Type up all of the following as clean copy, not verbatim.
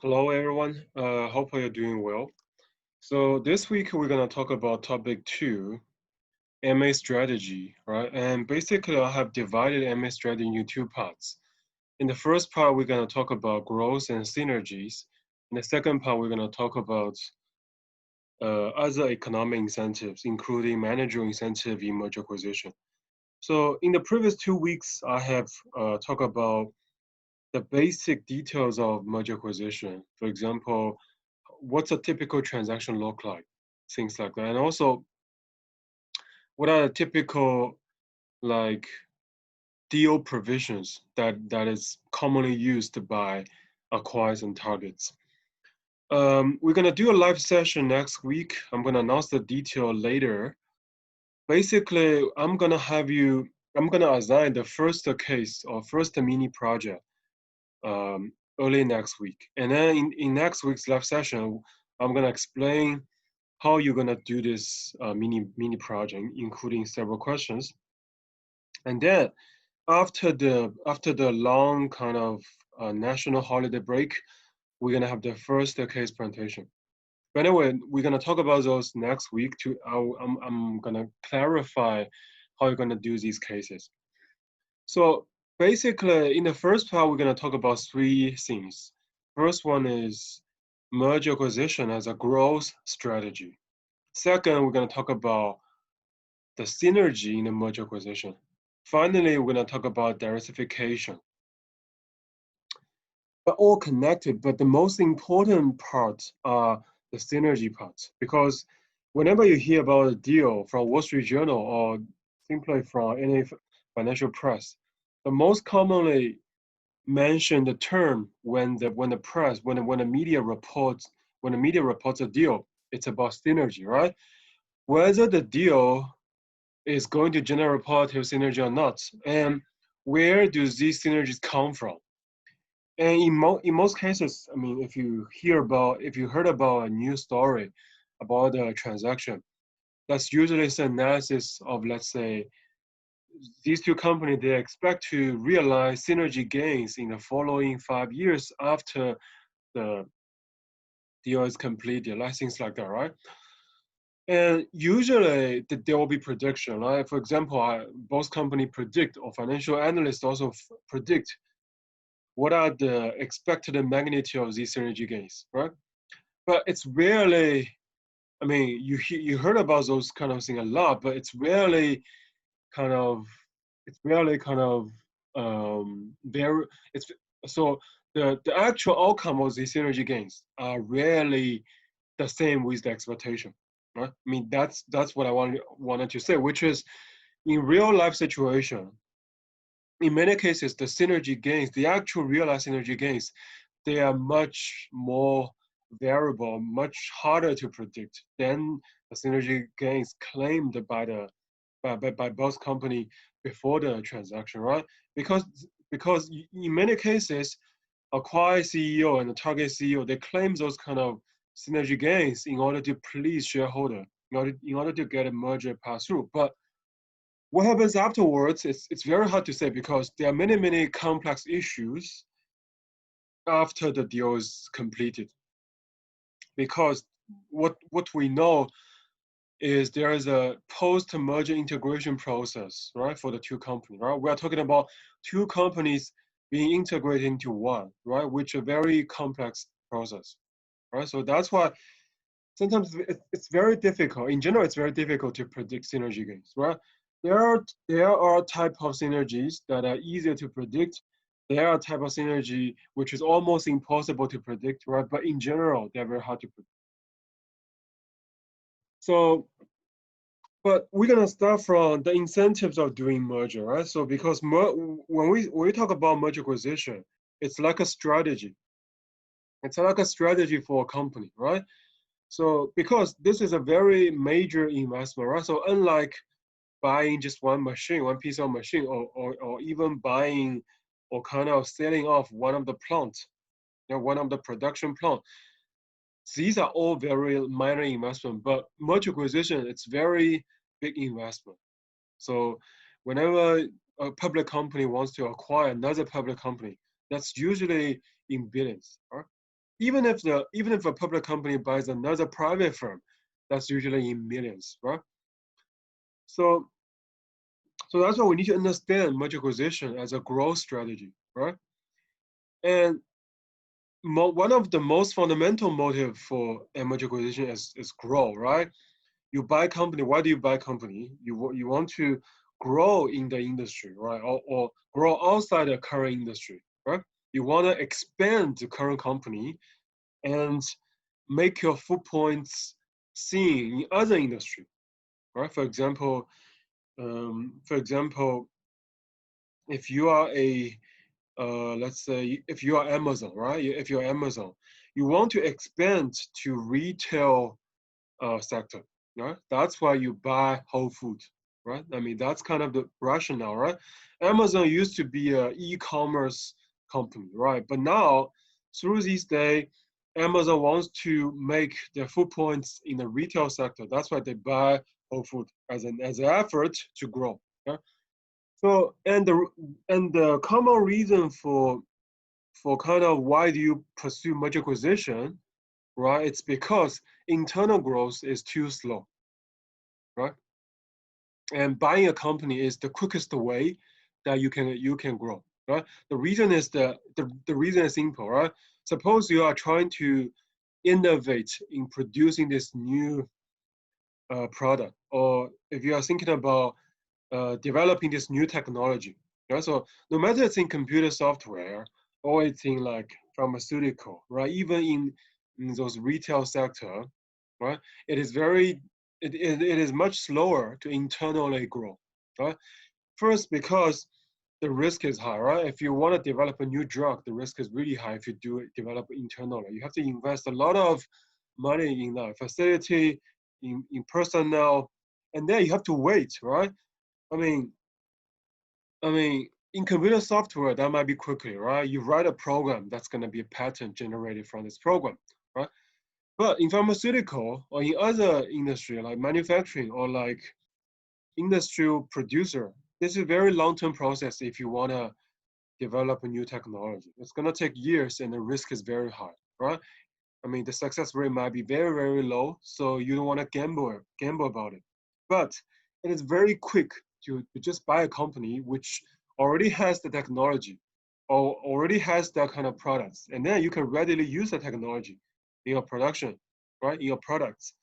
Hello, everyone. Hope you're doing well. So this week we're gonna talk about topic two, MA strategy, right? And basically, I have divided MA strategy into two parts. In the first part, we're gonna talk about growth and synergies. In the second part, we're gonna talk about other economic incentives, including managerial incentive in merger acquisition. So in the previous 2 weeks, I have talked about the basic details of merger acquisition. For example, what's a typical transaction look like, things like that, and also what are the typical like deal provisions that is commonly used by acquirers and targets. We're gonna do a live session next week. I'm gonna announce the detail later. Basically, I'm gonna assign the first case or first mini project early next week. And then in next week's live session, I'm gonna explain how you're gonna do this mini project, including several questions. And then after the long kind of national holiday break, we're gonna have the first case presentation. But anyway, we're gonna talk about those next week. I'm gonna clarify how you're gonna do these cases. So basically, in the first part, we're going to talk about three things. First one is merger acquisition as a growth strategy. Second, we're going to talk about the synergy in the merger acquisition. Finally, we're going to talk about diversification. But all connected, but the most important part are the synergy parts. Because whenever you hear about a deal from Wall Street Journal or simply from any financial press, the most commonly mention the term when the media reports a deal, it's about synergy, right? Whether the deal is going to generate positive synergy or not, and where do these synergies come from? And in most cases, I mean, if you heard about a news story about a transaction, that's usually an analysis of, let's say, these two companies, they expect to realize synergy gains in the following 5 years after the deal is completed, like things like that, right? And usually there will be prediction, right? For example, both companies predict, or financial analysts also predict what are the expected magnitude of these synergy gains, right? But it's rarely, I mean, you heard about those kind of things a lot, but kind of it's rarely kind of very it's so the actual outcome of these synergy gains are rarely the same with the expectation, right? I mean, that's what I wanted to say, which is in real life situation, in many cases, the synergy gains, the actual realized synergy gains, they are much more variable, much harder to predict than the synergy gains claimed by both company before the transaction, right? Because in many cases, acquired CEO and the target CEO, they claim those kind of synergy gains in order to please shareholder, in order to get a merger pass through. But what happens afterwards, it's very hard to say because there are many complex issues after the deal is completed. Because what we know is there is a post-merger integration process, right, for the two companies, right? We are talking about two companies being integrated into one, right, which is a very complex process, right? So that's why sometimes it's very difficult. In general, it's very difficult to predict synergy gains, right? There are type of synergies that are easier to predict. There are type of synergy which is almost impossible to predict, right? But in general, they're very hard to predict. So, but we're gonna start from the incentives of doing merger, right? So because when we talk about merger acquisition, it's like a strategy. It's like a strategy for a company, right? So because this is a very major investment, right? So unlike buying just one machine, one piece of machine, or even buying or kind of selling off one of the plants, one of the production plant, these are all very minor investment, but merger acquisition, it's very big investment. So whenever a public company wants to acquire another public company, that's usually in billions, right? even if a public company buys another private firm, that's usually in millions, right? So that's why we need to understand merger acquisition as a growth strategy, right? And one of the most fundamental motive for a merger acquisition is grow, right? You buy company. Why do you buy company? You want to grow in the industry, right? Or grow outside the current industry, right? You want to expand the current company and make your footprints seen in other industry, right? For example, if you are a let's say if you are Amazon, right? If you're Amazon, you want to expand to retail sector, right? That's why you buy Whole Foods, right? I mean, that's kind of the rationale, right? Amazon used to be a e-commerce company, right? But now, through these days, Amazon wants to make their footprints in the retail sector. That's why they buy Whole Foods as an effort to grow. Yeah? So and the common reason for kind of why do you pursue merger acquisition, right? It's because internal growth is too slow, right? And buying a company is the quickest way that you can grow, right? The reason is the reason is simple, right? Suppose you are trying to innovate in producing this new product, or if you are thinking about developing this new technology, right? So no matter it's in computer software or it's in like pharmaceutical, right? Even in those retail sector, right? It is very it is much slower to internally grow, right? First, because the risk is high, right? If you want to develop a new drug, the risk is really high if you develop internally. You have to invest a lot of money in the facility, in personnel, and then you have to wait, right? I mean, in computer software, that might be quickly, right? You write a program that's going to be a patent generated from this program, right? But in pharmaceutical or in other industry like manufacturing or like industrial producer, this is a very long-term process if you want to develop a new technology. It's going to take years and the risk is very high, right? I mean, the success rate might be very, very low, so you don't want to gamble about it. But it is very quick to just buy a company which already has the technology or already has that kind of products, and then you can readily use the technology in your production, right? In your products.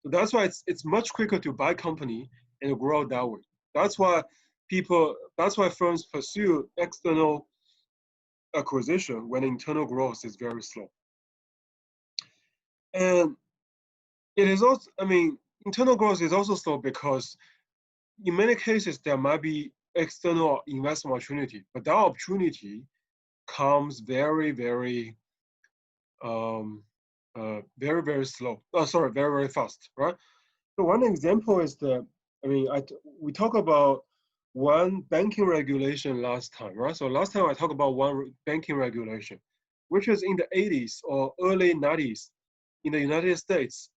So that's why it's much quicker to buy company and grow that way. That's why that's why firms pursue external acquisition when internal growth is very slow. And it is also, I mean, internal growth is also slow because in many cases there might be external investment opportunity, but that opportunity comes very, um, very slow. Oh, sorry, very fast, right? So one example is I mean, we talked about one banking regulation last time, right? So last time I talked about one banking regulation, which is in the 80s or early 90s in the United States.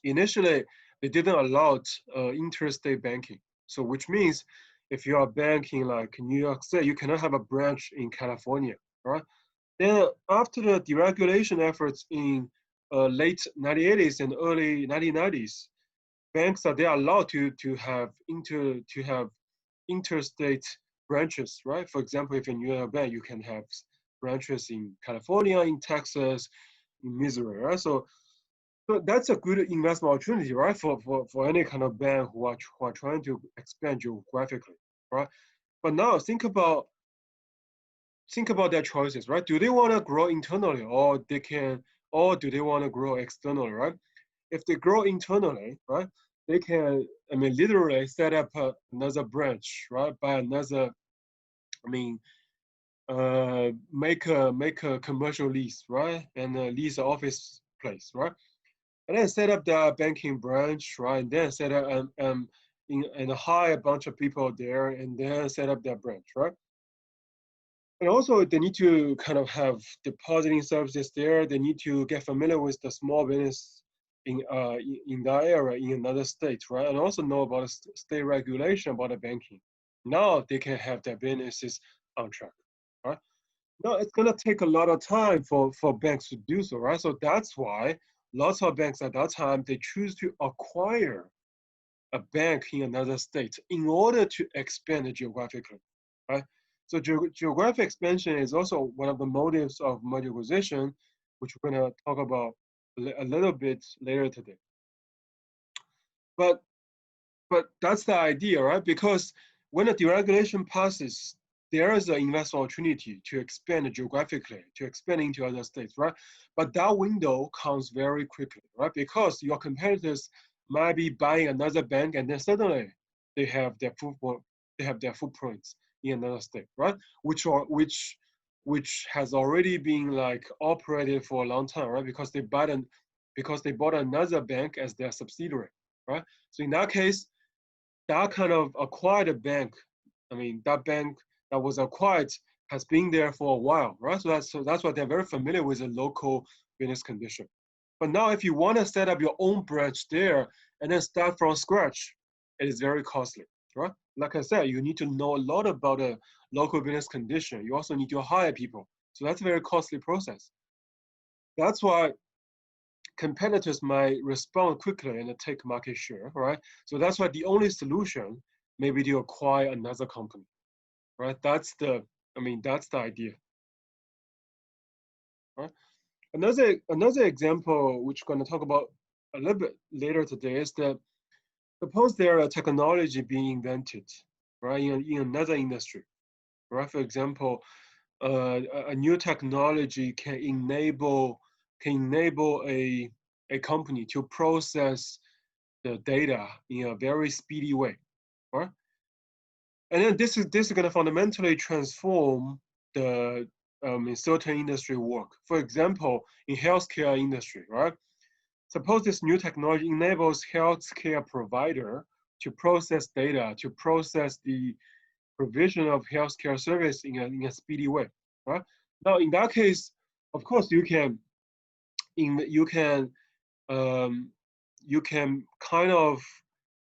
Initially, they didn't allow interstate banking. So which means if you are banking like New York State, you cannot have a branch in California, right? Then after the deregulation efforts in late 1980s and early 1990s, banks are they are allowed to have interstate branches, right? For example, if you're New York bank, you can have branches in California, in Texas, in Missouri, right? So that's a good investment opportunity, right? For any kind of bank who are trying to expand geographically, right? But now think about their choices, right? Do they want to grow internally or do they want to grow externally, right? If they grow internally, right, they can, I mean, literally set up another branch, right? By another, I mean, make a commercial lease, right? And lease an office place, right? And then set up the banking branch, right? And then set up and hire a bunch of people there, and then set up their branch, right? And also, they need to kind of have depositing services there. They need to get familiar with the small business in that area in another state, right? And also know about the state regulation about the banking. Now they can have their businesses on track, right? No, it's gonna take a lot of time for banks to do so, right? So that's why lots of banks at that time they choose to acquire a bank in another state in order to expand geographically, right? So geographic expansion is also one of the motives of merger acquisition, which we're gonna talk about a little bit later today. But but that's the idea, right? Because when a deregulation passes, there is an investment opportunity to expand geographically, to expand into other states, right? But that window comes very quickly, right? Because your competitors might be buying another bank, and then suddenly they have their footprint, they have their footprints in another state, right? Which has already been like operated for a long time, right? Because they bought another bank as their subsidiary, right? So in that case, that kind of acquired bank, I mean, that bank that was acquired has been there for a while, right? So that's why they're very familiar with the local business condition. But now, if you want to set up your own branch there and then start from scratch, it is very costly, right? Like I said, you need to know a lot about the local business condition. You also need to hire people. So that's a very costly process. That's why competitors might respond quickly and take market share, right? So that's why the only solution may be to acquire another company, right? That's the idea, right? Another example, which we're going to talk about a little bit later today, is that suppose there are technology being invented, right, in another industry, right? For example, a new technology can enable a company to process the data in a very speedy way, right? And then this is going to fundamentally transform the in certain industry work. For example, in healthcare industry, right? Suppose this new technology enables healthcare provider to process data, to process the provision of healthcare service in a speedy way, right? Now, in that case, of course, you can um, you can kind of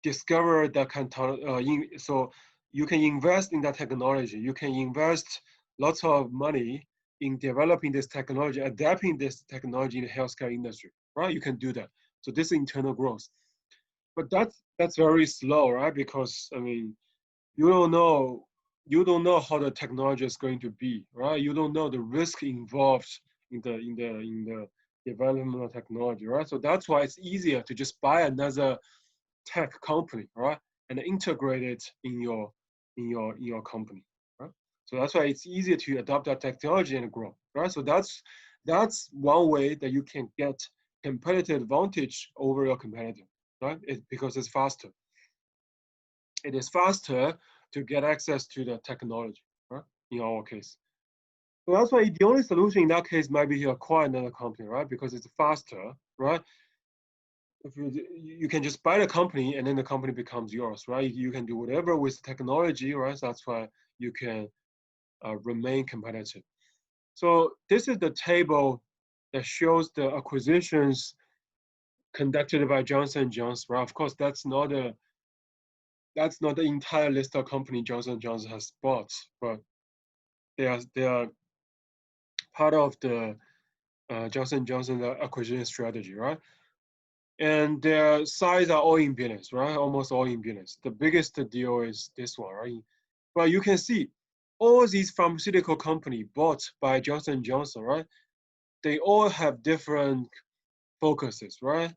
discover that so you can invest in that technology. You can invest lots of money in developing this technology, adapting this technology in the healthcare industry, right? You can do that. So this is internal growth, but that's very slow, right? Because I mean, you don't know you don't know how the technology is going to be, right? You don't know the risk involved in the development of technology, right? So that's why it's easier to just buy another tech company, right, and integrate it in your company, right? So that's why it's easier to adopt that technology and grow, right? So that's one way that you can get competitive advantage over your competitor, right? Because it's faster. It is faster to get access to the technology, right? In our case. So that's why the only solution in that case might be to acquire another company, right? Because it's faster, right? If you can just buy the company and then the company becomes yours, right? You can do whatever with technology, right? So that's why you can remain competitive. So this is the table that shows the acquisitions conducted by Johnson & Johnson, right? Of course, that's not the entire list of company Johnson & Johnson has bought, but they are part of the Johnson & Johnson acquisition strategy, right? And their size are all in billions, right? Almost all in billions. The biggest deal is this one, right? But you can see all these pharmaceutical companies bought by Johnson & Johnson, right? They all have different focuses, right?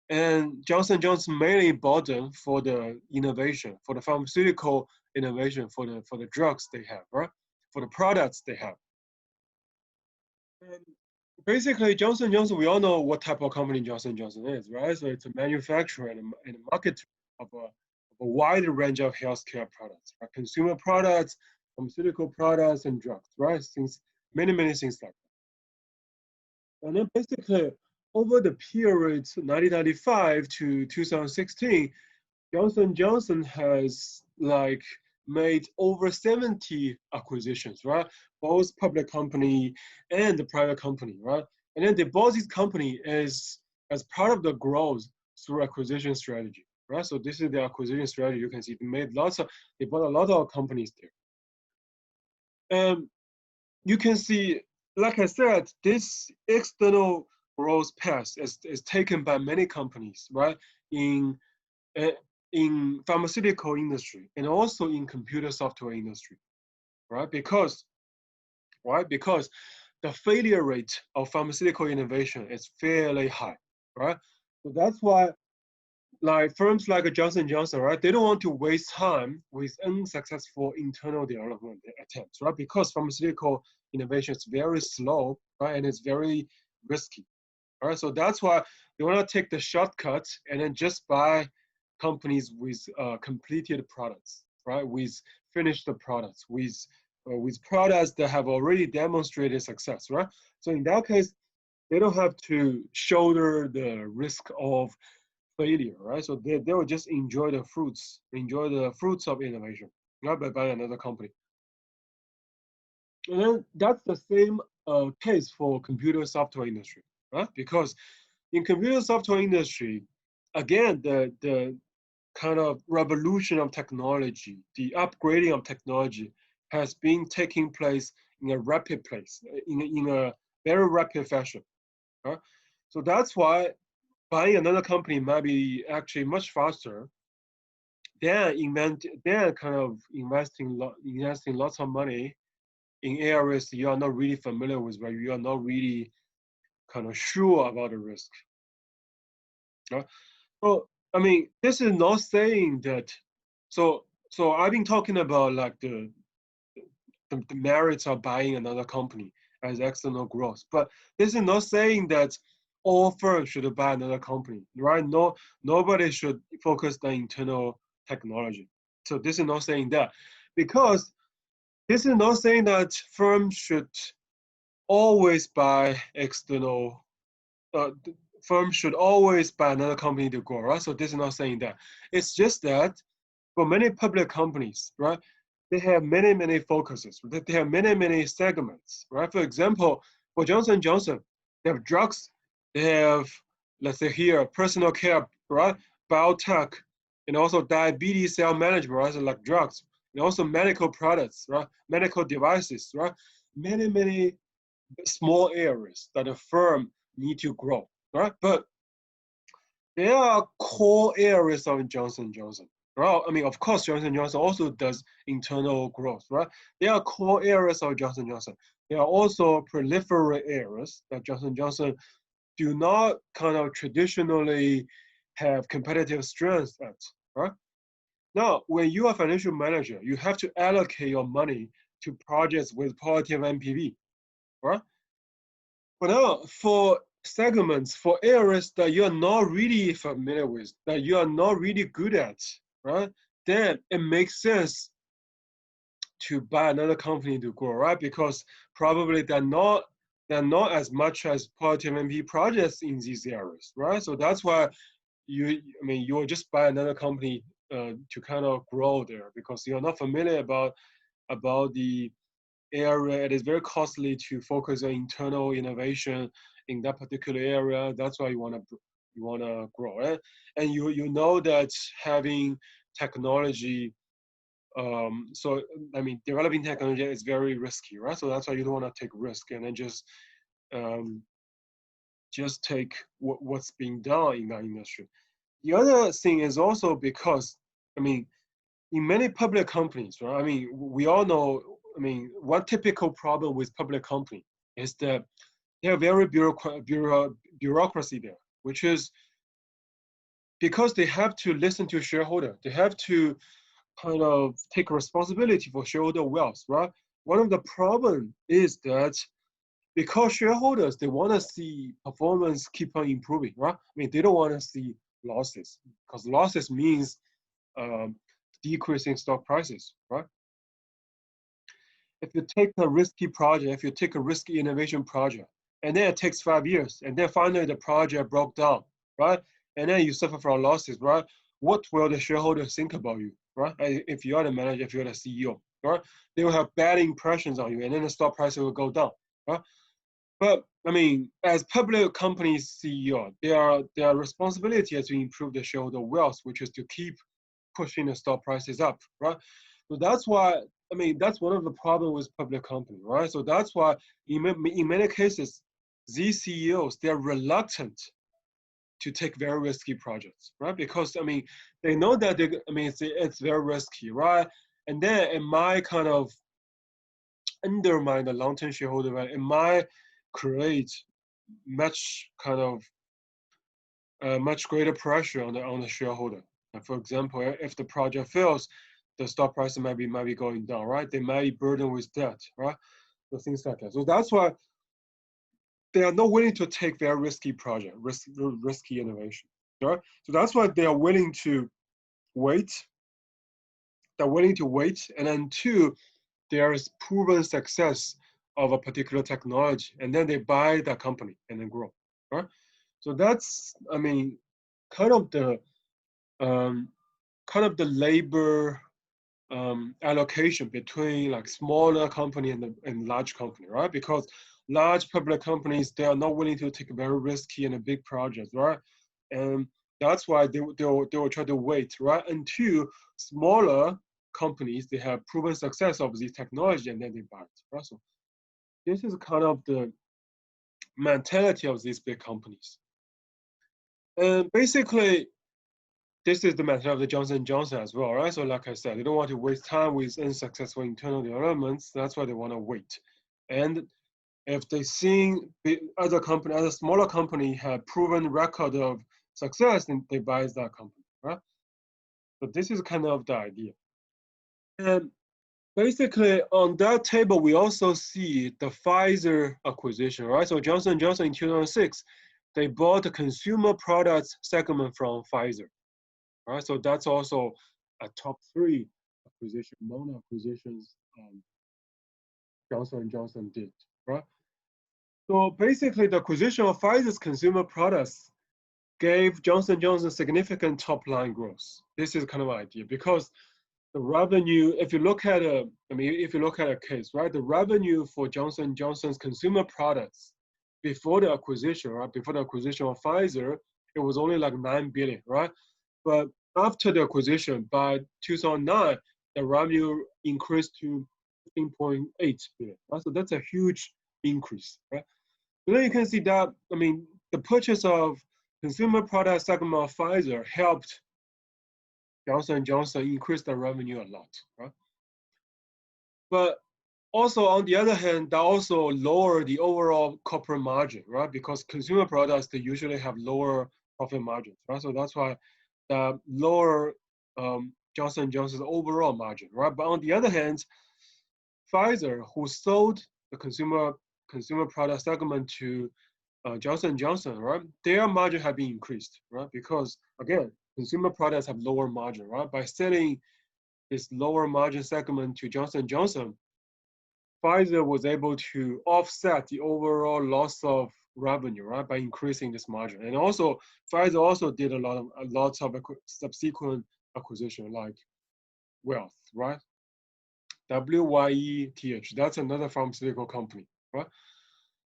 And Johnson & Johnson mainly bought them for the innovation, for the pharmaceutical innovation, for the drugs they have, right? For the products they have. And basically, Johnson & Johnson, we all know what type of company Johnson & Johnson is, right? So it's a manufacturer and a marketer of a wide range of healthcare products, right? Consumer products, pharmaceutical products, and drugs, right? Things, many things like that. And then basically, over the period 1995 to 2016, Johnson & Johnson has like made over 70 acquisitions, right? Both public company and the private company, right? And then they bought this company as part of the growth through acquisition strategy, right? So this is the acquisition strategy. You can see they bought a lot of companies there. you can see, like I said, this external growth path is taken by many companies, right? In uh, in pharmaceutical industry and also in computer software industry, right? Because the failure rate of pharmaceutical innovation is fairly high, right? So that's why like firms like Johnson Johnson, right? They don't want to waste time with unsuccessful internal development attempts, right? Because pharmaceutical innovation is very slow, right? And it's very risky, right? So that's why they want to take the shortcut and then just buy companies with completed products, right? With finished products, with products that have already demonstrated success, right? So in that case, they don't have to shoulder the risk of failure, right? So they will just enjoy the fruits of innovation, not by buying another company. And then that's the same case for computer software industry, right? Because in computer software industry, again, the kind of revolution of technology, the upgrading of technology has been taking place in a rapid place, in a very rapid fashion, right? So that's why buying another company might be actually much faster than kind of investing lots of money in areas you are not really familiar with, where you are not really kind of sure about the risk. Right? So I mean, this is not saying that. So I've been talking about like the merits of buying another company as external growth, but this is not saying that all firms should buy another company, right? No, nobody should focus on internal technology. So this is not saying that, because this is not saying that firms should always buy external. Firms should always buy another company to grow, right? So this is not saying that. It's just that for many public companies, right, they have many focuses. They have many segments, right? For example, for Johnson Johnson, they have drugs. They have, let's say here, personal care, right? Biotech, and also diabetes cell management, right? So like drugs, and also medical products, right? Medical devices, right? Many small areas that a firm need to grow, right? But there are core areas of Johnson Johnson. Right? I mean, of course, Johnson Johnson also does internal growth, right? There are core areas of Johnson Johnson. There are also peripheral areas that Johnson Johnson do not kind of traditionally have competitive strength at, right? Now, when you are a financial manager, you have to allocate your money to projects with positive NPV, right? But now, for segments, for areas that you are not really familiar with, that you are not really good at, right? Then it makes sense to buy another company to grow, right? Because probably they're not as much as positive MP projects in these areas, right? So that's why you'll just buy another company to kind of grow there, because you're not familiar about the area. It is very costly to focus on internal innovation in that particular area. That's why you wanna grow, right? And you know that having technology, so I mean, developing technology is very risky, right? So that's why you don't want to take risk and then um, just take what's being done in that industry. The other thing is also because, I mean, in many public companies, right? I mean, we all know, I mean, one typical problem with public company is that they have very bureaucracy there, which is because they have to listen to shareholder. They have to kind of take responsibility for shareholder wealth, right? One of the problem is that because shareholders, they want to see performance keep on improving, right? I mean, they don't want to see losses, because losses means um, decreasing stock prices, right? If you take a risky project, if you take a risky innovation project, and then it takes 5 years, and then finally the project broke down, right? And then you suffer from losses, right? What will the shareholders think about you, right? If you're the manager, if you're the CEO, right? They will have bad impressions on you, and then the stock price will go down, right? But I mean, as public company CEO, their responsibility is to improve the shareholder wealth, which is to keep pushing the stock prices up, right? So that's why I mean, that's one of the problems with public company, right? So that's why in many cases, these CEOs, they're reluctant to take very risky projects, right? Because I mean, they know that it's very risky, right? And then it might kind of undermine the long-term shareholder value. It might create much kind of much greater pressure on the shareholder. And for example, if the project fails, the stock price might be going down, right? They might be burdened with debt, right? So things like that. So that's why they are not willing to take very risky project, risky innovation, right? So that's why they are willing to wait. They're willing to wait, and then two, there is proven success of a particular technology, and then they buy that company and then grow, right? So that's, I mean, kind of the labor allocation between like smaller company and large company, right? Because large public companies, they are not willing to take very risky and big projects, right? And that's why they will try to wait, right? Until smaller companies, they have proven success of this technology and then they buy it, right? So this is kind of the mentality of these big companies. And basically, this is the method of the Johnson & Johnson as well, right? So like I said, they don't want to waste time with unsuccessful internal developments. That's why they want to wait. And if they see other smaller company have proven record of success, then they buy that company, right? So this is kind of the idea. And basically on that table, we also see the Pfizer acquisition, right? So Johnson & Johnson in 2006, they bought the consumer products segment from Pfizer. Right, so that's also a top 3 acquisition, known acquisitions Johnson & Johnson did, right? So basically the acquisition of Pfizer's consumer products gave Johnson & Johnson significant top line growth. This is kind of idea because the revenue, if you look at a case, right, the revenue for Johnson & Johnson's consumer products before the acquisition, right, before the acquisition of Pfizer, it was only like 9 billion, right? But after the acquisition, by 2009, the revenue increased to 15.8 billion. Right? So that's a huge increase, right? So then you can see that, I mean, the purchase of consumer product segment of Pfizer helped Johnson & Johnson increase the revenue a lot, right? But also, on the other hand, that also lower the overall corporate margin, right? Because consumer products, they usually have lower profit margins, right? So that's why the lower Johnson & Johnson's overall margin, right? But on the other hand, Pfizer, who sold the consumer product segment to Johnson & Johnson, right? Their margin have been increased, right? Because again, consumer products have lower margin, right? By selling this lower margin segment to Johnson & Johnson, Pfizer was able to offset the overall loss of revenue, right, by increasing this margin. And also, Pfizer also did a lot of subsequent acquisition, like Wyeth, right? Wyeth, that's another pharmaceutical company, right?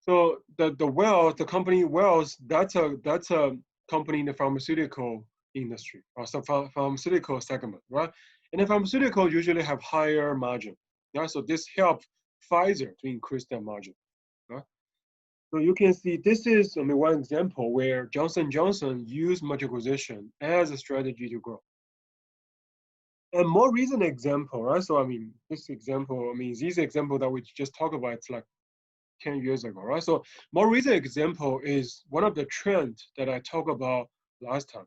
So the company Wyeth, that's a company in the pharmaceutical industry, or some pharmaceutical segment, right? And the pharmaceutical usually have higher margin, right? So this helped Pfizer to increase their margin, right? So you can see this is, I mean, one example where Johnson & Johnson used merger acquisition as a strategy to grow. And more recent example, right? So I mean, this example that we just talked about, it's like 10 years ago, right? So more recent example is one of the trends that I talked about last time.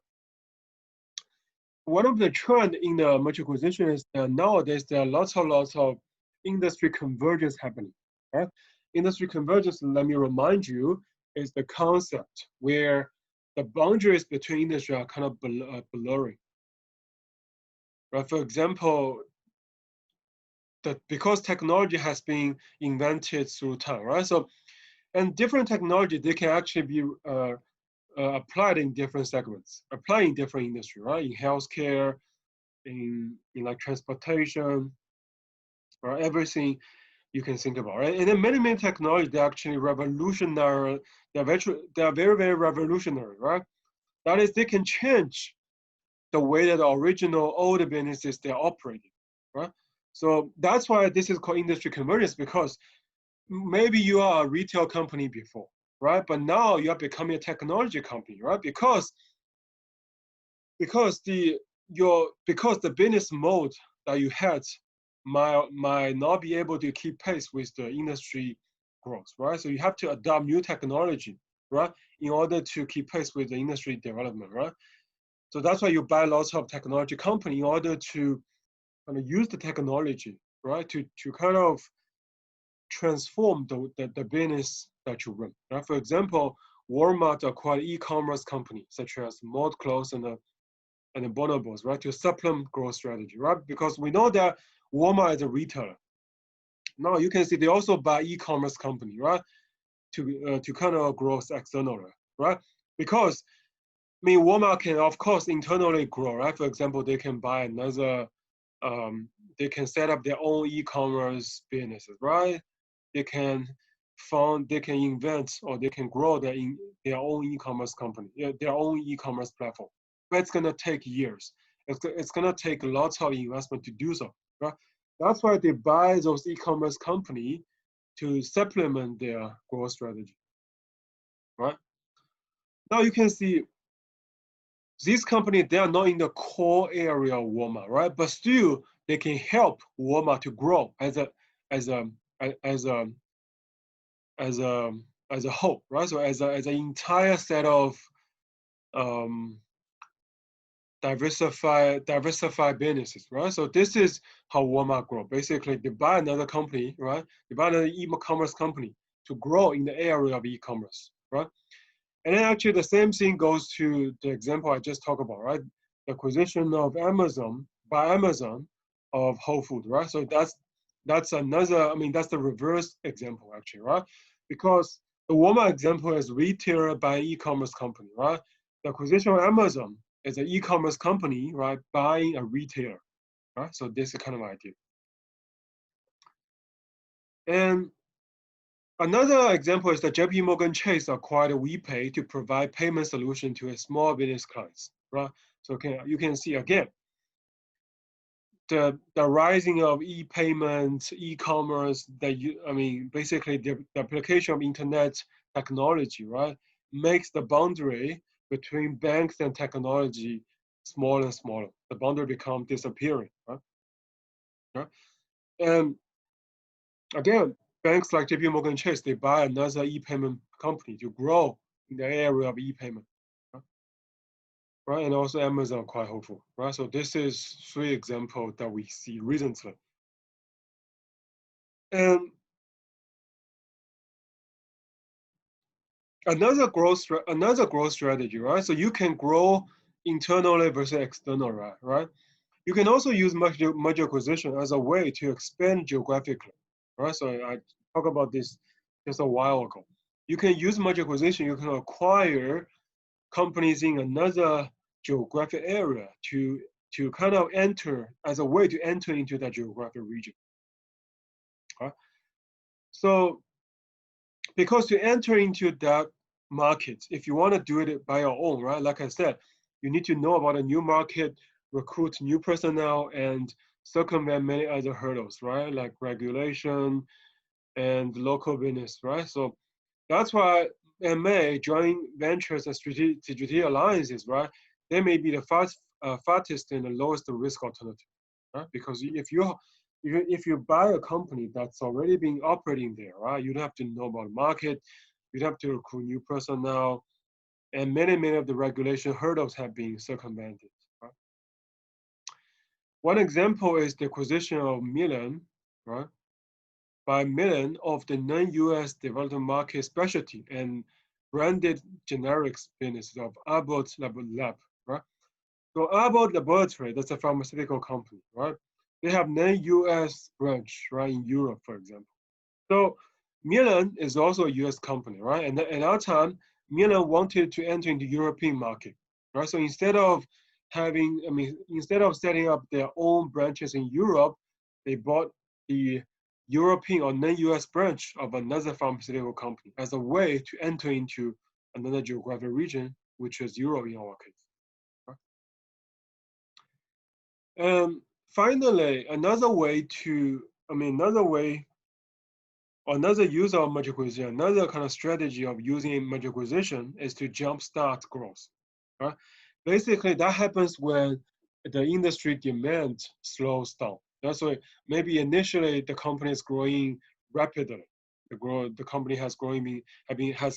One of the trend in the merger acquisition is that nowadays there are lots of industry convergence happening, right? Industry convergence, let me remind you, is the concept where the boundaries between industry are kind of blurring. Right? For example, because technology has been invented through time, right? So, and different technology, they can actually be applied in different segments, applied in different industry, right? In healthcare, in like transportation, or everything you can think about, right? And then many technologies, they're actually revolutionary. They are very, very revolutionary, right? That is, they can change the way that the original old businesses they're operating, right? So that's why this is called industry convergence, because maybe you are a retail company before, right? But now you are becoming a technology company, right? Because the business mode that you had might not be able to keep pace with the industry growth, right? So you have to adopt new technology, right, in order to keep pace with the industry development, right? So that's why you buy lots of technology company in order to kind of use the technology, right, to kind of transform the business that you run. Right? For example, Walmart acquired e-commerce company such as Mod Clothes and the bonobos, right, to supplement growth strategy, right? Because we know that Walmart is a retailer. Now you can see they also buy e-commerce company, right, to kind of grow externally, right? Because I mean, Walmart can of course internally grow, right? For example, they can buy another, they can set up their own e-commerce businesses, right? They can they can invent or they can grow their own e-commerce company, their own e-commerce platform. But it's gonna take years. It's gonna take lots of investment to do so, right? That's why they buy those e-commerce company to supplement their growth strategy, right? Now you can see these companies, they are not in the core area of Walmart, right? But still, they can help Walmart to grow as a as a as a as a whole, right? So as an entire set of um, diversified businesses, right? So this is how Walmart grow. Basically, they buy another company, right? They buy another e-commerce company to grow in the area of e-commerce, right? And then actually the same thing goes to the example I just talked about, right? The acquisition of Amazon by Amazon of Whole Foods, right? So that's another, I mean, that's the reverse example actually, right? Because the Walmart example is retailer by e-commerce company, right? The acquisition of Amazon is an e-commerce company, right, buying a retailer, right? So this is kind of idea. And another example is that JP Morgan Chase acquired WePay to provide payment solution to its small business clients, right? So you can see again, the rising of e-payments, e-commerce, basically the application of internet technology, right, makes the boundary between banks and technology smaller and smaller. The boundary becomes disappearing, right? Right? And again, banks like JP Morgan Chase, they buy another e-payment company to grow in the area of e-payment, right? And also Amazon quite hopeful, right? So this is 3 examples that we see recently. And another growth strategy, right? So you can grow internally versus external, right? You can also use merger acquisition as a way to expand geographically, right? So I talked about this just a while ago. You can use merger acquisition. You can acquire companies in another geographic area to kind of enter as a way to enter into that geographic region. Right? So because to enter into that market, if you want to do it by your own, right? Like I said, you need to know about a new market, recruit new personnel, and circumvent many other hurdles, right? Like regulation and local business, right? So that's why MA, joint ventures and strategic alliances, right? They may be the fastest and the lowest risk alternative, right? Because if you buy a company that's already been operating there, right? You don't have to know about the market, you don't have to recruit new personnel, and many of the regulation hurdles have been circumvented. Right? One example is the acquisition of Mylan, right? By Mylan of the non-US developed market specialty and branded generics business of Abbott Lab, right? So Abbott Laboratory, that's a pharmaceutical company, right? They have non-US branch, right, in Europe, for example. So Mylan is also a US company, right? And at that time, Mylan wanted to enter into the European market, right? So instead of instead of setting up their own branches in Europe, they bought the European or non-US branch of another pharmaceutical company as a way to enter into another geographic region, which is Europe in our case. Right? finally, another way to, another use of merger acquisition, another kind of strategy of using merger acquisition is to jumpstart growth. Right? Basically, that happens when the industry demand slows down. That's why maybe initially the company is growing rapidly. The company has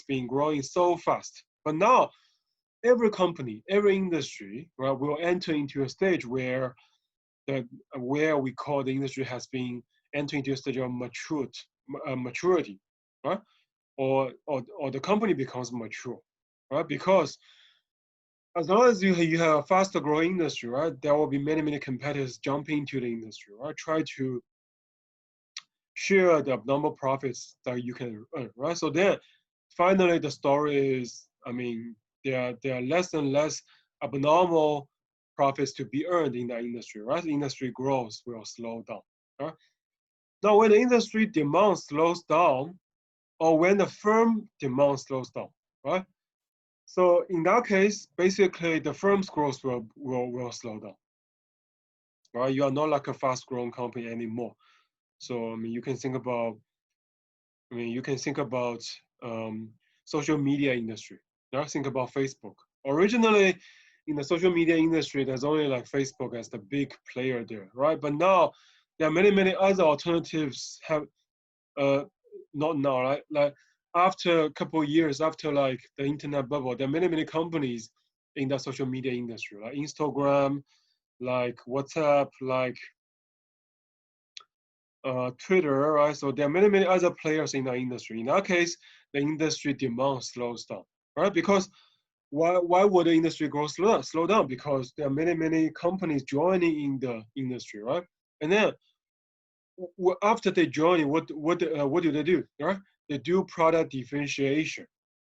been growing so fast. But now every company, every industry, right, will enter into a stage where we call the industry has been entering into a stage of maturity, right? Or the company becomes mature, right? Because as long as you have a faster growing industry, right, there will be many competitors jumping into the industry, right? Try to share the abnormal profits that you can earn, right? So then finally the story is, there are less and less abnormal profits to be earned in the industry, right? The industry growth will slow down. Right? Now, when the industry demand slows down, or when the firm demand slows down, right? So in that case, basically the firm's growth will slow down, right? You are not like a fast-growing company anymore. So you can think about, social media industry. Now think about Facebook. Originally, in the social media industry, there's only like Facebook as the big player there, right? But now there are many other alternatives have not now, right? Like after a couple of years, after like the internet bubble, there are many companies in the social media industry, like Instagram, like WhatsApp, like Twitter, right? So there are many other players in the industry. In that case, the industry demand slows down, right? Because why would the industry growth slow down? Because there are many companies joining in the industry, right? And then after they join, what do they do? Right? They do product differentiation,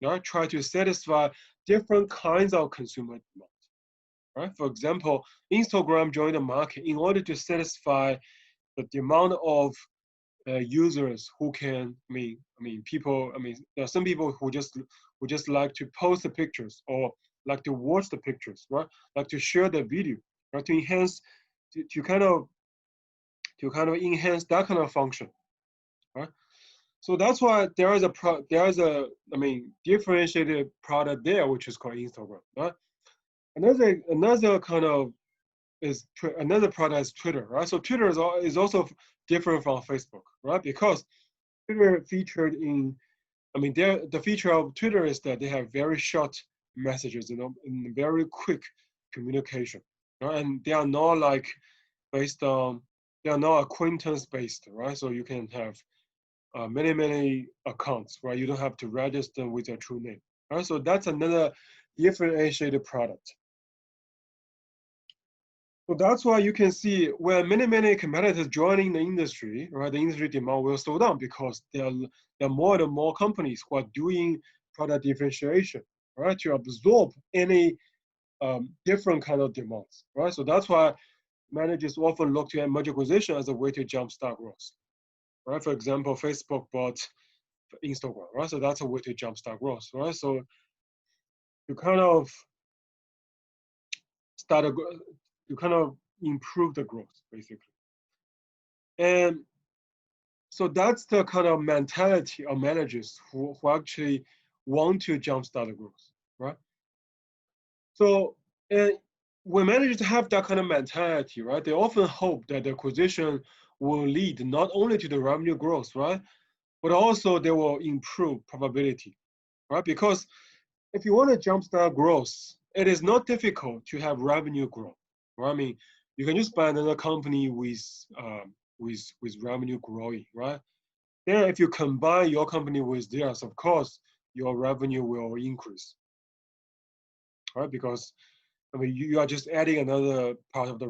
right? Try to satisfy different kinds of consumer demand. Right? For example, Instagram joined the market in order to satisfy the demand of users who can, people. There are some people who just like to post the pictures or like to watch the pictures, right? Like to share the video, right? To enhance, to kind of enhance that kind of function, right? So that's why there is a differentiated product there, which is called Instagram, right? Another kind of another product is Twitter, right? So Twitter is also different from Facebook, right? Because Twitter featured in, the feature of Twitter is that they have very short messages, and very quick communication, right? And they are not like based on, they are not acquaintance based, right? So you can have many accounts, right? You don't have to register with your true name, right? So that's another differentiated product. So that's why you can see where many competitors joining the industry, right? The industry demand will slow down because there are more and more companies who are doing product differentiation, right? To absorb any different kind of demands, right? So that's why managers often look to merger acquisition as a way to jumpstart growth, right? For example, Facebook bought Instagram, right? So that's a way to jumpstart growth, right? So you kind of you kind of improve the growth basically. And so that's the kind of mentality of managers who actually want to jumpstart the growth, right? So and when managers have that kind of mentality, right, they often hope that the acquisition will lead not only to the revenue growth, right, but also they will improve profitability, right? Because if you want to jumpstart growth, it is not difficult to have revenue growth, right? You can just buy another company with revenue growing, right? Then if you combine your company with theirs, of course, your revenue will increase, right? Because you are just adding another part of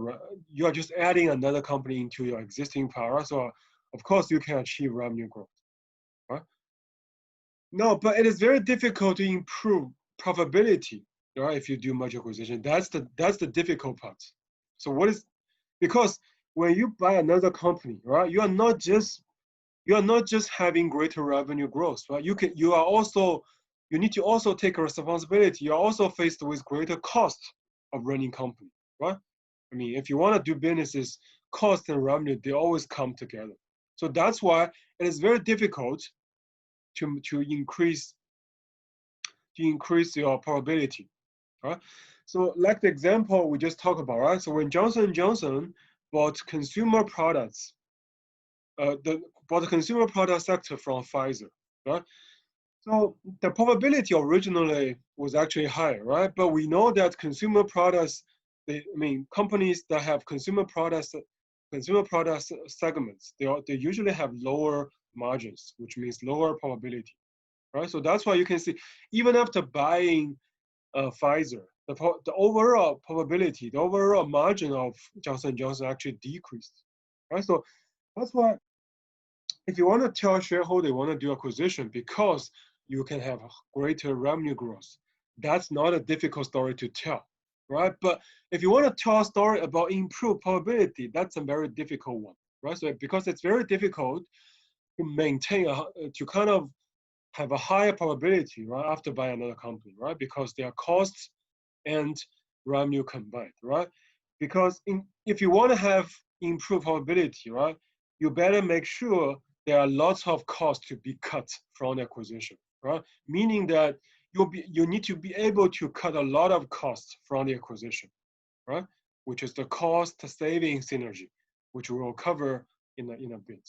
you are just adding another company into your existing part, right? So of course you can achieve revenue growth, right? No, but it is very difficult to improve profitability, right? If you do merger acquisition, that's the difficult part. So because when you buy another company, right, you are not just having greater revenue growth, right? You need to also take a responsibility. You're also faced with greater cost of running company, right? I mean, if you want to do businesses, cost and revenue, they always come together. So that's why it is very difficult to increase your probability, right? So like the example we just talked about, right? So when Johnson & Johnson bought consumer products, bought the consumer product sector from Pfizer, right? So the probability originally was actually higher, right? But we know that consumer products, companies that have consumer products segments, they usually have lower margins, which means lower probability, right? So that's why you can see, even after buying Pfizer, the overall probability, the overall margin of Johnson & Johnson actually decreased, right? So that's why if you want to tell shareholder you want to do acquisition because you can have greater revenue growth, that's not a difficult story to tell, right? But if you want to tell a story about improved probability, that's a very difficult one, right? So because it's very difficult to maintain to kind of have a higher probability, right, after buying another company, right? Because their costs and revenue combined, right? Because if you want to have improved probability, right, you better make sure there are lots of costs to be cut from the acquisition, right? Meaning that you need to be able to cut a lot of costs from the acquisition, right? Which is the cost saving synergy, which we will cover in a bit.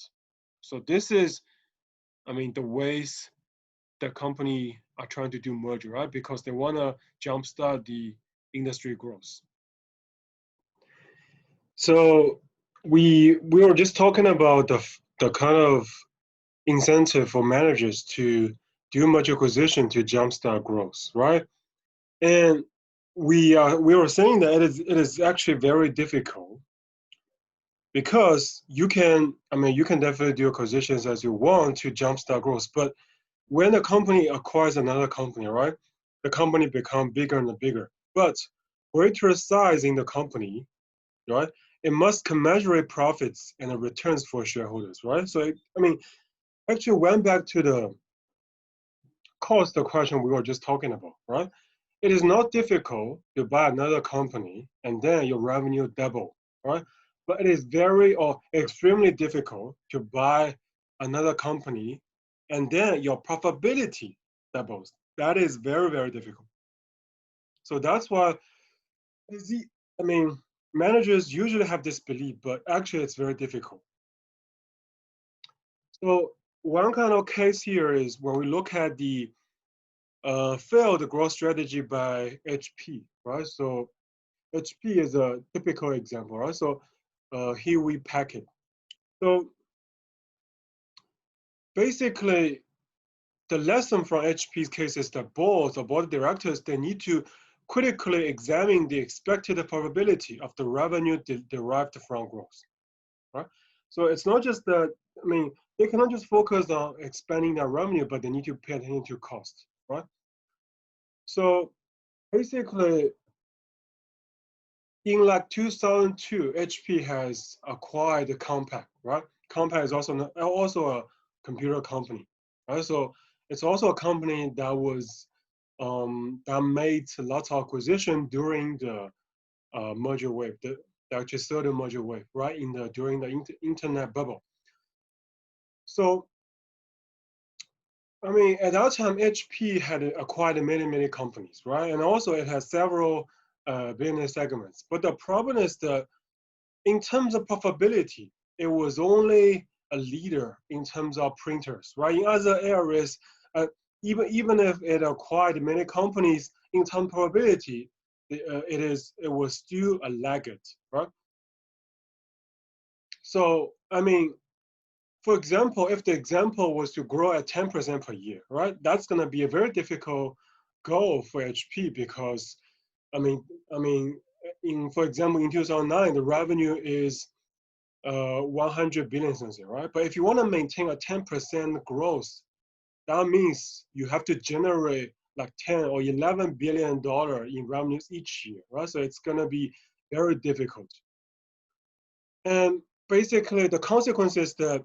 So this is, the ways the company are trying to do merger, right? Because they want to jumpstart the industry growth. So we were just talking about the kind of incentive for managers to do merger acquisition to jumpstart growth, right? And we were saying that it is actually very difficult because you can definitely do acquisitions as you want to jumpstart growth, but when a company acquires another company, right, the company becomes bigger and bigger. But greater size in the company, right, it must commensurate profits and returns for shareholders, right? So, actually went back to the cost, the question we were just talking about, right? It is not difficult to buy another company and then your revenue double, right? But it is very or extremely difficult to buy another company and then your profitability doubles. That is very, very difficult. So that's why, managers usually have this belief, but actually it's very difficult. So one kind of case here is when we look at the failed growth strategy by HP, right? So HP is a typical example, right? So here we pack it. So basically, the lesson from HP's case is that board of directors, they need to critically examine the expected probability of the revenue derived from growth, right? So it's not just that, they cannot just focus on expanding their revenue, but they need to pay attention to cost, right? So basically, in like 2002, HP has acquired Compaq, right? Compaq is also a computer company, right? So it's also a company that was that made lots of acquisition during the merger wave, the actually third merger wave, right? During the internet bubble. So at that time, HP had acquired many companies, right? And also it has several business segments. But the problem is that in terms of profitability, it was only a leader in terms of printers, right? In other areas, even if it acquired many companies, in terms of probability, it was still a laggard, right? So for example, if the example was to grow at 10% per year, right? That's going to be a very difficult goal for HP because, for example, in 2009, the revenue is 100 billion something, right? But if you want to maintain a 10% growth, that means you have to generate like 10 or 11 billion dollar in revenues each year, right? So it's going to be very difficult. And basically, the consequence is that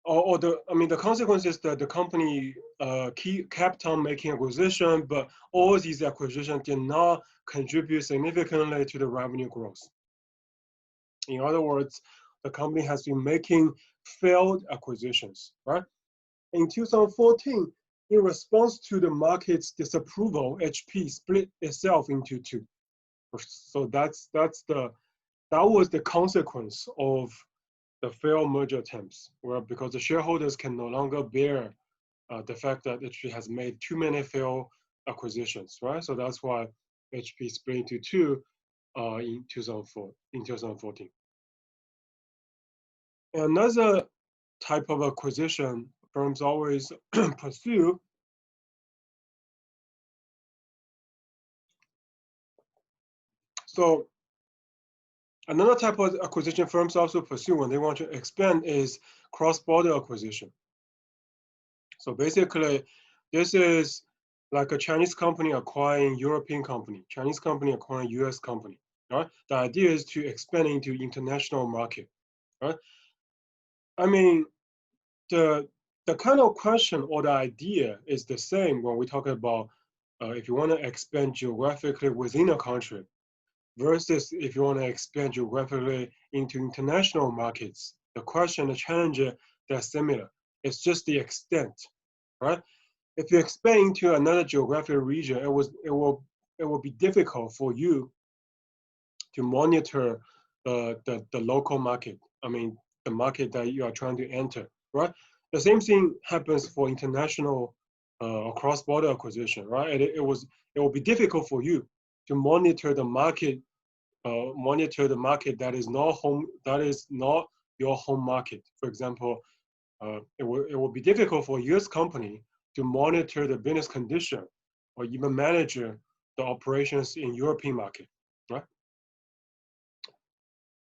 the consequence is that the company kept on making acquisition, but all these acquisitions did not contribute significantly to the revenue growth, In other words, the company has been making failed acquisitions, right? In 2014, in response to the market's disapproval, HP split itself into two. So that was the consequence of the failed merger attempts, where because the shareholders can no longer bear the fact that HP has made too many failed acquisitions, right? So that's why HP split into two in 2014. Another type of acquisition firms always pursue so another type of acquisition firms also pursue when they want to expand is cross-border acquisition. So basically, this is like a Chinese company acquiring European company, Chinese company acquiring US company, right? The idea is to expand into international market, right? I mean, the kind of question or the idea is the same when we talk about if you want to expand geographically within a country versus if you want to expand geographically into international markets. The question, the challenge, they're similar. It's just the extent, right? If you expand into another geographic region, it will be difficult for you to monitor the local market. I mean, the market that you are trying to enter, right? The same thing happens for international or cross-border acquisition, right? It will be difficult for you to monitor the market that is not your home market. For example, it will be difficult for a US company to monitor the business condition or even manage the operations in European market, right?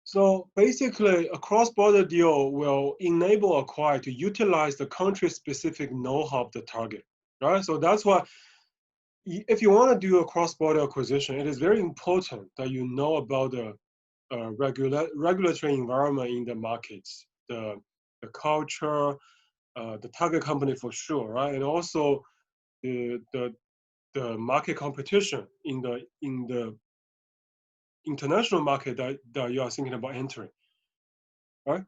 So basically, a cross-border deal will enable acquirer to utilize the country-specific know-how of the target, right? So that's why if you want to do a cross-border acquisition, it is very important that you know about the regulatory environment in the markets, the culture, the target company for sure, right? And also the market competition in the international market that you are thinking about entering, right?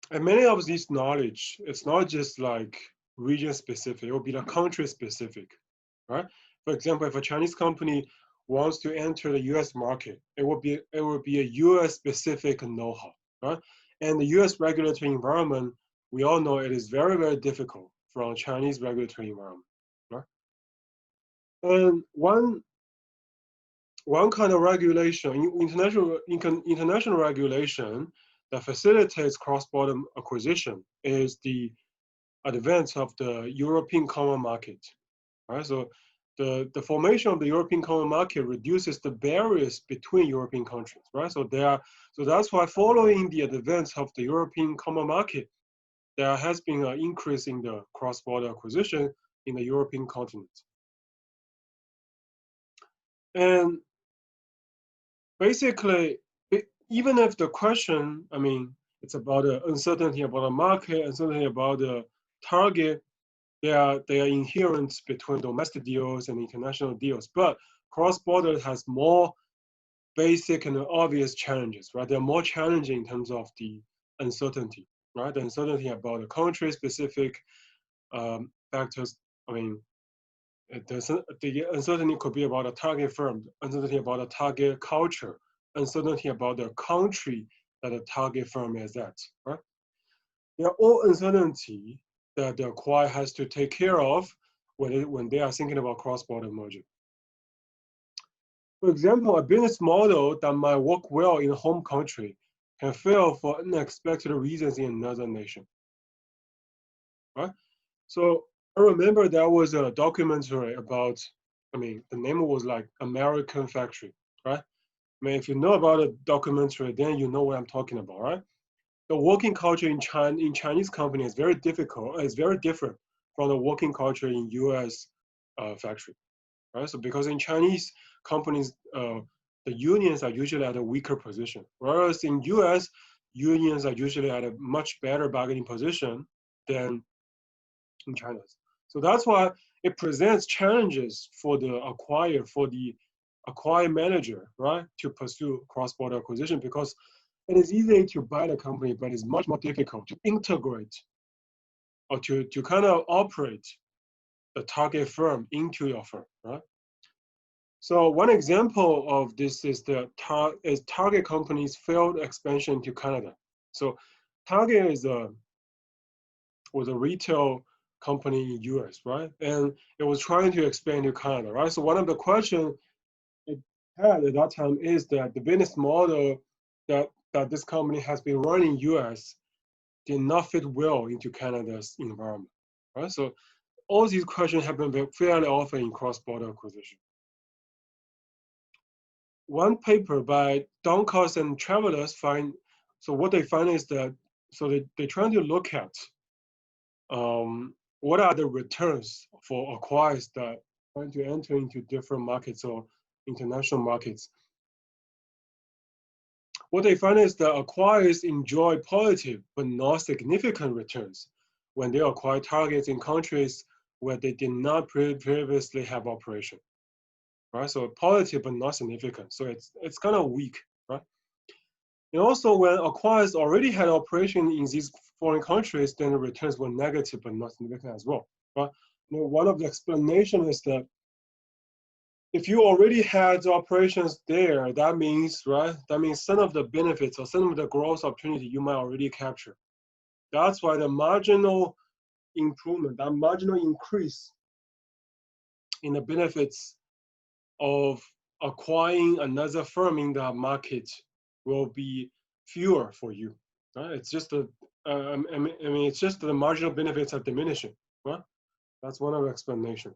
And many of this knowledge, it's not just like region specific, it will be the country specific, right? For example, if a Chinese company wants to enter the US market, it will be a US specific know-how, right? And the US regulatory environment, we all know it is very, very difficult from Chinese regulatory environment, right? And one kind of regulation, international regulation that facilitates cross-border acquisition is the advance of the European common market, right? So the formation of the European common market reduces the barriers between European countries, right? So that's why following the advance of the European common market, there has been an increase in the cross-border acquisition in the European continent. And basically, even if the question, I mean, it's about the uncertainty about the market, uncertainty about the target, they are inherent between domestic deals and international deals. But cross-border has more basic and obvious challenges, right? They're more challenging in terms of the uncertainty, right? The uncertainty about the country-specific factors. I mean, the uncertainty could be about a target firm, uncertainty about a target culture, uncertainty about the country that a target firm is at, right? They are all uncertainty that the acquirer has to take care of when they are thinking about cross-border merger. For example, a business model that might work well in a home country can fail for unexpected reasons in another nation, right? So I remember there was a documentary about, I mean, the name was like American Factory, right? I mean, if you know about a documentary, then you know what I'm talking about, right? The working culture in Chinese company is very difficult. It's very different from the working culture in U.S. Factory, right? So because in Chinese companies, the unions are usually at a weaker position, whereas in U.S. unions are usually at a much better bargaining position than in China. So that's why it presents challenges for the acquirer, for the acquire manager, right, to pursue cross-border acquisition, because it is easy to buy the company, but it's much more difficult to integrate or to kind of operate the target firm into your firm, right? So one example of this is Target company's failed expansion to Canada. So Target was a retail company in US, right? And it was trying to expand to Canada, right? So one of the questions it had at that time is that the business model that this company has been running in US did not fit well into Canada's environment, right? So all these questions happen fairly often in cross-border acquisition. One paper by Doncos and Travelers so what they find is that, so they're trying to look at what are the returns for acquirers that trying to enter into different markets or international markets. What they find is that acquirers enjoy positive but not significant returns when they acquire targets in countries where they did not previously have operation, right? So positive but not significant. So it's kind of weak, right? And also when acquirers already had operation in these foreign countries, then the returns were negative but not significant as well, right? You know, one of the explanations is that if you already had operations there, that means, right? That means some of the benefits or some of the growth opportunity you might already capture. That's why the marginal improvement, that marginal increase in the benefits of acquiring another firm in the market will be fewer for you. Right? It's just it's just the marginal benefits are diminishing. Right? That's one of the explanation.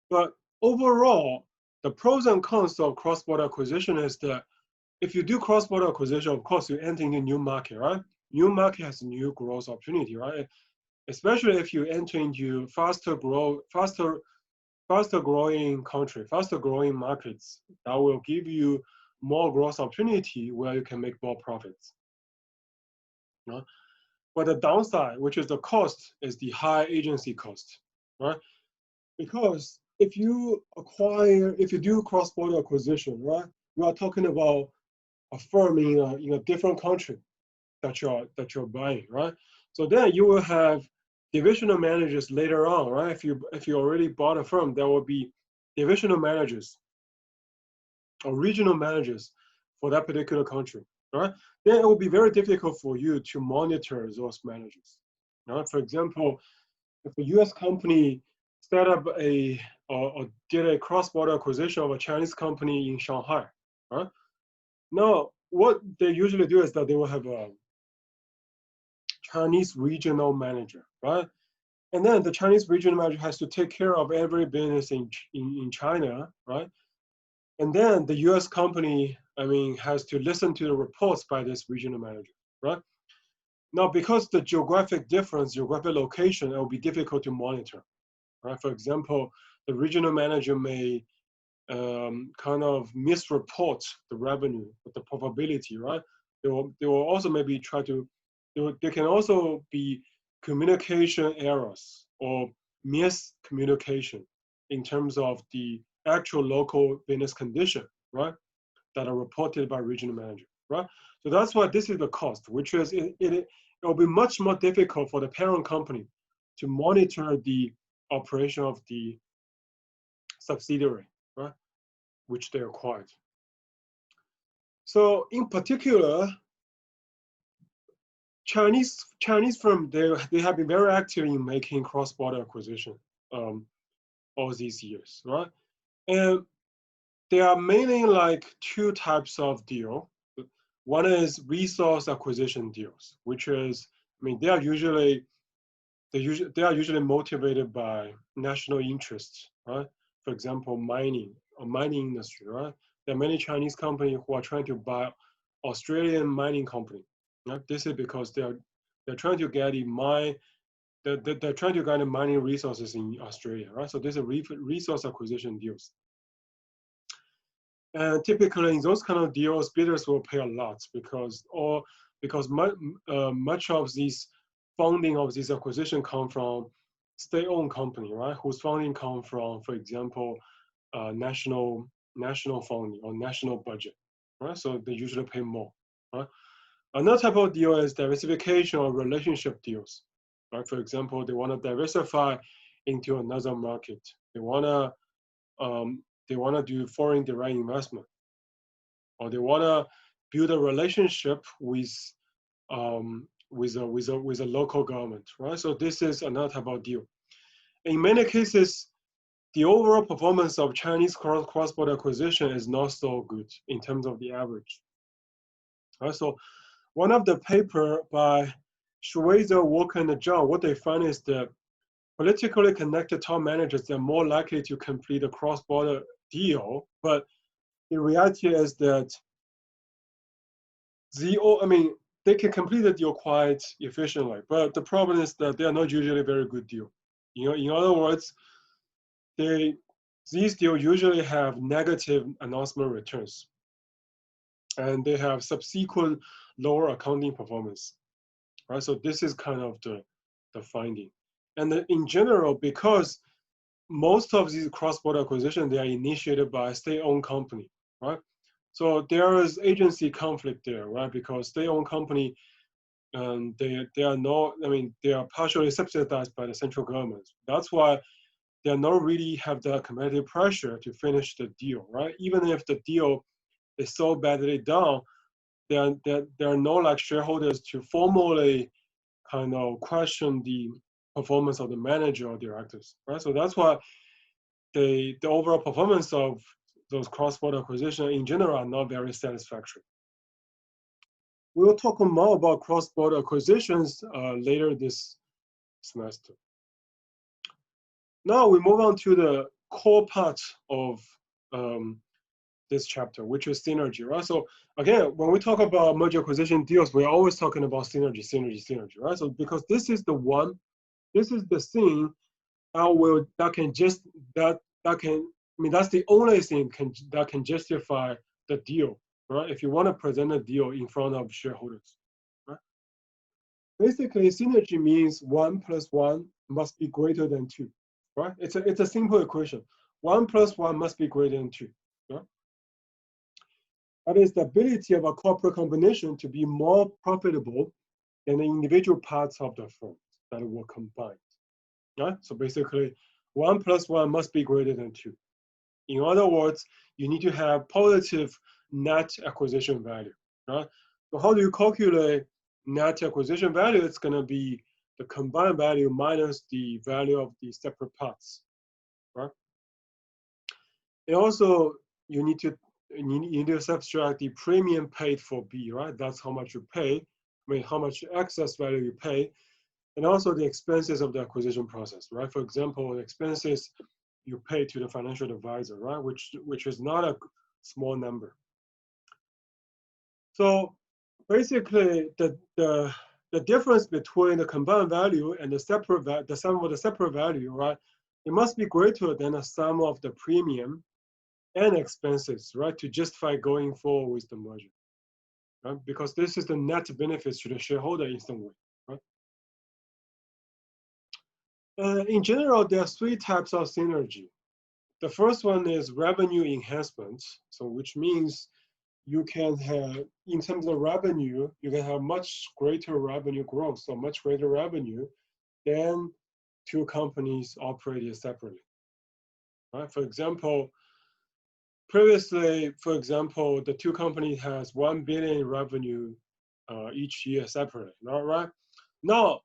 But overall, the pros and cons of cross-border acquisition is that if you do cross-border acquisition, of course, you enter into a new market, right? New market has new growth opportunity, right? Especially if you enter into faster growing country, faster growing markets, that will give you more growth opportunity where you can make more profits. You know? But the downside, which is the cost, is the high agency cost, right? Because if you do cross-border acquisition, right, you are talking about a firm in a different country that you're buying, right? So then you will have divisional managers later on, right? If you already bought a firm, there will be divisional managers or regional managers for that particular country, right? Then it will be very difficult for you to monitor those managers. Right? For example, if a U.S. company set up or did a cross-border acquisition of a Chinese company in Shanghai, right? Now, what they usually do is that they will have a Chinese regional manager, right? And then the Chinese regional manager has to take care of every business in China, right? And then the US company, has to listen to the reports by this regional manager, right? Now, because the geographic location, it will be difficult to monitor, right? For example, the regional manager may kind of misreport the revenue, the probability, right? They will also maybe there can also be communication errors or miscommunication in terms of the actual local business condition, right? That are reported by regional manager, right? So that's why this is the cost, which is it will be much more difficult for the parent company to monitor the operation of the subsidiary, right? Which they acquired. So in particular, Chinese firms, they have been very active in making cross-border acquisition all these years, right? And there are mainly like two types of deal. One is resource acquisition deals, which is, they are usually motivated by national interests, right? For example, mining industry, right? There are many Chinese companies who are trying to buy Australian mining company. Right? This is because they're trying to get they're trying to get mining resources in Australia, right? So these are resource acquisition deals. And typically in those kind of deals, bidders will pay a lot because much of these funding of this acquisition come from state-owned company, right? Whose funding come from, for example, national national funding or national budget, right? So they usually pay more, right? Another type of deal is diversification or relationship deals, right? For example, they want to diversify into another market. They want to do foreign direct investment, or they want to build a relationship with a local government, right? So this is another type of deal. In many cases, the overall performance of Chinese cross-border acquisition is not so good in terms of the average. Right? So one of the paper by Schweizer, Walker, and John, what they find is that politically connected top managers are more likely to complete a cross-border deal, but the reality is that they can complete the deal quite efficiently, but the problem is that they are not usually very good deal. In other words, these deals usually have negative announcement returns, and they have subsequent lower accounting performance, right? So this is kind of the finding. And in general, because most of these cross-border acquisitions, they are initiated by a state-owned company, right? So there is agency conflict there, right? Because state-owned company, they are partially subsidized by the central government. That's why they are not really have the competitive pressure to finish the deal, right? Even if the deal is so badly done, there are no like shareholders to formally kind of question the performance of the manager or directors, right? So that's why the overall performance of those cross-border acquisitions in general are not very satisfactory. We'll talk more about cross-border acquisitions later this semester. Now we move on to the core part of this chapter, which is synergy, right? So again, when we talk about merger acquisition deals, we're always talking about synergy, right? So because this is the thing that's the only thing that can justify the deal, right? If you want to present a deal in front of shareholders, right? Basically, synergy means 1 + 1 must be greater than 2, right? It's a simple equation. 1 + 1 must be greater than 2, right? That is the ability of a corporate combination to be more profitable than the individual parts of the firm that were combined, right? So basically, 1 + 1 must be greater than 2. In other words, you need to have positive net acquisition value, right? So how do you calculate net acquisition value? It's going to be the combined value minus the value of the separate parts, right? And also, you need to subtract the premium paid for B, right? That's how much you pay, how much excess value you pay, and also the expenses of the acquisition process, right? For example, the expenses you pay to the financial advisor, right? Which is not a small number. So basically, the difference between the combined value and the sum of the separate value, right? It must be greater than the sum of the premium and expenses, right? To justify going forward with the merger, right? Because this is the net benefits to the shareholder in some way, right? In general, there are 3 types of synergy. The first one is revenue enhancement. So which means you can have, in terms of revenue, you can have much greater revenue growth, so much greater revenue than 2 companies operated separately, right? For example, previously, the 2 companies has 1 billion revenue each year separately, right? Now,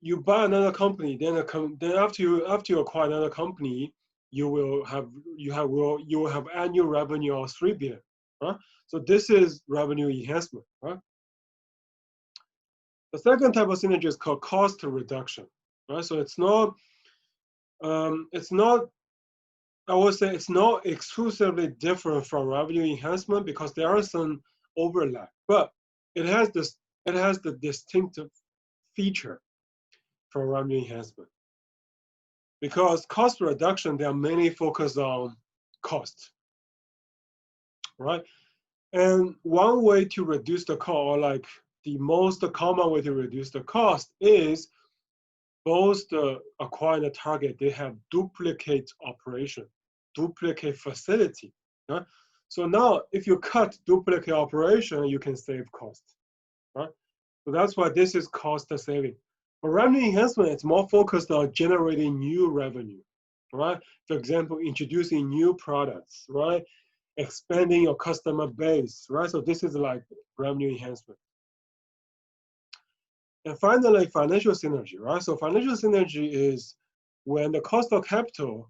you buy another company, then after you acquire another company, you will have annual revenue of 3 billion, right? So this is revenue enhancement, right? The second type of synergy is called cost reduction, right? So it's not I would say it's not exclusively different from revenue enhancement because there are some overlap, but it has the distinctive feature from revenue enhancement. Because cost reduction, they are mainly focused on cost, right? And one way to reduce the cost, or like the most common way to reduce the cost, is both the acquired target, they have duplicate operation, duplicate facility, Right? So now, if you cut duplicate operation, you can save cost. Right? So that's why this is cost saving. But revenue enhancement is more focused on generating new revenue. Right? For example, introducing new products. Right? Expanding your customer base. Right? So this is like revenue enhancement. And finally, financial synergy, right? So financial synergy is when the cost of capital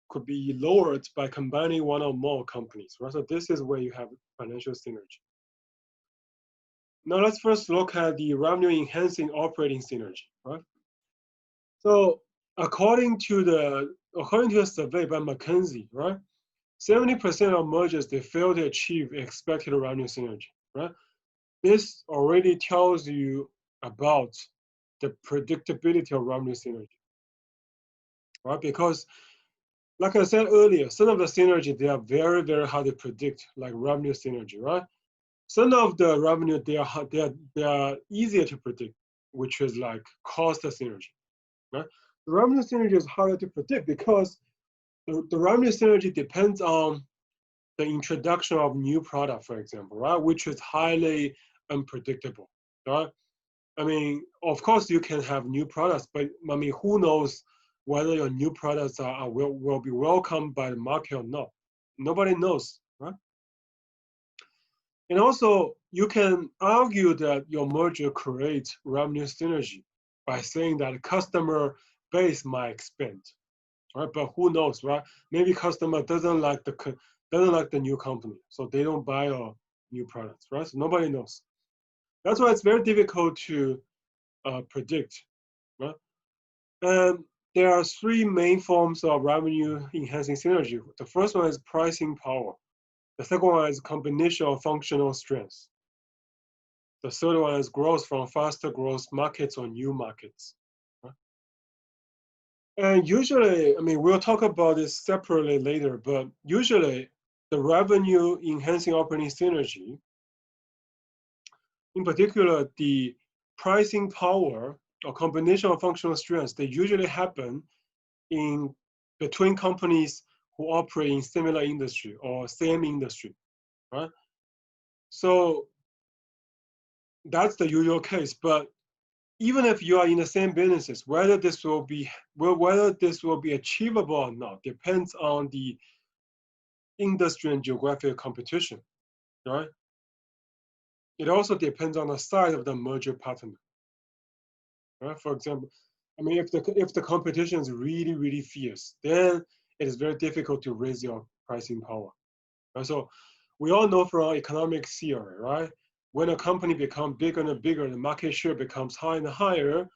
could be lowered by combining one or more companies, right? So this is where you have financial synergy. Now let's first look at the revenue enhancing operating synergy, right? So according to a survey by McKinsey, right? 70% of mergers, they fail to achieve expected revenue synergy, right? This already tells you about the predictability of revenue synergy, right? Because like I said earlier, some of the synergy, they are very, very hard to predict, like revenue synergy, right? Some of the revenue, they are easier to predict, which is like cost synergy, right? The revenue synergy is harder to predict because the revenue synergy depends on the introduction of new product, for example, right? Which is highly unpredictable, right? I mean, of course you can have new products, but I mean, who knows whether your new products will be welcomed by the market or not? Nobody knows, right? And also, you can argue that your merger creates revenue synergy by saying that customer base might expand, right? But who knows, right? Maybe customer doesn't like the new company, so they don't buy a new products, right? So nobody knows. That's why it's very difficult to predict, right? And there are three main forms of revenue enhancing synergy. The first one is pricing power. The second one is combination of functional strengths. The third one is growth from faster growth markets or new markets. Right? And usually, I mean, we'll talk about this separately later, but usually the revenue enhancing operating synergy, in particular, the pricing power or combination of functional strengths, they usually happen in between companies who operate in similar industry or same industry, right? So that's the usual case. But even if you are in the same businesses, whether this will be achievable or not depends on the industry and geographic competition, right? It also depends on the size of the merger partner, right? For example, I mean, if the competition is really, really fierce, then it is very difficult to raise your pricing power. Right? So we all know from economic theory, right? When a company becomes bigger and bigger, the market share becomes higher and higher,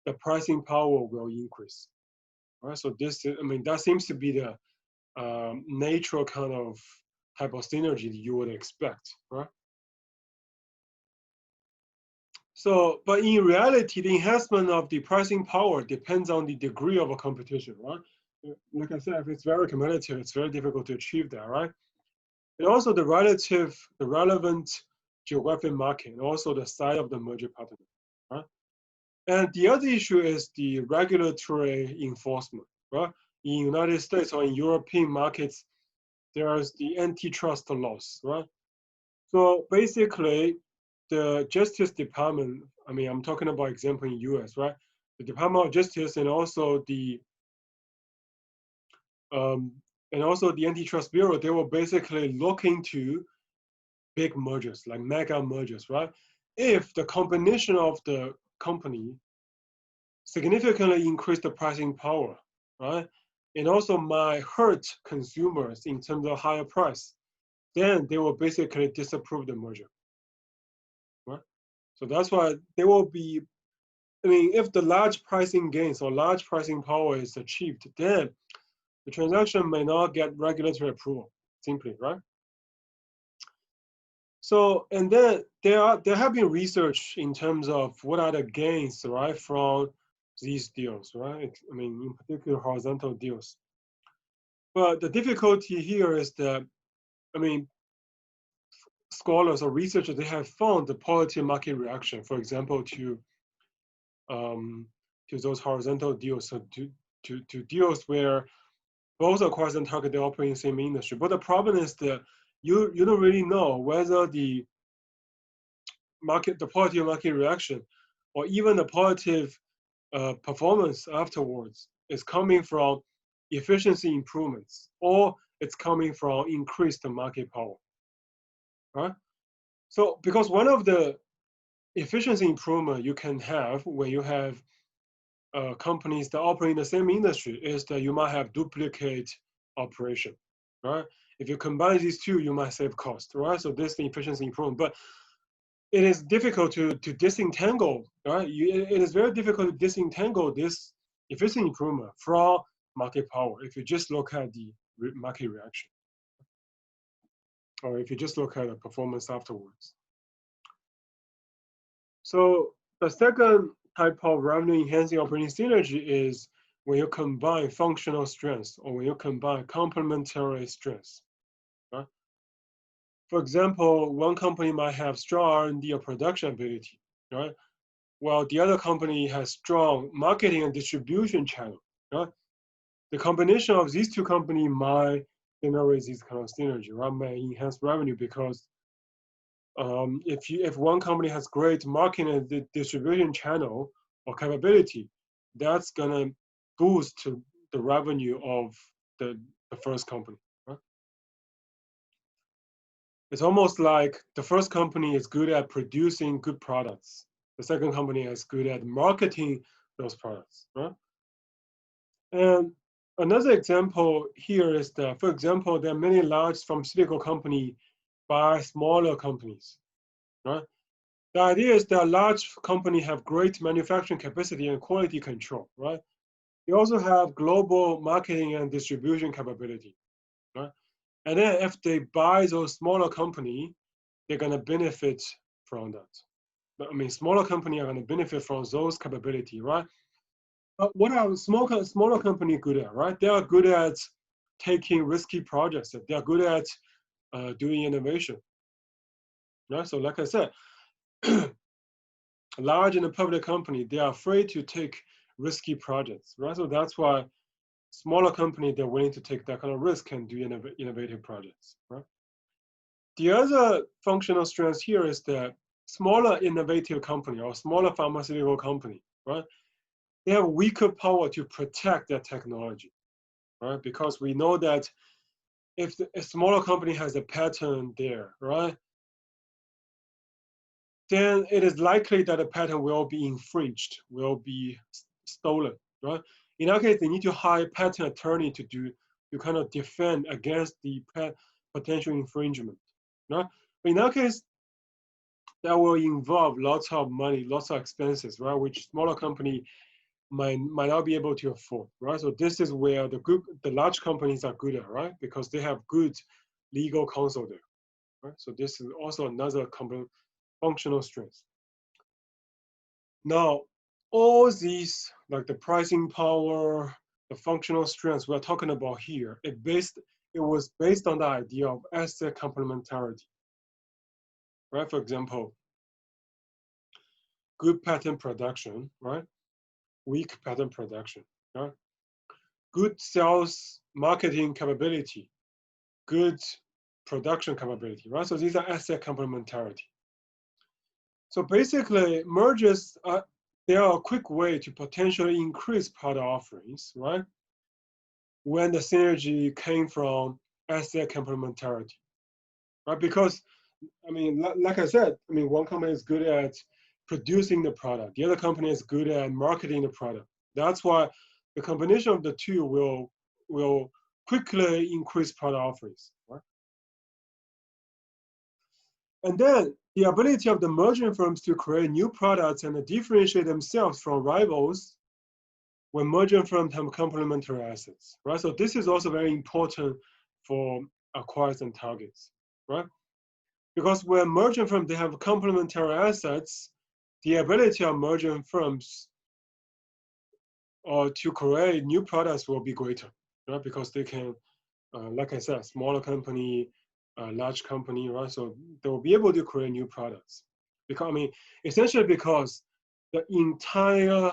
the pricing power will increase. Right? So this, I mean, that seems to be the natural kind of type of synergy that you would expect, right? So, but in reality, the enhancement of the pricing power depends on the degree of a competition, right? Like I said, if it's very competitive, it's very difficult to achieve that, right? And also the relevant geographic market, and also the size of the merger partner, right? And the other issue is the regulatory enforcement, right? In United States or in European markets, there is the antitrust laws, right? So basically, the Justice Department, I mean, I'm talking about example in US, right? The Department of Justice and also um, the Antitrust Bureau, they were basically looking to big mergers, like mega mergers, right? If the combination of the company significantly increase the pricing power, right? And also might hurt consumers in terms of higher price, then they will basically disapprove the merger, right? So that's why there will be, I mean, if the large pricing gains or large pricing power is achieved, then the transaction may not get regulatory approval, simply, right? So, and then there have been research in terms of what are the gains, right, from these deals, right? I mean, in particular, horizontal deals. But the difficulty here is that, I mean, scholars or researchers, they have found the positive market reaction, for example, um, to those horizontal deals, so to deals where both acquirers and target, they operate in the same industry. But the problem is that you don't really know whether the positive market reaction, or even the positive performance afterwards is coming from efficiency improvements, or it's coming from increased market power, right? So because one of the efficiency improvement you can have when you have companies that operate in the same industry is that you might have duplicate operation, right? If you combine these two, you might save cost, right? So this is the efficiency improvement. But it is difficult to disentangle, right? It is very difficult to disentangle this efficiency improvement from market power if you just look at the market reaction, or if you just look at the performance afterwards. So the second type of revenue enhancing operating synergy is when you combine functional strengths, or when you combine complementary strengths, right? For example, one company might have strong R&D or production ability, right? While the other company has strong marketing and distribution channel, right? The combination of these two companies might generate this kind of synergy, right? May enhance revenue because if one company has great marketing and distribution channel or capability, that's gonna boost the revenue of the first company, right? It's almost like the first company is good at producing good products. The second company is good at marketing those products, right? And another example here is that, for example, there are many large pharmaceutical companies buy smaller companies, right? The idea is that large companies have great manufacturing capacity and quality control, right? They also have global marketing and distribution capability, right? And then if they buy those smaller companies, they're gonna benefit from that. I mean, smaller companies are gonna benefit from those capability, right? But what are smaller companies good at, right? They are good at taking risky projects. They are good at doing innovation, right? So like I said, large and public company, they are afraid to take risky projects, right? So that's why smaller company, they're willing to take that kind of risk and do innovative projects, right? The other functional strength here is that smaller innovative company or smaller pharmaceutical company, right? They have weaker power to protect their technology, right? Because we know that if a smaller company has a patent there, right? Then it is likely that the patent will be infringed, will be stolen, right? In that case, they need to hire patent attorney to kind of defend against the potential infringement, right? But in that case, that will involve lots of money, lots of expenses, right? Which smaller company might not be able to afford, right? So this is where the large companies are good at, right? Because they have good legal counsel there, right? So this is also another functional strength. Now, all these, like the pricing power, the functional strengths we're talking about here, it was based on the idea of asset complementarity, right? For example, good patent production, right? Weak patent production, right? Good sales marketing capability, good production capability, right? So these are asset complementarity. So basically, mergers they are a quick way to potentially increase product offerings, right? When the synergy came from asset complementarity, right? Because, I mean, like I said, I mean, one company is good at producing the product. The other company is good at marketing the product. That's why the combination of the two will quickly increase product offerings, right? And then the ability of the merging firms to create new products and differentiate themselves from rivals when merging firms have complementary assets, right? So this is also very important for acquirers and targets, right? Because when merging firms, they have complementary assets, the ability of merging firms to create new products will be greater, right? Because they can, like I said, smaller company, large company, right? So they will be able to create new products. Because, I mean, essentially because the entire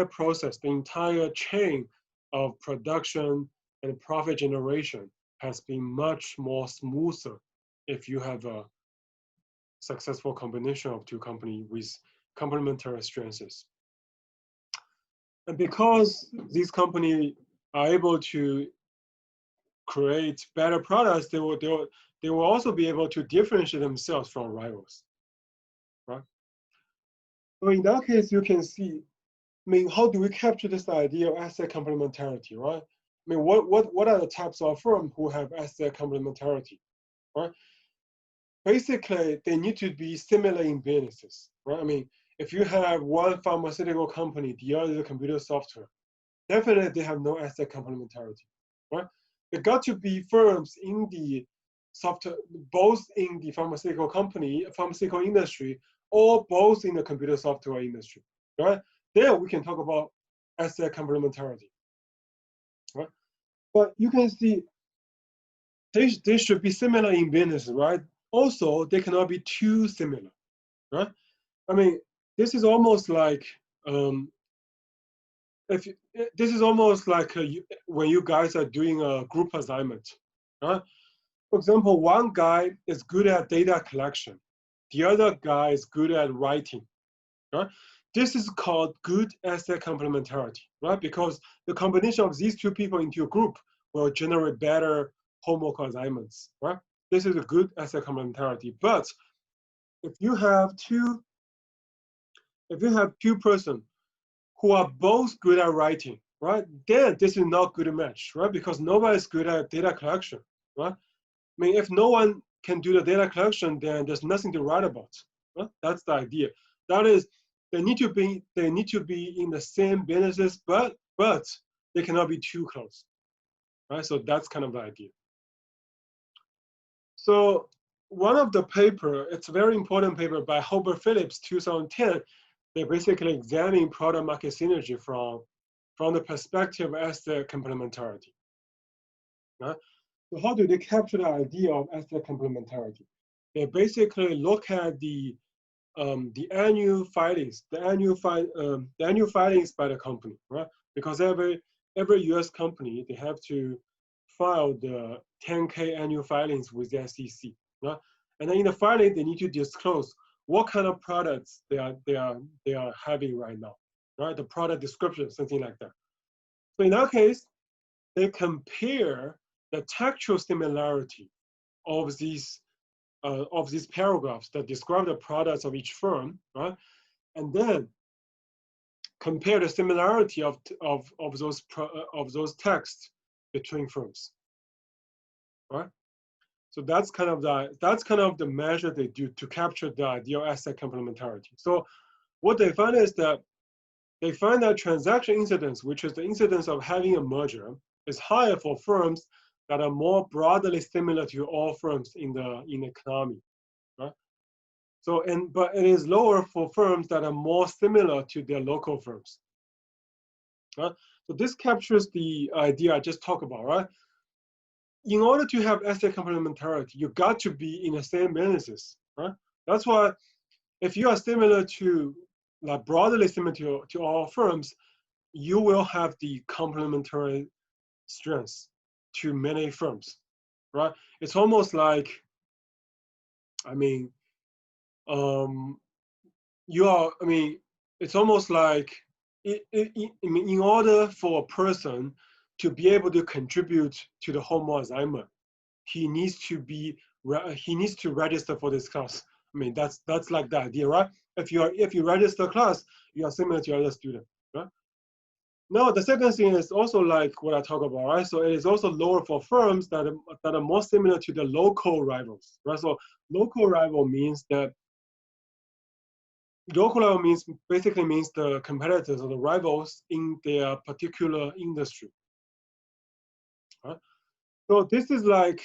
process, the entire chain of production and profit generation has been much more smoother if you have a successful combination of two companies with complementary strengths. And because these companies are able to create better products, they will also be able to differentiate themselves from rivals, right? So in that case, you can see, I mean, how do we capture this idea of asset complementarity, right? I mean, what are the types of firms who have asset complementarity, right? Basically, they need to be similar in businesses, right? I mean, if you have one pharmaceutical company, the other is a computer software, definitely they have no asset complementarity, right? There got to be firms in the software, both in the pharmaceutical industry, or both in the computer software industry, right? There we can talk about asset complementarity, right? But you can see they should be similar in business, right? Also, they cannot be too similar, right? I mean, this is almost like this is almost like when you guys are doing a group assignment, right? For example, one guy is good at data collection, the other guy is good at writing, right? This is called good asset complementarity, right? Because the combination of these two people into a group will generate better homework assignments, right? This is a good asset complementarity. But if you have two persons who are both good at writing, right? Then this is not good match, right? Because nobody's good at data collection, right? I mean, if no one can do the data collection, then there's nothing to write about. Right? That's the idea. That is, they need to be in the same businesses, but they cannot be too close, right? So that's kind of the idea. So one of the paper, it's a very important paper by Hobart Phillips, 2010. They basically examine product market synergy from the perspective of asset complementarity. Right? So how do they capture the idea of asset complementarity? They basically look at the annual filings, the annual filings by the company, right? Because every U.S. company, they have to file the 10K annual filings with the SEC, right? And then in the filing, they need to disclose what kind of products they are having right now, right? The product description, something like that. So in that case, they compare the textual similarity of these paragraphs that describe the products of each firm, right? And then compare the similarity of those texts between firms, right? So that's kind of the measure they do to capture the ideal asset complementarity. So what they find is that they find that transaction incidence, which is the incidence of having a merger, is higher for firms that are more broadly similar to all firms in the economy, right? So but it is lower for firms that are more similar to their local firms, right? So this captures the idea I just talked about, right? In order to have asset complementarity, you got to be in the same businesses, right? That's why if you are similar to, like broadly similar to all firms, you will have the complementary strengths to many firms, right? It's almost like, I mean, it's almost like in order for a person to be able to contribute to the homework assignment, he needs to register for this class. I mean, that's like the idea, right? If you register class, you are similar to other students, right? Now, the second thing is also like what I talk about, right? So it is also lower for firms that are more similar to the local rivals, right? So local rival means basically means the competitors or the rivals in their particular industry, right? So this is like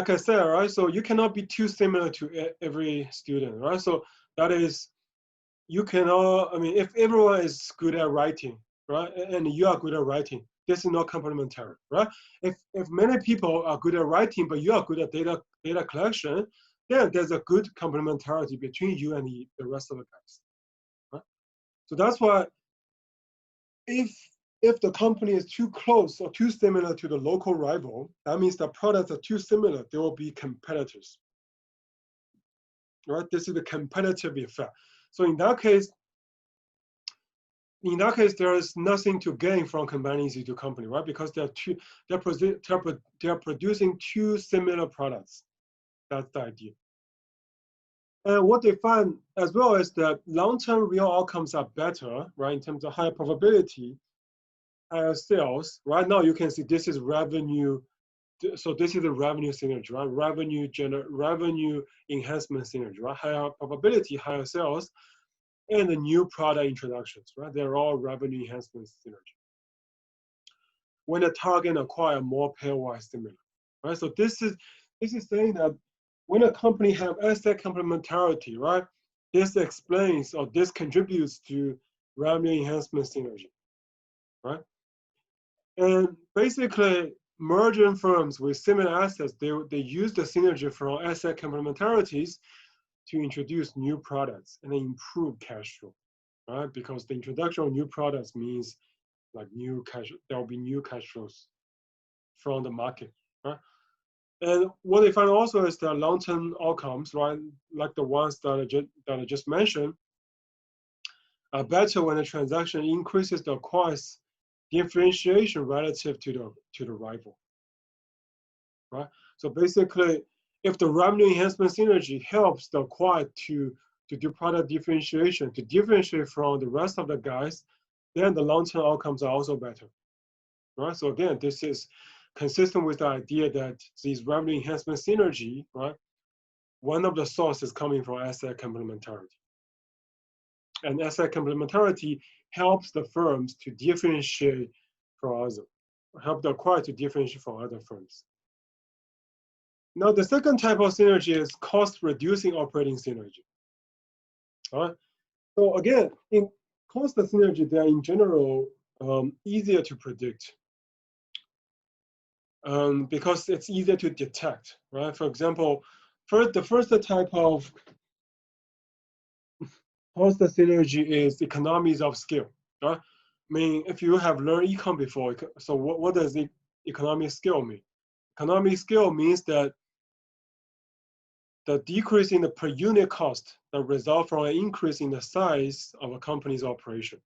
I said, right? So you cannot be too similar to every student, right? So that is, you cannot, I mean, if everyone is good at writing, right? And you are good at writing, this is not complementary, right? If many people are good at writing, but you are good at data collection, then there's a good complementarity between you and the rest of the guys, right? So that's why if if the company is too close or too similar to the local rival, that means the products are too similar, they will be competitors. Right? This is the competitive effect. So in that case, there is nothing to gain from combining these two companies, right? Because they're producing two similar products. That's the idea. And what they find as well is that long-term real outcomes are better, right? In terms of higher probability, higher sales. Right now, you can see this is revenue. So this is the revenue synergy, right? Revenue enhancement synergy, right? Higher probability, higher sales, and the new product introductions, right? They're all revenue enhancement synergy. When a target acquire more pairwise similar, right? So this is saying that when a company have asset complementarity, right? This explains or this contributes to revenue enhancement synergy, right? And basically, merging firms with similar assets, they use the synergy from asset complementarities to introduce new products and improve cash flow, right? Because the introduction of new products means like there will be new cash flows from the market, right? And what they find also is that long-term outcomes, right, like the ones that I just mentioned, are better when the transaction increases the acquirer's differentiation relative to the rival, right? So basically, if the revenue enhancement synergy helps the acquirer to do product differentiation, to differentiate from the rest of the guys, then the long-term outcomes are also better, right? So again, this is consistent with the idea that these revenue enhancement synergy, right? One of the sources coming from asset complementarity. And asset complementarity helps the firms to differentiate from others, help the acquirer to differentiate from other firms. Now, the second type of synergy is cost-reducing operating synergy. All right? So again, in cost synergy, they are in general easier to predict because it's easier to detect, right? For example, the first type of cost synergy is economies of scale, right? I mean, if you have learned econ before, so what does the economic scale mean? Economic scale means that the decrease in the per unit cost that result from an increase in the size of a company's operation,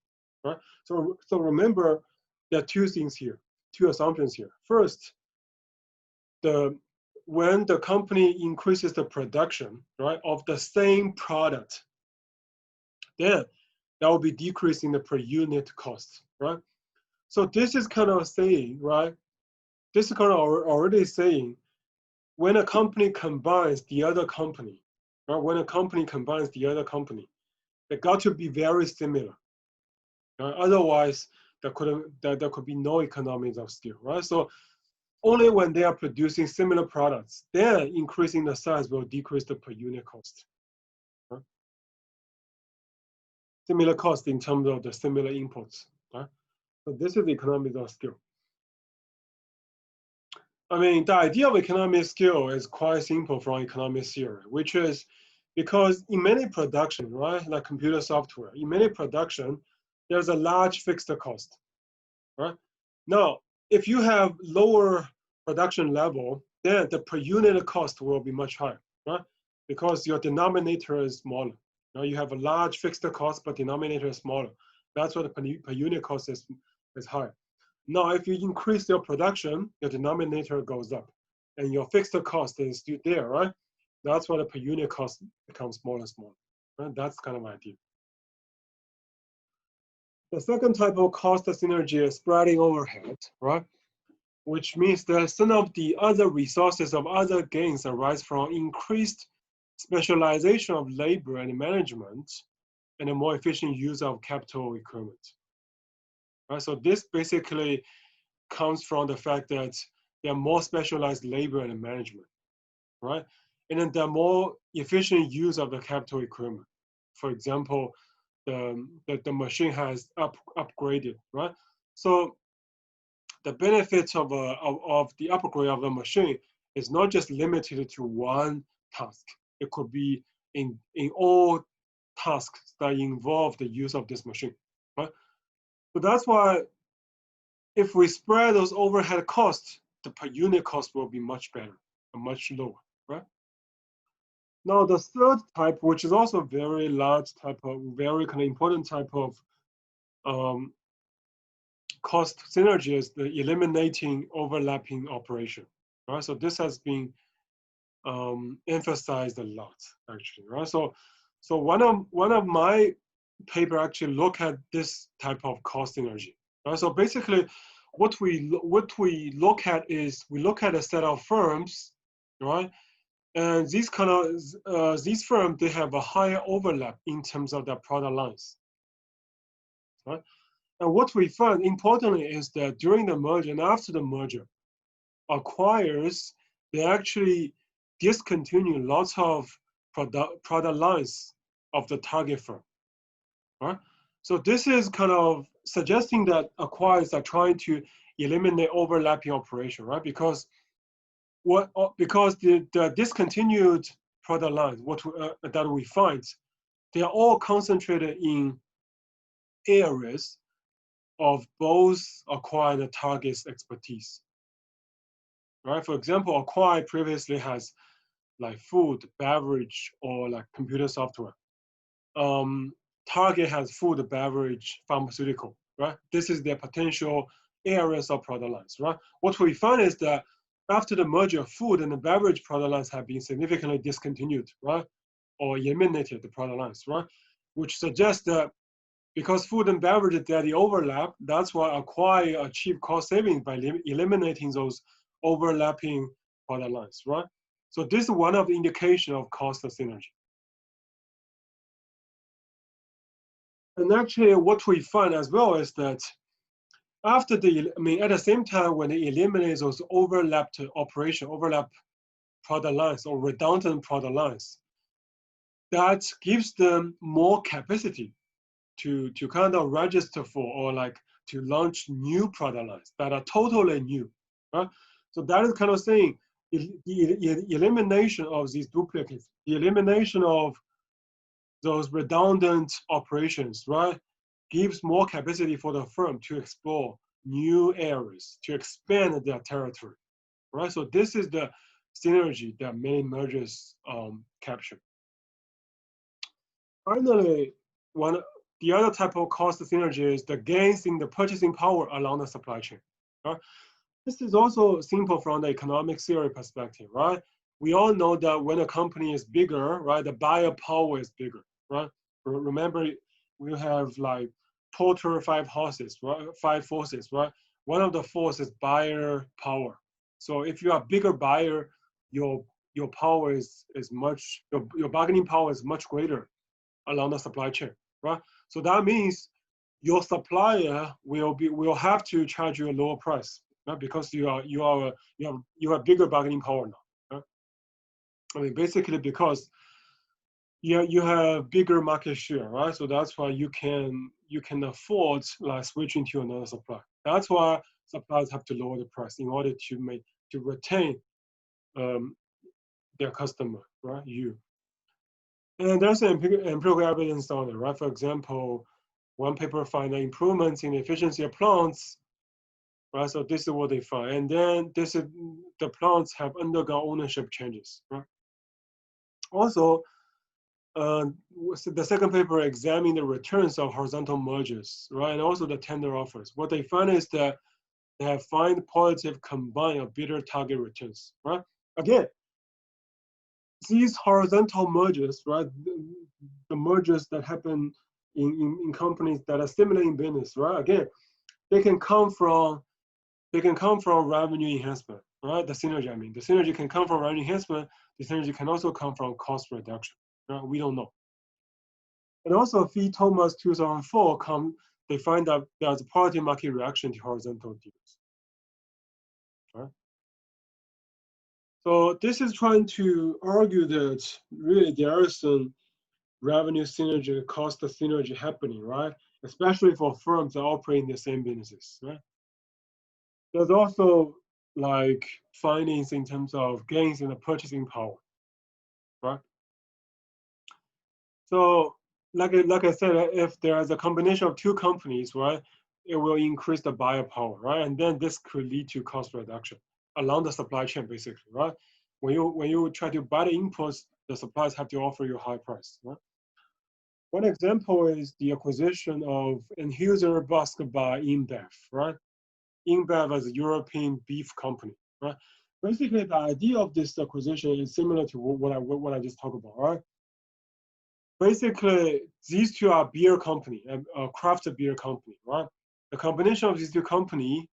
right? So remember, there are two things here, two assumptions here. First, when the company increases the production, right, of the same product, then that will be decreasing the per unit cost, right? So this is kind of saying, right? This is kind of already saying when a company combines the other company, right? When a company combines the other company, they got to be very similar. Right? Otherwise, there could be no economies of scale, right? So only when they are producing similar products, then increasing the size will decrease the per unit cost. Right? Similar cost in terms of the similar inputs. Right? So this is the economies of scale. I mean, the idea of economic scale is quite simple from economic theory, which is because in many production, right, like computer software, in many production, there's a large fixed cost, right? Now, if you have lower production level, then the per unit cost will be much higher, right? Because your denominator is smaller. Now you have a large fixed cost, but denominator is smaller. That's why the per unit cost is higher. Now, if you increase your production, your denominator goes up, and your fixed cost is still there, right? That's why the per unit cost becomes smaller and smaller. Right? That's kind of idea. The second type of cost synergy is spreading overhead, right? Which means that some of the other resources of other gains arise from increased specialization of labor and management and a more efficient use of capital equipment. Right? So this basically comes from the fact that there are more specialized labor and management, right? And then there are more efficient use of the capital equipment. For example, the machine has upgraded, right? So the benefits of the upgrade of the machine is not just limited to one task. It could be in all tasks that involve the use of this machine, right? So that's why if we spread those overhead costs, the per unit cost will be much better and much lower, right? Now the third type, which is also a very large type of, very kind of important type of cost synergy, is the eliminating overlapping operation, right? So this has been emphasized a lot, actually, right? So one of my paper actually look at this type of cost synergy, right? So basically, what we look at is we look at a set of firms, right? And these kind of these firms, they have a higher overlap in terms of their product lines, right? And what we find importantly is that during the merger and after the merger, acquirers, they actually discontinue lots of product lines of the target firm, right? So this is kind of suggesting that acquirers are trying to eliminate overlapping operation, right? Because the discontinued product lines, that we find, they are all concentrated in areas of both acquired target's expertise, right? For example, acquired previously has like food, beverage, or like computer software. Target has food, beverage, pharmaceutical, right? This is their potential areas of product lines, right? What we find is that after the merger, food and the beverage product lines have been significantly discontinued, right? Or eliminated the product lines, right? Which suggests that because food and beverage, they're the overlap, that's why acquire achieve cost savings by eliminating those overlapping product lines, right? So this is one of the indication of cost synergy. And actually what we find as well is that after at the same time, when they eliminate those overlap product lines or redundant product lines, that gives them more capacity to kind of register for or like to launch new product lines that are totally new, right? So that is kind of saying the elimination of these duplicates, the elimination of those redundant operations, right, gives more capacity for the firm to explore new areas, to expand their territory, right? So this is the synergy that many mergers capture. Finally, the other type of cost synergy is the gains in the purchasing power along the supply chain, right? This is also simple from the economic theory perspective, right? We all know that when a company is bigger, right, the buyer power is bigger, right? Remember, we have like total five forces, right? One of the forces is buyer power. So if you are a bigger buyer, your power is much, your bargaining power is much greater along the supply chain, right? So that means your supplier will have to charge you a lower price, right? Because you have bigger bargaining power now, right? I mean, basically because you have bigger market share, right? So that's why you can afford like switching to another supplier. That's why suppliers have to lower the price in order to retain their customer, right? You. And there's empirical evidence on it, right? For example, one paper find the improvements in the efficiency of plants, right? So this is what they find. And then the plants have undergone ownership changes, right? Also, the second paper examined the returns of horizontal mergers, right? And also the tender offers. What they find is that they have find positive combined or better target returns, right? Again, these horizontal mergers, right? The mergers that happen in companies that are similar in business, right? Again, they can come from revenue enhancement, right? The synergy, the synergy can come from revenue enhancement. The synergy can also come from cost reduction, right? We don't know. And also, Fee Thomas 2004 they find that there's a positive market reaction to horizontal deals, right? So this is trying to argue that really there is some revenue synergy, cost synergy happening, right? Especially for firms that operate in the same businesses, right? There's also like findings in terms of gains in the purchasing power, right? So like I said, if there is a combination of two companies, right, it will increase the buyer power, right? And then this could lead to cost reduction along the supply chain, basically, right? When you try to buy the inputs, the suppliers have to offer you a high price, right? One example is the acquisition of Anheuser-Busch by InBev, right? InBev is a European beef company, right? Basically, the idea of this acquisition is similar to what I just talked about, right? Basically, these two are beer company, a craft beer company, right? The combination of these two company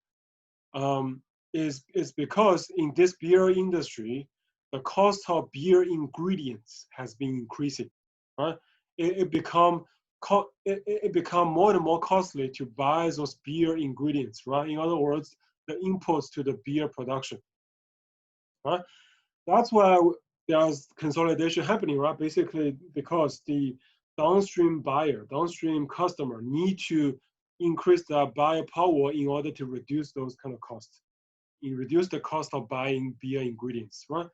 is because in this beer industry, the cost of beer ingredients has been increasing, right? It become more and more costly to buy those beer ingredients, right? In other words, the inputs to the beer production, right? That's why there's consolidation happening, right? Basically, because the downstream buyer, downstream customer need to increase their buyer power in order to reduce those kind of costs, reduce the cost of buying beer ingredients, right?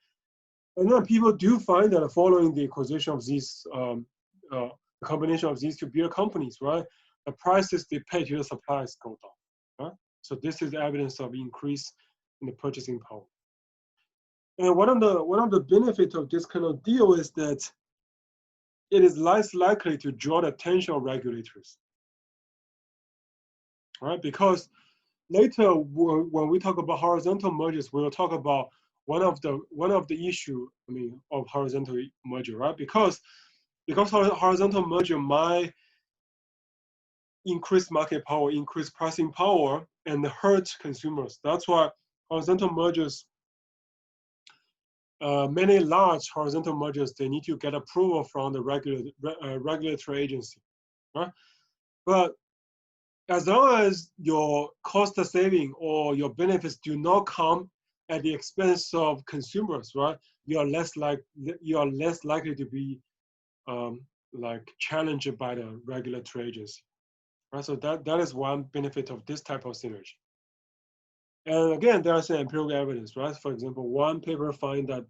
And then people do find that following the acquisition of these, the combination of these two beer companies, right, the prices they pay to the suppliers go down, right? So this is evidence of increase in the purchasing power. And one of the benefits of this kind of deal is that it is less likely to draw the attention of regulators, right? Because later when we talk about horizontal mergers, we'll talk about one of the issue, I mean, of horizontal merger, right? Because horizontal merger might increase market power, increase pricing power, and hurt consumers. That's why horizontal mergers, many large horizontal mergers, they need to get approval from the regulatory agency, right? But as long as your cost saving or your benefits do not come at the expense of consumers, right? You are less likely to be like challenged by the regulatory agency, right? So that is one benefit of this type of synergy. And again, there is empirical evidence, right? For example, one paper find that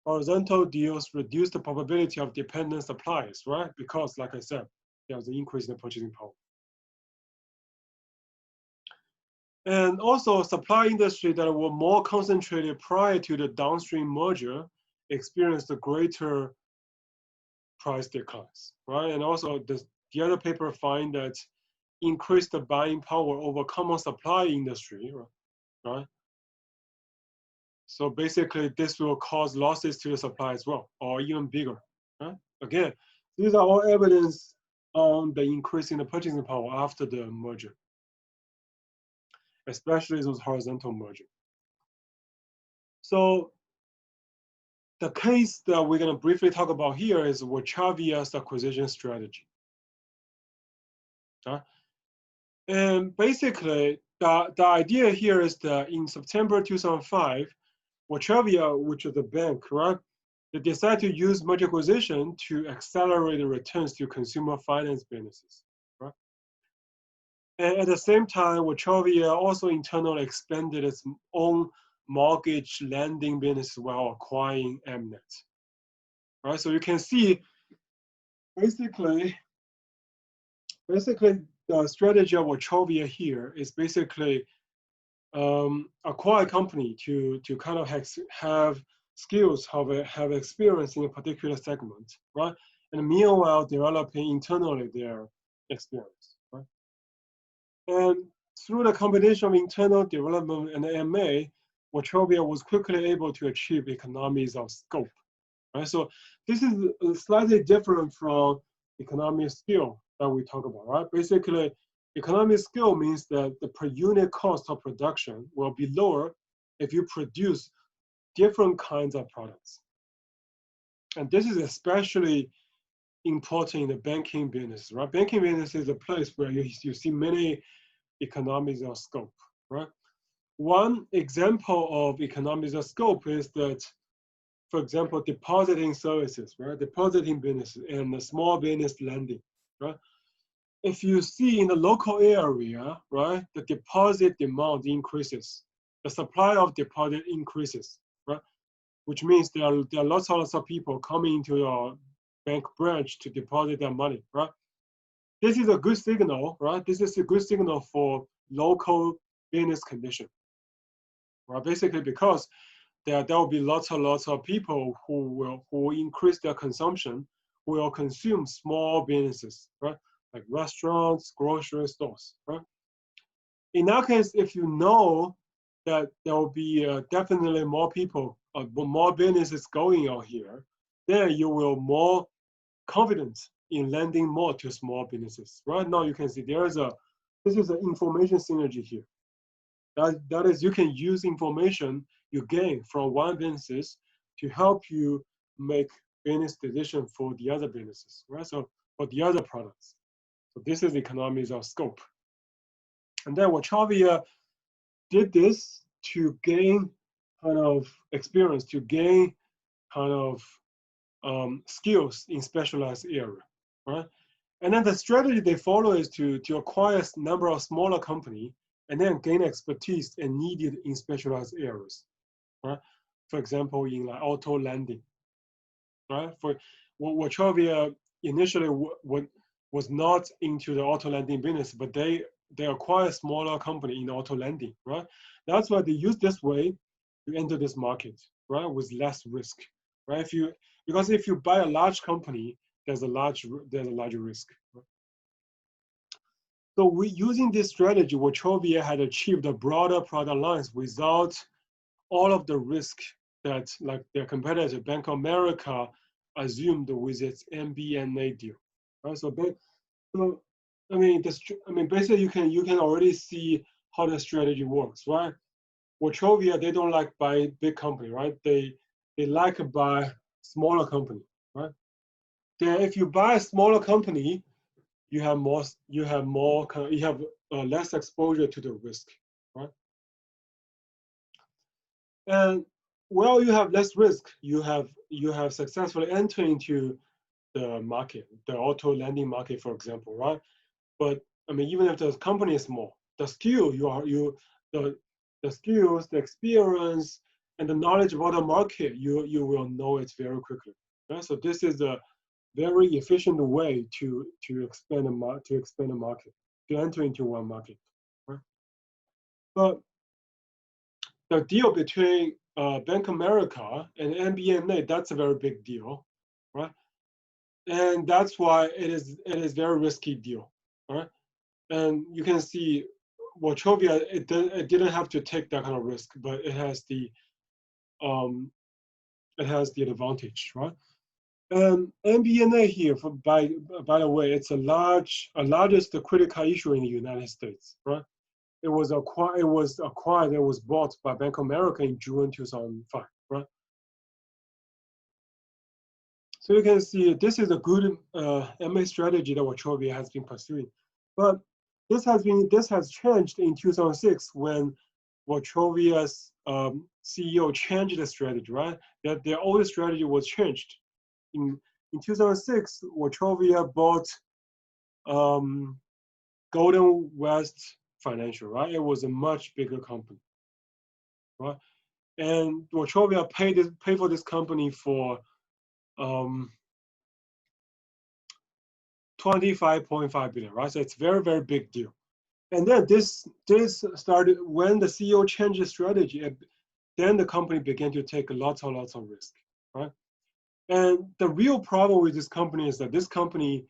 horizontal deals reduce the probability of dependent suppliers, right? Because, like I said, there's an increase in the purchasing power. And also, supply industry that were more concentrated prior to the downstream merger experienced a greater price declines, right? And also, the other paper find that increased the buying power over common supply industry, right? So basically, this will cause losses to the supply as well, or even bigger, right? Again, these are all evidence on the increase in the purchasing power after the merger, especially those horizontal merger. So the case that we're going to briefly talk about here is Wachavia's acquisition strategy. And basically, the idea here is that in September 2005, Wachavia, which is a bank, right, they decided to use merger acquisition to accelerate the returns to consumer finance businesses, right? And at the same time, Wachavia also internally expanded its own mortgage lending business while acquiring Mnet, right? So you can see, basically the strategy of Wachovia here is basically acquire a company to kind of have skills, have experience in a particular segment, right? And meanwhile, developing internally their experience, right? And through the combination of internal development and M&A, Wachovia was quickly able to achieve economies of scope, right? So this is slightly different from economy of scale that we talk about, right? Basically, economy of scale means that the per unit cost of production will be lower if you produce different kinds of products. And this is especially important in the banking business, right? Banking business is a place where you see many economies of scope, right? One example of economies of scope is that, for example, depositing services, right? Depositing business and the small business lending, right? If you see in the local area, right, the deposit demand increases, the supply of deposit increases, right? Which means there are lots of people coming into your bank branch to deposit their money, right? This is a good signal, right? This is a good signal for local business condition. Right? Basically, because there will be lots of people who will increase their consumption, who will consume small businesses, right? Like restaurants, grocery stores, right? In that case, if you know that there will be definitely more people, more businesses going out here, then you will more confident in lending more to small businesses. Right now, you can see this is an information synergy here. That is, you can use information you gain from one business to help you make business decision for the other businesses, right? So for the other products. So this is economies of scope. And then Wachovia did this to gain kind of experience, to gain kind of skills in specialized area, right? And then the strategy they follow is to acquire a number of smaller company and then gain expertise and needed in specialized areas, right? For example, in like auto lending, right? For Wachovia initially was not into the auto lending business, but they acquire a smaller company in auto lending, right? That's why they use this way to enter this market, right? With less risk, right? Because if you buy a large company, there's a larger risk. Right? So using this strategy, Wachovia had achieved a broader product lines without all of the risk that like their competitor, Bank of America, assumed with its MBNA deal. Right? So basically you can already see how the strategy works, right? Wachovia, they don't like buy big company, right? They like buy smaller company, right? Then if you buy a smaller company, you have less exposure to the risk, right? And while you have less risk, you have successfully entered into the market, the auto lending market, for example, right? But I mean, even if the company is small, the skill the skills, the experience, and the knowledge about the market, you will know it very quickly. Right? So this is a very efficient way to expand the market, to enter into one market. Right? But the deal between Bank of America and MBNA, that's a very big deal, right? And that's why it is very risky deal, right? And you can see Wachovia, it didn't have to take that kind of risk, but it has the advantage, right? And MBNA here, by the way, it's a largest credit card issuer in the United States, right? It was bought by Bank of America in June 2005, right? So you can see this is a good M&A strategy that Wachovia has been pursuing. But this has changed in 2006 when Wachovia's CEO changed the strategy, right? That their old strategy was changed. In 2006, Wachovia bought Golden West Financial, right? It was a much bigger company, right? And Wachovia paid for this company for 25.5 billion, right? So it's very, very big deal. And then this started when the CEO changed the strategy. Then the company began to take lots of risk, right? And the real problem with this company is that this company,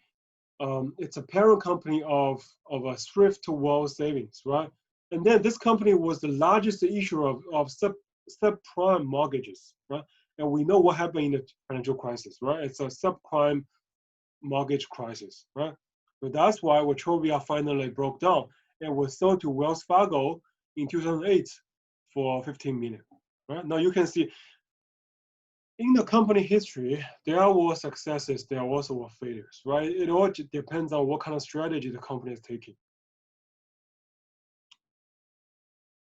it's a parent company of a thrift wealth savings, right? And then this company was the largest issuer of subprime mortgages, right? And we know what happened in the financial crisis, right? It's a subprime mortgage crisis, right? So that's why Wachovia finally broke down and was sold to Wells Fargo in 2008 for 15 million, right? Now you can see in the company history, there were successes, there also were failures, right? It all depends on what kind of strategy the company is taking.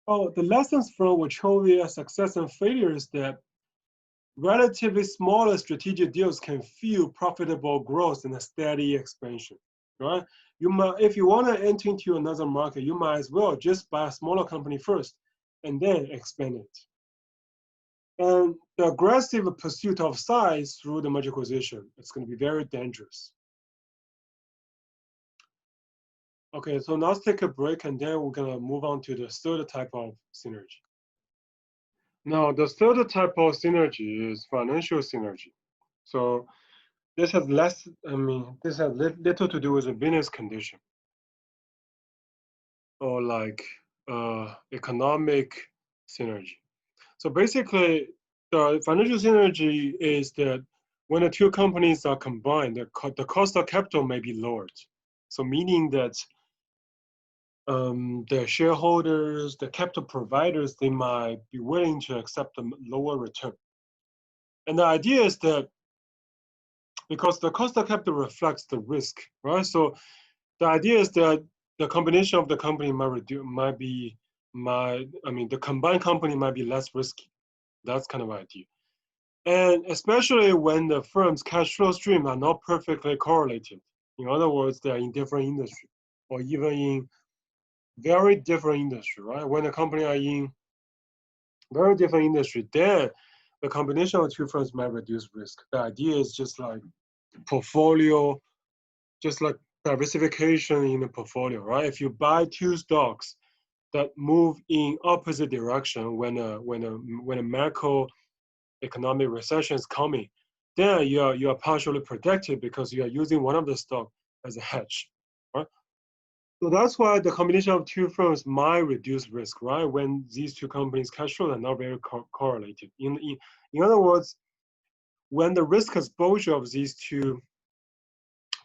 Oh, the lessons from Wachovia's success and failure is that relatively smaller strategic deals can fuel profitable growth and a steady expansion, right? If you want to enter into another market, you might as well just buy a smaller company first and then expand it. And the aggressive pursuit of size through the merger acquisition, it's going to be very dangerous. Okay, so now let's take a break and then we're gonna move on to the third type of synergy. Now, the third type of synergy is financial synergy. So this has less, this has little to do with the business condition or like economic synergy. So basically, the financial synergy is that when the two companies are combined, the cost of capital may be lowered. So meaning that the shareholders, the capital providers, they might be willing to accept a lower return. And the idea is that because the cost of capital reflects the risk, right? So the idea is that the combination of the company the combined company might be less risky. That's kind of idea. And especially when the firm's cash flow stream are not perfectly correlated. In other words, they are in different industry or even in very different industry, right? When the company are in very different industry, then the combination of two firms might reduce risk. The idea is just like portfolio, just like diversification in the portfolio, right? If you buy two stocks that move in opposite direction when a macroeconomic recession is coming, then you are partially protected because you are using one of the stock as a hedge, right? So that's why the combination of two firms might reduce risk, right? When these two companies' cash flows are not very correlated. In other words, when the risk exposure of these two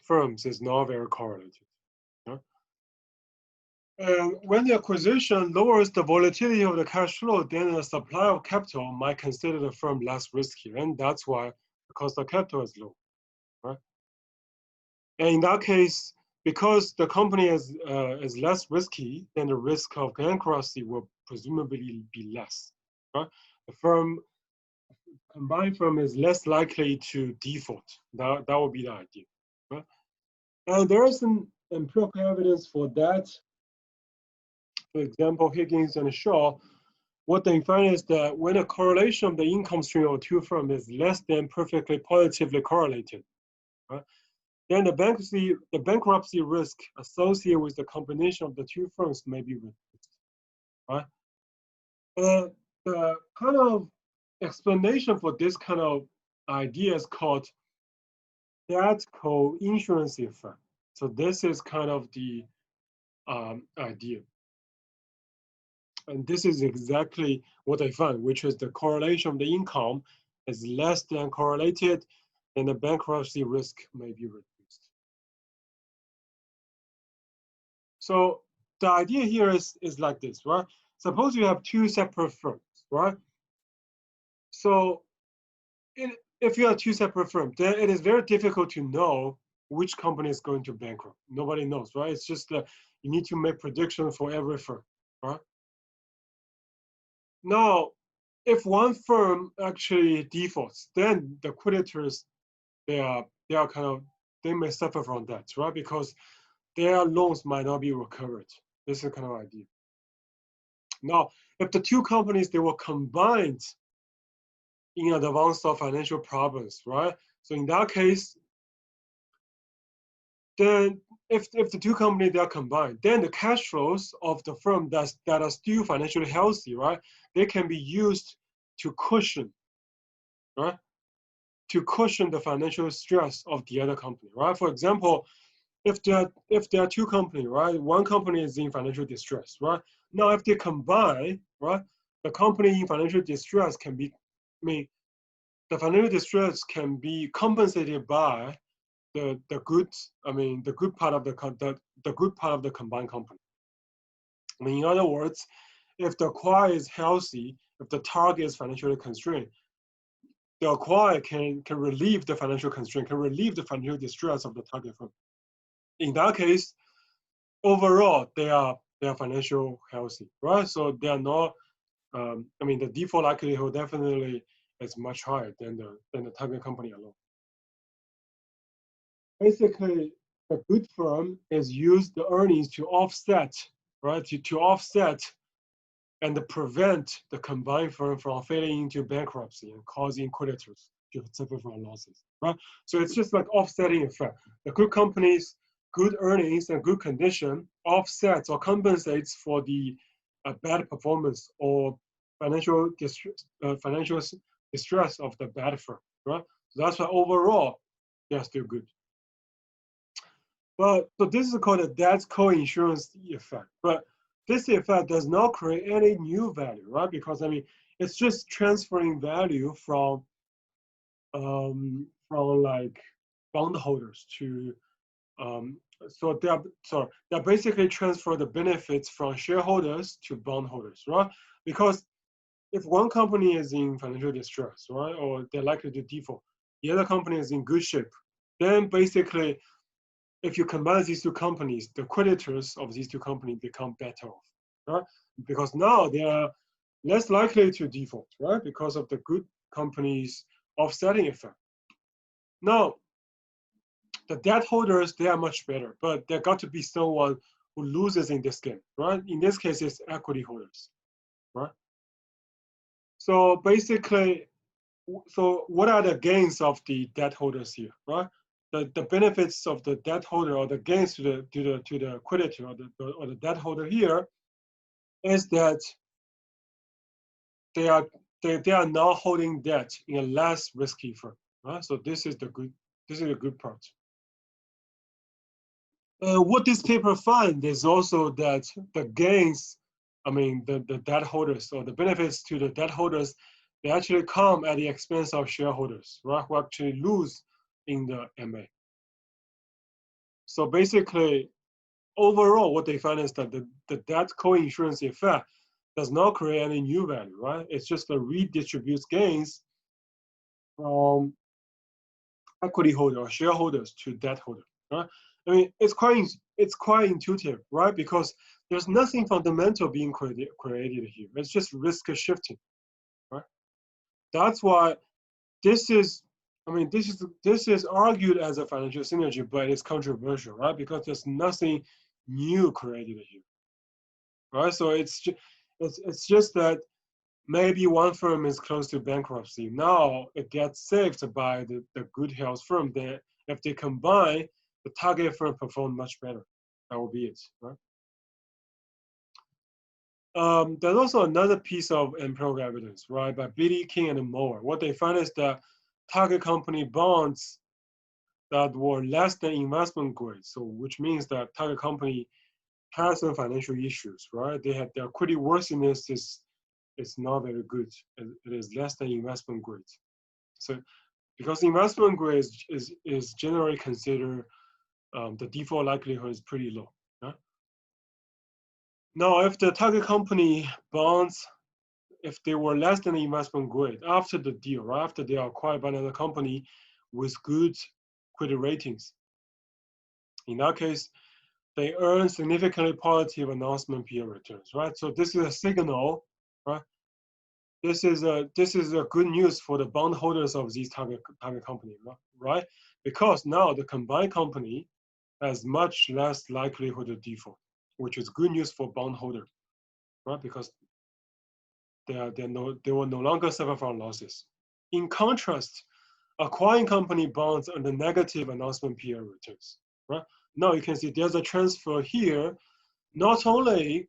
firms is not very correlated. Right? And when the acquisition lowers the volatility of the cash flow, then the supply of capital might consider the firm less risky, and that's why the cost of capital is low. Right? And in that case, because the company is less risky, then the risk of bankruptcy will presumably be less. Right? The combined firm is less likely to default. That would be the idea. Right? And there is some empirical evidence for that. For example, Higgins and Shaw, what they find is that when a correlation of the income stream of two firms is less than perfectly positively correlated, right? Then the bankruptcy risk associated with the combination of the two firms may be reduced, right? And the kind of explanation for this kind of idea is called debt co-insurance effect. So this is kind of the idea. And this is exactly what I found, which is the correlation of the income is less than correlated, then the bankruptcy risk may be reduced. So the idea here is like this, right? Suppose you have two separate firms, right? So if you have two separate firms, then it is very difficult to know which company is going to bankrupt. Nobody knows, right? It's just that you need to make predictions for every firm, right? Now, if one firm actually defaults, then the creditors they are kind of they may suffer from that, right? Because their loans might not be recovered. This is the kind of idea. Now, if the two companies they were combined in advance of financial problems, right? So in that case, then if the two companies they are combined, then the cash flows of the firm that are still financially healthy, right? They can be used to cushion, right? To cushion the financial stress of the other company, right? For example, if there are two companies, right? One company is in financial distress, right? Now, if they combine, right, the company in financial distress can be, the financial distress can be compensated by the good, the good part of the good part of the combined company. In other words, if the acquirer is healthy, if the target is financially constrained, the acquirer can relieve the financial constraint, can relieve the financial distress of the target firm. In that case, overall, they are financial healthy, right? So they are not. The default likelihood definitely is much higher than the target company alone. Basically, a good firm is used the earnings to offset, right? To offset and prevent the combined firm from falling into bankruptcy and causing creditors to suffer from losses, right? So it's just like offsetting effect. The good companies good earnings and good condition offsets or compensates for the bad performance or financial distress of the bad firm, right? So that's why overall they're still good. But so this is called a debt co-insurance effect. But this effect does not create any new value, right? Because I mean, it's just transferring value from like bondholders to so they're basically transfer the benefits from shareholders to bondholders, right? Because if one company is in financial distress, right, or they're likely to default, the other company is in good shape, then basically, if you combine these two companies, the creditors of these two companies become better off, right? Because now they are less likely to default, right? Because of the good companies offsetting effect. Now, the debt holders, they are much better, but there got to be someone who loses in this game, right? In this case, it's equity holders, right? So basically, so what are the gains of the debt holders here, right? The benefits of the debt holder or the gains to the creditor or the debt holder here is that they are now holding debt in a less risky firm, right? So this is the good part. What this paper finds is also that the gains, I mean, the debt holders or the benefits to the debt holders, they actually come at the expense of shareholders, right? Who actually lose in the MA. So basically, overall, what they find is that the debt co-insurance effect does not create any new value, right? It's just a redistributes gains from equity holder or shareholders to debt holder, right? I mean, it's quite intuitive, right? Because there's nothing fundamental being created here. It's just risk shifting, right? That's why this is, I mean, this is argued as a financial synergy, but it's controversial, right? Because there's nothing new created here, right? So it's just that maybe one firm is close to bankruptcy. Now it gets saved by the good health firm. That if they combine, the target firm perform much better. That will be it, right? There's also another piece of empirical evidence, right, by Beatty, King, and Moore. What they find is that target company bonds that were less than investment grade, so which means that target company has some financial issues, right? They have their credit worthiness is not very good. It is less than investment grade. So because investment grade is generally considered the default likelihood is pretty low. Right? Now, if the target company bonds, if they were less than the investment grade after the deal, right, after they are acquired by another company with good credit ratings, in that case, they earn significantly positive announcement period returns, right? So this is a signal, right? This is a good news for the bondholders of these target company, right? Because now the combined company has much less likelihood of default, which is good news for bondholder, right? Because they will no longer suffer from losses. In contrast, acquiring company bonds under negative announcement period returns, right? Now you can see there's a transfer here, not only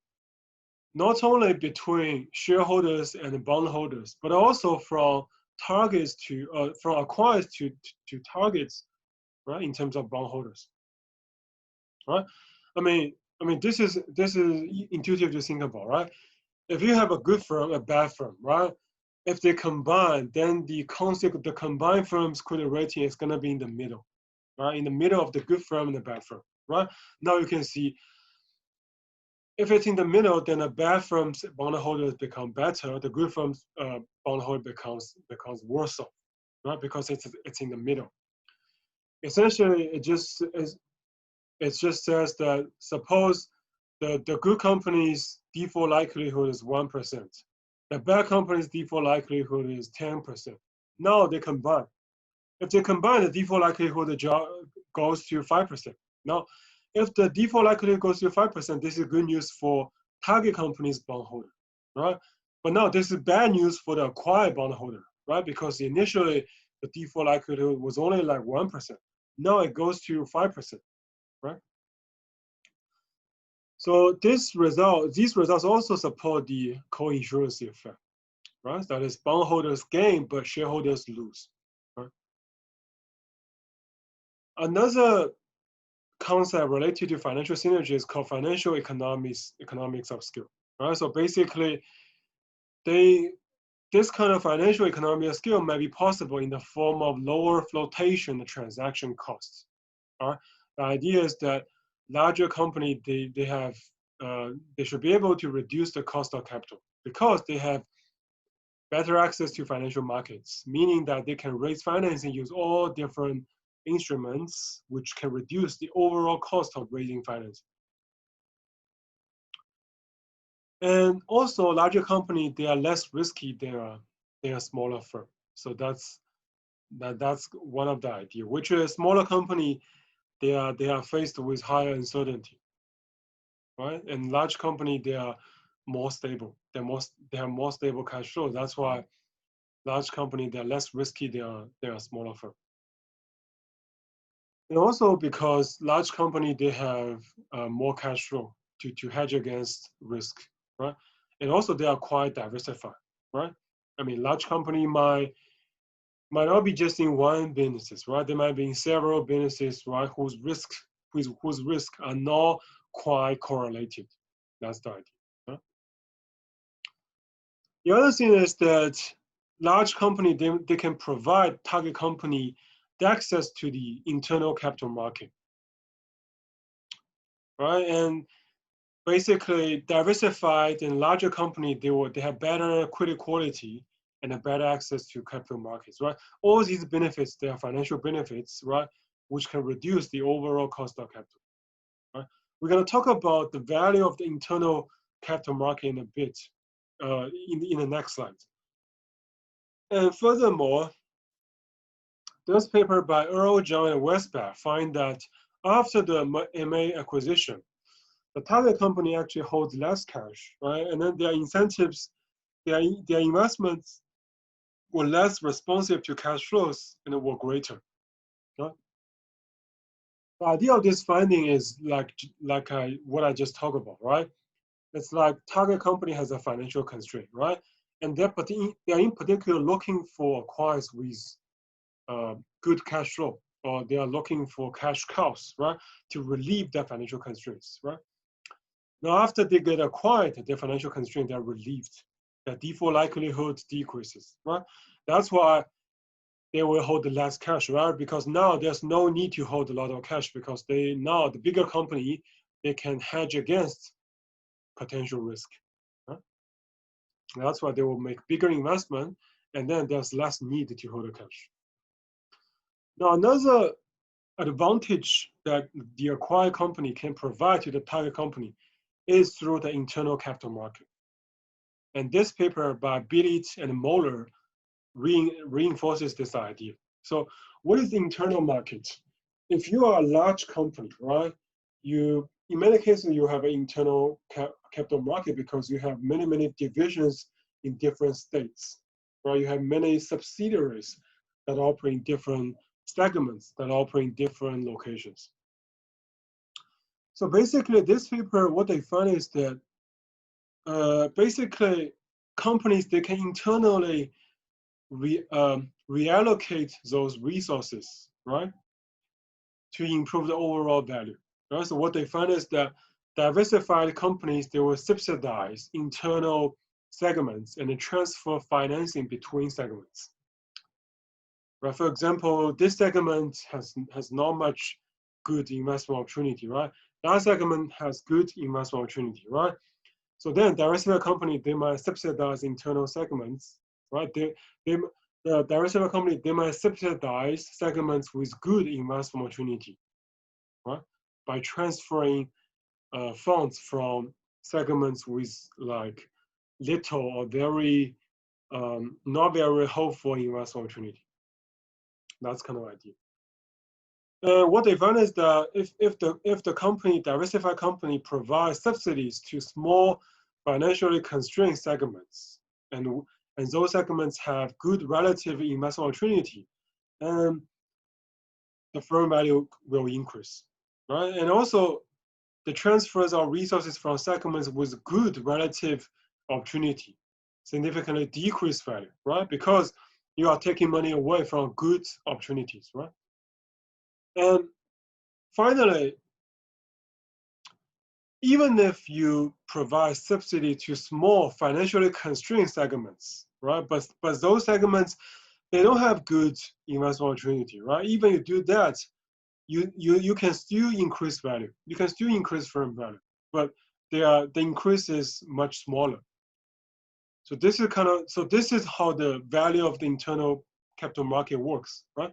between shareholders and bondholders, but also from targets to from acquirers to targets, right? In terms of bondholders, right? I mean, this is intuitive to think about, right? If you have a good firm, a bad firm, right? If they combine, then the combined firm's credit rating is gonna be in the middle, right? In the middle of the good firm and the bad firm, right? Now you can see if it's in the middle, then the bad firm's bondholders become better. The good firm's bondholder becomes worse off, right? Because it's in the middle. Essentially, it just says that suppose the good company's default likelihood is 1%. The bad company's default likelihood is 10%. Now they combine. If they combine, the default likelihood goes to 5%. Now, if the default likelihood goes to 5%, this is good news for target company's bondholder, right? But now this is bad news for the acquired bondholder, right? Because initially the default likelihood was only like 1%. Now it goes to 5%, right? So these results also support the co-insurance effect, right? That is, bondholders gain, but shareholders lose. Right? Another concept related to financial synergy is called financial economics of scale. Right? So basically, this kind of financial economy of scale may be possible in the form of lower flotation transaction costs. Right? The idea is that larger company they should be able to reduce the cost of capital because they have better access to financial markets, meaning that they can raise financing, use all different instruments, which can reduce the overall cost of raising finance. And also, larger company, they are less risky than a smaller firm. So that's one of the idea. Which is smaller company, they are faced with higher uncertainty, right? And large company, they are more stable. They have more stable cash flow. That's why large company, they're less risky than a smaller firm. And also because large company, they have more cash flow to hedge against risk, right? And also they are quite diversified, right? I mean, large company might not be just in one businesses, right? They might be in several businesses, right? Whose risk are not quite correlated. That's the idea. Right? The other thing is that large company, they can provide target company the access to the internal capital market, right? And basically diversified and larger company, they have better credit quality and a better access to capital markets, right? All these benefits, they are financial benefits, right? Which can reduce the overall cost of capital, right? We're gonna talk about the value of the internal capital market in a bit, in the next slide. And furthermore, this paper by Earl, John, and Westbach find that after the MA acquisition, the target company actually holds less cash, right? And then their incentives, their investments were less responsive to cash flows and were greater. Right? The idea of this finding is what I just talked about, right? It's like target company has a financial constraint, right? And they're in particular looking for acquirers with good cash flow, or they are looking for cash cows, right? To relieve their financial constraints, right? Now, after they get acquired, their financial constraints are relieved. The default likelihood decreases, right? That's why they will hold less cash, right? Because now there's no need to hold a lot of cash because now the bigger company, they can hedge against potential risk. Right? That's why they will make bigger investment, and then there's less need to hold the cash. Now, another advantage that the acquired company can provide to the target company is through the internal capital market. And this paper by Billet and Moeller reinforces this idea. So what is the internal market? If you are a large company, right, in many cases, you have an internal capital market because you have many divisions in different states, right? You have many subsidiaries that operate in different segments, that operate in different locations. So basically, this paper, what they found is that basically companies, they can internally reallocate those resources, right, to improve the overall value. Right? So what they found is that diversified companies, they will subsidize internal segments and transfer financing between segments. Right? For example, this segment has not much good investment opportunity, right? That segment has good investment opportunity, right? So then diversified company, they might subsidize internal segments, right? The diversified company, they might subsidize segments with good investment opportunity, right? By transferring funds from segments with like little or very, not very hopeful investment opportunity. That's kind of idea. What they found is that if the diversified company provides subsidies to small financially constrained segments, and those segments have good relative investment opportunity, and the firm value will increase, right? And also the transfers of resources from segments with good relative opportunity significantly decrease value, right? Because you are taking money away from good opportunities, right? And finally, even if you provide subsidy to small financially constrained segments, right? But those segments, they don't have good investment opportunity, right? Even you do that, you can still increase value. You can still increase firm value, but the increase is much smaller. So this is how the value of the internal capital market works, right?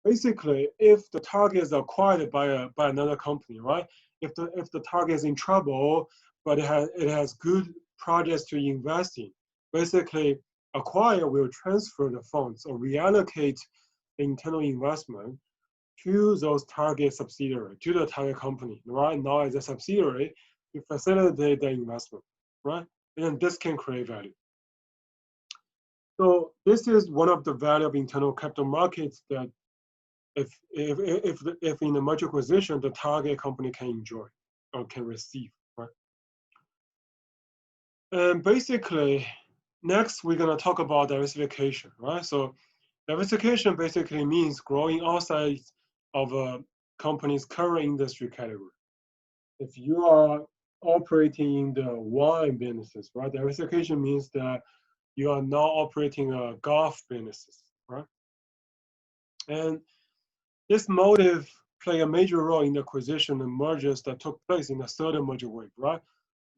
Basically, if the target is acquired by another company, right? If the target is in trouble, but it has good projects to invest in, basically, acquire will transfer the funds or reallocate the internal investment to those target subsidiary, to the target company, right? Now as a subsidiary, to facilitate the investment, right? And this can create value. So this is one of the value of internal capital markets that if in a merger acquisition, the target company can enjoy or can receive, right? And basically, next we're gonna talk about diversification, right? So diversification basically means growing outside of a company's current industry category. If you are operating in the wine businesses, right? Diversification means that you are now operating a golf businesses, right? And this motive play a major role in the acquisition and mergers that took place in the third merger wave, right?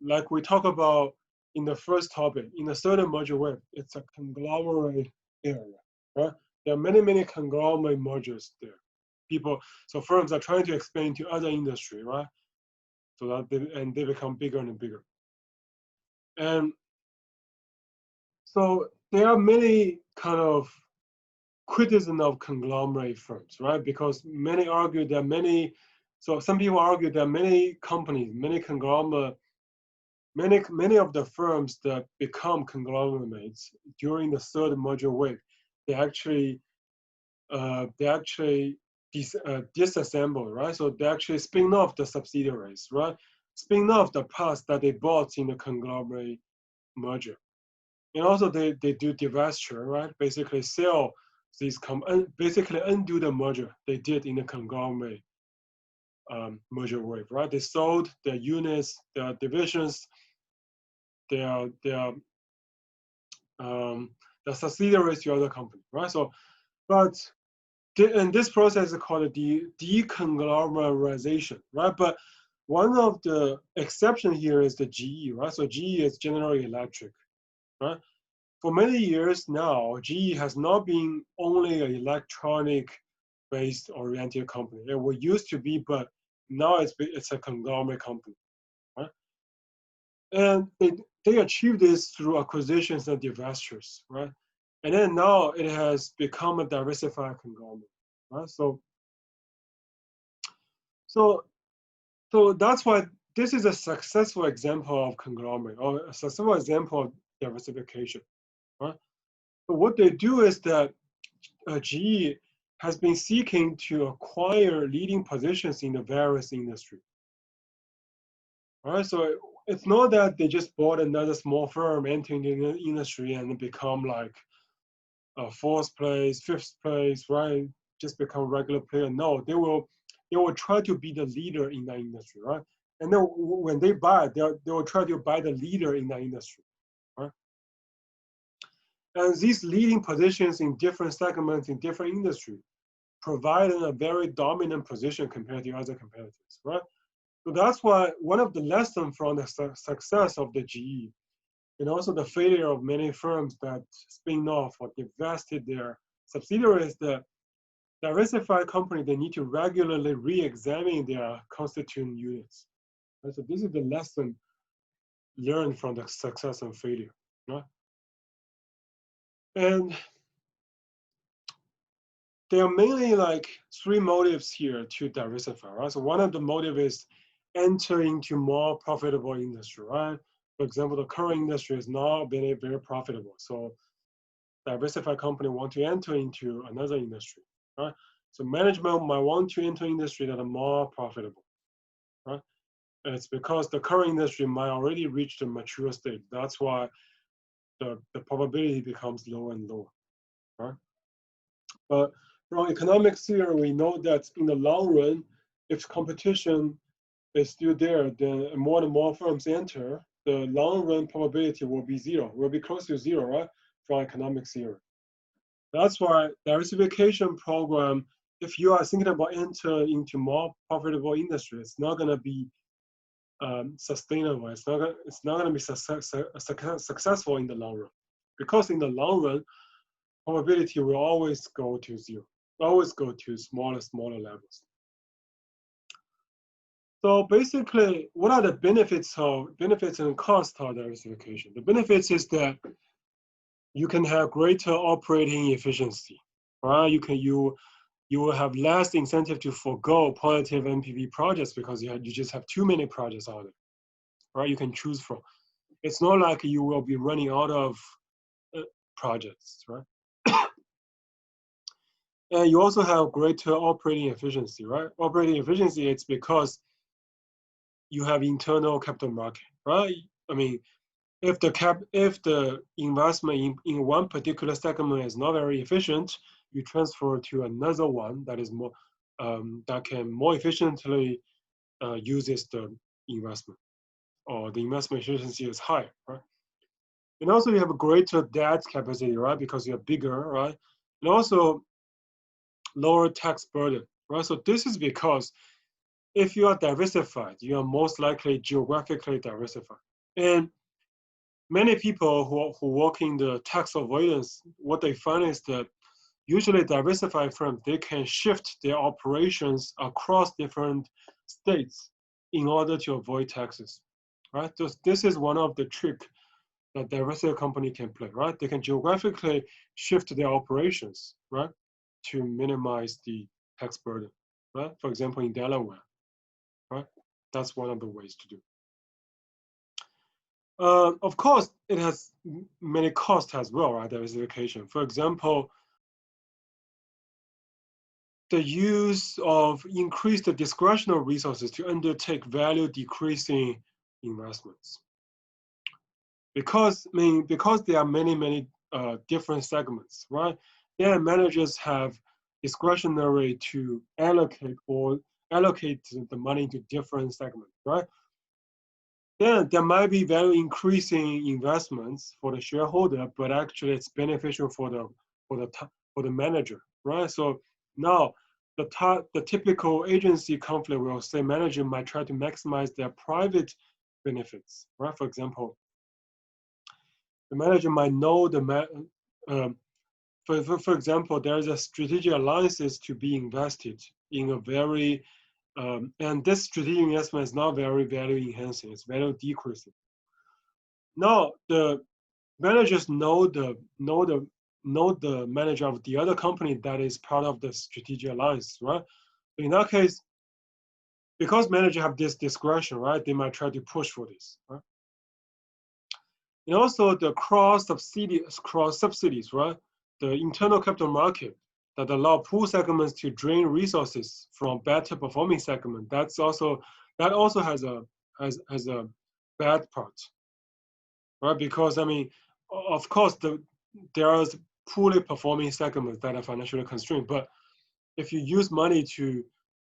Like we talked about in the first topic, in the third merger wave, it's a conglomerate area, right? There are many conglomerate mergers there. So firms are trying to expand to other industry, right? So that they become bigger and bigger. And so there are many kind of criticism of conglomerate firms, right? Because many argue that so some people argue that many companies, many conglomerate, many of the firms that become conglomerates during the third merger wave, they actually disassemble, right? So they actually spin off the subsidiaries, right? Spin off the parts that they bought in the conglomerate merger. And also they do divestiture, right? Basically sell these, basically undo the merger they did in the conglomerate merger wave, right? They sold their units, their divisions, their subsidiaries to other companies, right? So, and this process is called the deconglomerization, right? But one of the exception here is the GE, right? So GE is General Electric, right? For many years now, GE has not been only an electronic-based oriented company. It used to be, but now it's a conglomerate company, right? And they achieved this through acquisitions and divestitures, right? And then now it has become a diversified conglomerate, right? So that's why this is a successful example of conglomerate or a successful example of diversification, right? So what they do is that GE has been seeking to acquire leading positions in the various industries. All right, so it's not that they just bought another small firm entering the industry and become like a fourth place, fifth place, right? Just become regular player. No, they will try to be the leader in that industry, right? And then when they buy, they will try to buy the leader in that industry, right? And these leading positions in different segments in different industries providing a very dominant position compared to other competitors, right? So that's why one of the lessons from the success of the GE and also the failure of many firms that spin off or divested their subsidiaries, the diversified company, they need to regularly re-examine their constituent units. Right? So this is the lesson learned from the success and failure. Right? And there are mainly like three motives here to diversify, right? So one of the motive is enter into more profitable industry, right? For example, the current industry is not very, very profitable. So diversified company want to enter into another industry, right? So management might want to enter industry that are more profitable, right? And it's because the current industry might already reach the mature state. That's why the probability becomes lower and lower, right? But from economic theory, we know that in the long run, if competition is still there, then more and more firms enter, the long run probability will be zero, will be close to zero, right? From economic theory. That's why diversification program, if you are thinking about entering into more profitable industry, it's not going to be sustainable. It's not going to be successful in the long run, because in the long run, probability will always go to zero, always go to smaller levels. So basically, what are the benefits and costs of diversification? The benefits is that you can have greater operating efficiency, right? You will have less incentive to forego positive NPV projects because you just have too many projects out there, right? You can choose from. It's not like you will be running out of projects, right? And you also have greater operating efficiency, right? Operating efficiency, it's because you have internal capital market, right? I mean, if the investment in one particular segment is not very efficient, you transfer to another one that is more that can more efficiently uses the investment, or the investment efficiency is higher, right? And also you have a greater debt capacity, right? Because you're bigger, right? And also lower tax burden, right? So this is because if you are diversified, you are most likely geographically diversified. And many people who work in the tax avoidance, what they find is that usually diversified firms, they can shift their operations across different states in order to avoid taxes, right? So this is one of the tricks that diversified company can play, right? They can geographically shift their operations, right, to minimize the tax burden, right? For example, in Delaware, right? That's one of the ways to do. Of course, it has many costs as well, right? Diversification. For example, the use of increased discretionary resources to undertake value decreasing investments. Because there are many different segments, right? Then managers have discretionary to allocate the money to different segments, right? Then there might be value increasing investments for the shareholder, but actually it's beneficial for the manager, right? So now the typical agency conflict will say manager might try to maximize their private benefits, right? For example, the manager might know for example, there's a strategic alliances to be invested in a very and this strategic investment is not very value enhancing, it's value decreasing. Now the managers know the manager of the other company that is part of the strategic alliance, right? In that case, because managers have this discretion, right, they might try to push for this, right? And also the cross subsidies, right? The internal capital market that allow pool segments to drain resources from better performing segment. That also has a bad part, right? Because I mean, of course, there are poorly performing segments that are financially constrained, but if you use money to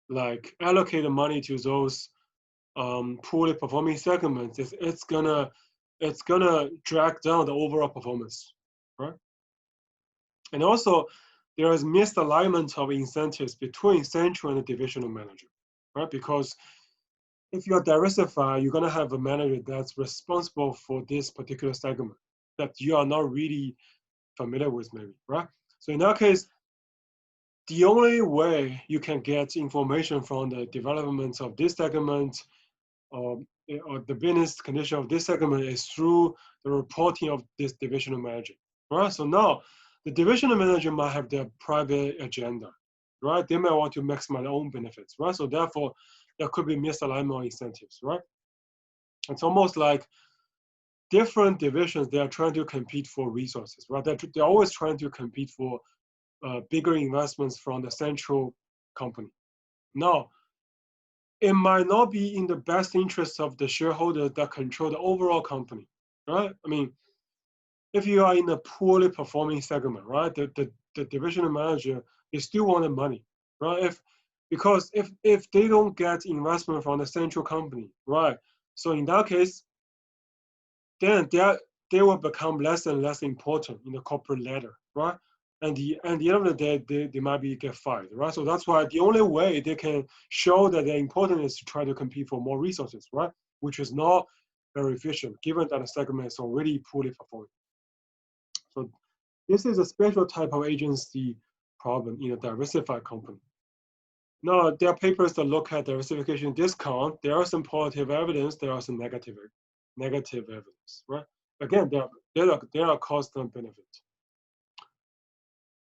like allocate the money to those poorly performing segments, it's gonna drag down the overall performance, right? And also, there is misalignment of incentives between central and the divisional manager, right? Because if you're diversified, you're gonna have a manager that's responsible for this particular segment that you are not really familiar with, maybe, right? So in that case, the only way you can get information from the development of this segment or the business condition of this segment is through the reporting of this divisional manager, right? So now the divisional manager might have their private agenda, right? They might want to maximize their own benefits, right? So therefore, there could be misalignment incentives, right? It's almost like different divisions, they are trying to compete for resources, right? They're always trying to compete for bigger investments from the central company. Now, it might not be in the best interest of the shareholder that control the overall company, right? I mean, if you are in a poorly performing segment, right, the divisional manager, they still want the money, right? Because if they don't get investment from the central company, right, so in that case, then they will become less and less important in the corporate ladder, right? And the end of the day, they might be get fired, right? So that's why the only way they can show that they're important is to try to compete for more resources, right? Which is not very efficient, given that the segment is already poorly performing. So this is a special type of agency problem in a diversified company. Now, there are papers that look at diversification discount. There are some positive evidence. There are some negative evidence, right? Again, there are cost and benefit.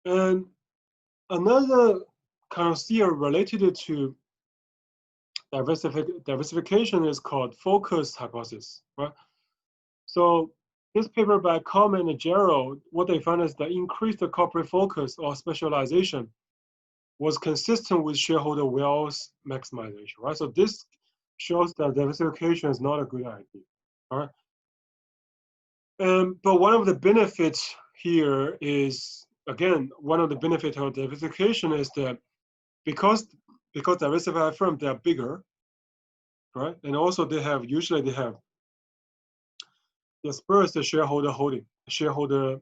And another kind of theory related to diversification is called focus hypothesis, right? So this paper by Coleman and Gerald, what they found is that increased corporate focus or specialization was consistent with shareholder wealth maximization, right? So this shows that diversification is not a good idea, all right? But one of the benefits here is, again, one of the benefits of diversification is that because diversified firms, they are bigger, right? And also usually they have dispersed the shareholder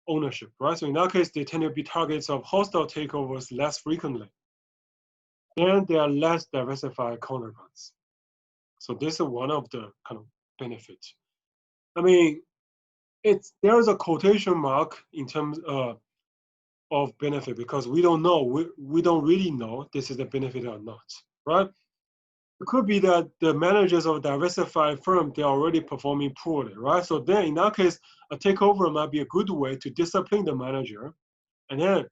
ownership, right? So in that case, they tend to be targets of hostile takeovers less frequently. And they are less diversified counterparts. So this is one of the kind of benefits. I mean, there is a quotation mark in terms of benefit because we don't know, we don't really know this is a benefit or not, right? It could be that the managers of a diversified firm, they're already performing poorly, right? So then in that case, a takeover might be a good way to discipline the manager and then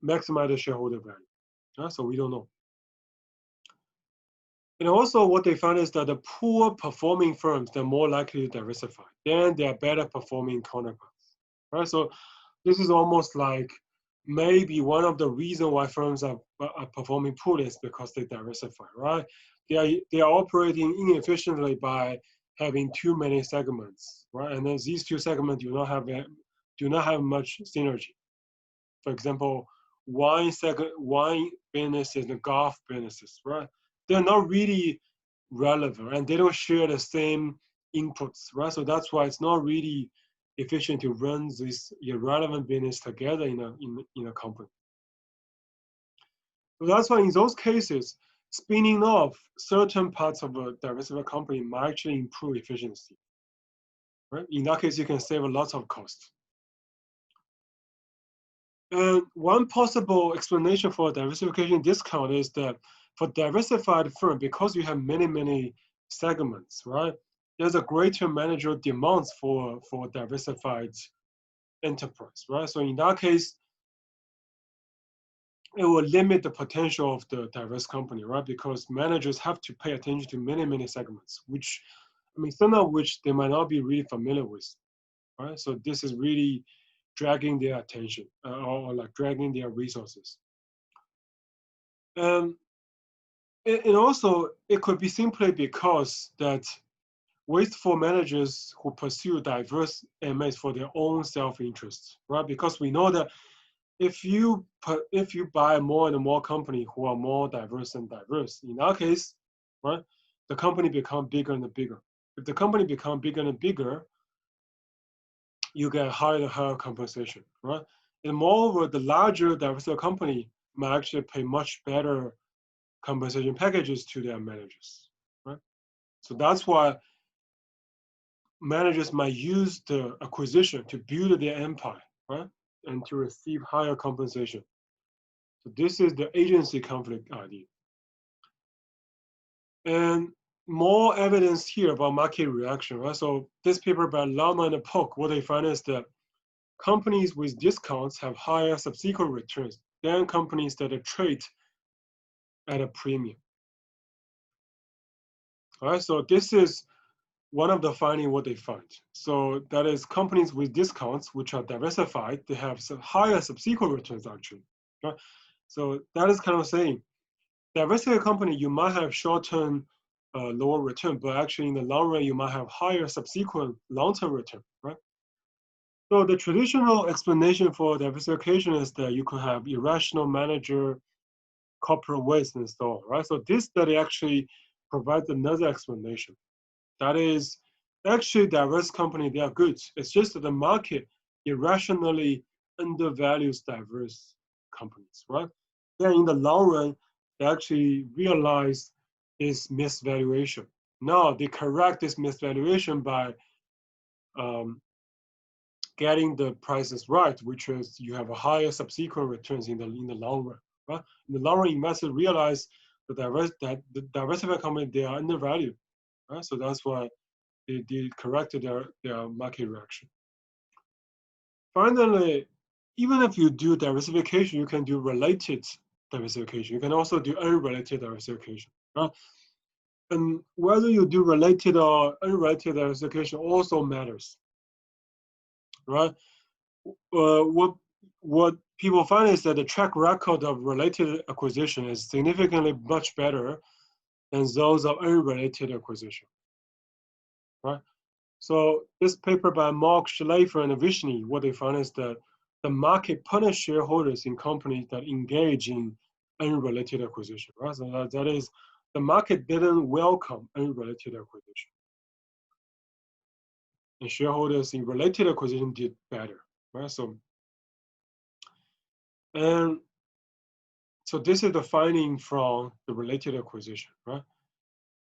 maximize the shareholder value, right? So we don't know. And also what they found is that the poor performing firms, they're more likely to diversify. Then they are better performing counterparts, right? So this is almost like maybe one of the reasons why firms are performing poorly is because they diversify, right? They are operating inefficiently by having too many segments, right? And then these two segments do not have much synergy. For example, wine businesses and golf businesses, right? They're not really relevant and they don't share the same inputs, right? So that's why it's not really efficient to run this irrelevant business together in a company. So that's why in those cases, spinning off certain parts of a diversified company might actually improve efficiency, right? In that case, you can save a lot of cost. And one possible explanation for diversification discount is that for diversified firm, because you have many segments, right? There's a greater managerial demands for diversified enterprise, right? So in that case, it will limit the potential of the diverse company, right? Because managers have to pay attention to many segments, which, I mean, some of which they might not be really familiar with, right? So this is really dragging their attention or like dragging their resources. And also, it could be simply because that wasteful managers who pursue diverse MAs for their own self-interest, right? Because we know that if you buy more and more company who are more diverse and diverse, in that case, right, the company become bigger and bigger. If the company become bigger and bigger, you get higher and higher compensation, right? And moreover, the larger diversified company might actually pay much better compensation packages to their managers, right? So that's why managers might use the acquisition to build their empire, right? And to receive higher compensation. So this is the agency conflict idea. And more evidence here about market reaction, right? So this paper by Lama and Polk, what they find is that companies with discounts have higher subsequent returns than companies that are trade at a premium. All right, so this is one of the findings what they find. So that is companies with discounts, which are diversified, they have some higher subsequent returns actually. Right? So that is kind of saying diversified company, you might have short-term lower return, but actually in the long run, you might have higher subsequent long-term return, right? So the traditional explanation for diversification is that you could have irrational manager, corporate waste, and so on, right? So this study actually provides another explanation. That is, actually diverse company, they are good. It's just that the market irrationally undervalues diverse companies, right? Then in the long run, they actually realize this misvaluation. Now they correct this misvaluation by getting the prices right, which is you have a higher subsequent returns in the long run, right? In the long run, investors realize that the diversified company, they are undervalued, right? So that's why they corrected their market reaction. Finally, even if you do diversification, you can do related diversification. You can also do unrelated diversification, right? And whether you do related or unrelated diversification also matters, right? What people find is that the track record of related acquisition is significantly much better than those of unrelated acquisition, right? So this paper by Mark Schleifer and Vishny, what they found is that the market punish shareholders in companies that engage in unrelated acquisition, right? So that is, the market didn't welcome unrelated acquisition. And shareholders in related acquisition did better, right? And so this is the finding from the related acquisition, right?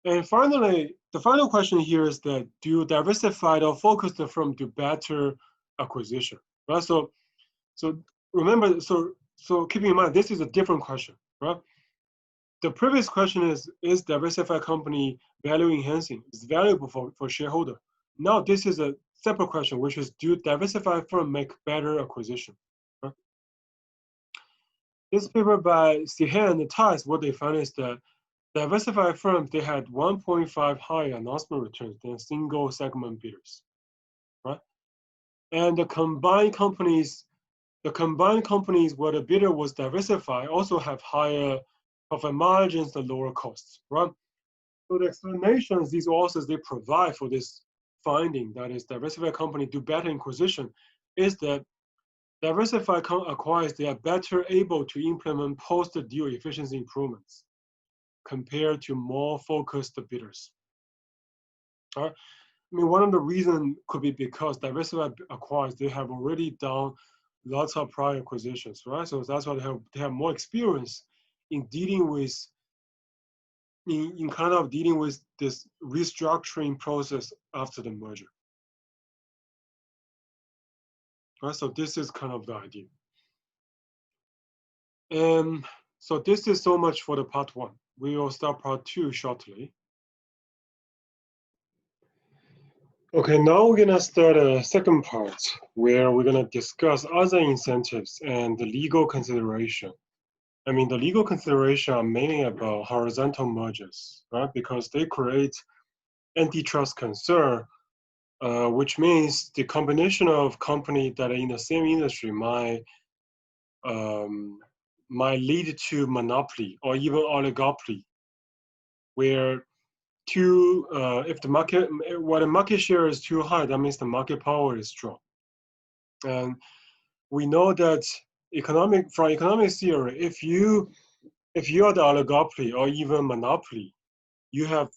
And finally, the final question here is that do diversified or focused firm do better acquisition, right? So remember, so keeping in mind, this is a different question, right? The previous question is diversified company value enhancing? Is valuable for shareholder? Now this is a separate question, which is do diversified firm make better acquisition? Right? This paper by Sihan and Tice, what they found is that diversified firms, they had 1.5 higher announcement returns than single segment bidders, right? And the combined companies where the bidder was diversified also have higher profit margins and lower costs, right? So the explanations these authors they provide for this finding, that is diversified company do better in acquisition, is that diversified acquirers, they are better able to implement post-deal efficiency improvements compared to more focused bidders. All right? I mean, one of the reasons could be because diversified acquirers, they have already done lots of prior acquisitions, right? So that's why they have more experience in dealing with, in kind of dealing with this restructuring process after the merger. Right? So this is kind of the idea. And so this is so much for the part one. We will start part two shortly. Okay, now we're gonna start a second part where we're gonna discuss other incentives and the legal consideration. I mean, the legal consideration are mainly about horizontal mergers, right? Because they create antitrust concern, which means the combination of companies that are in the same industry might lead to monopoly or even oligopoly, where if the market share is too high, that means the market power is strong. And we know that from economic theory, if you are the oligopoly or even monopoly, you have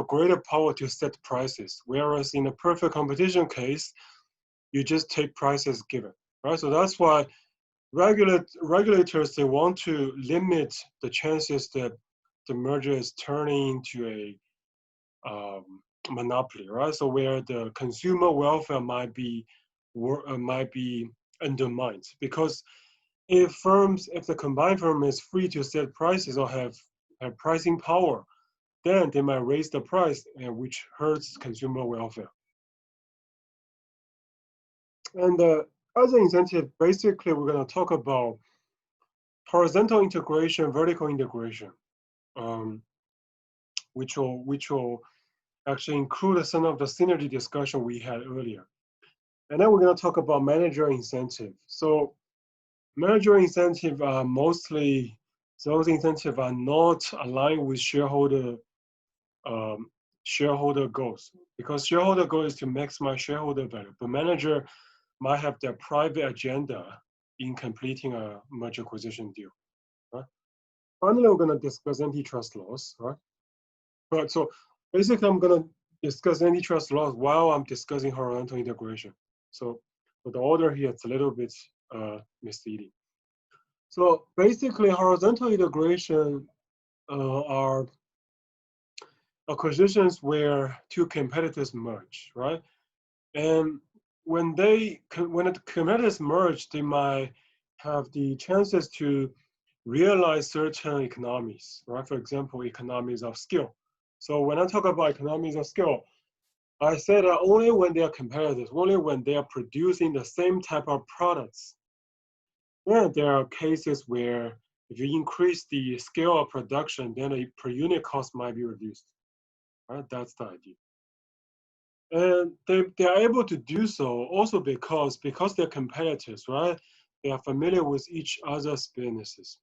greater power to set prices. Whereas in a perfect competition case, you just take prices given, right? So that's why regulators, they want to limit the chances that the merger is turning into a monopoly, right? So where the consumer welfare might be undermined, because if the combined firm is free to set prices or have pricing power, then they might raise the price, which hurts consumer welfare. And the other incentive, basically, we're going to talk about horizontal integration, vertical integration, which will actually include some of the synergy discussion we had earlier. And then we're going to talk about manager incentive. So manager incentive are mostly those incentives are not aligned with shareholder goals, because shareholder goal is to maximize shareholder value, but manager might have their private agenda in completing a merger acquisition deal. Right? Finally, we're going to discuss antitrust laws. Right? But so basically, I'm going to discuss antitrust laws while I'm discussing horizontal integration. So for the order here, it's a little bit misleading. So basically, horizontal integration are acquisitions where two competitors merge, right? And when the competitors merge, they might have the chances to realize certain economies, right? For example, economies of scale. So when I talk about economies of scale, I said that only when they are competitors, only when they are producing the same type of products. Then there are cases where if you increase the scale of production, then the per unit cost might be reduced, right? That's the idea. And they are able to do so also because they're competitors, right? They are familiar with each other's businesses.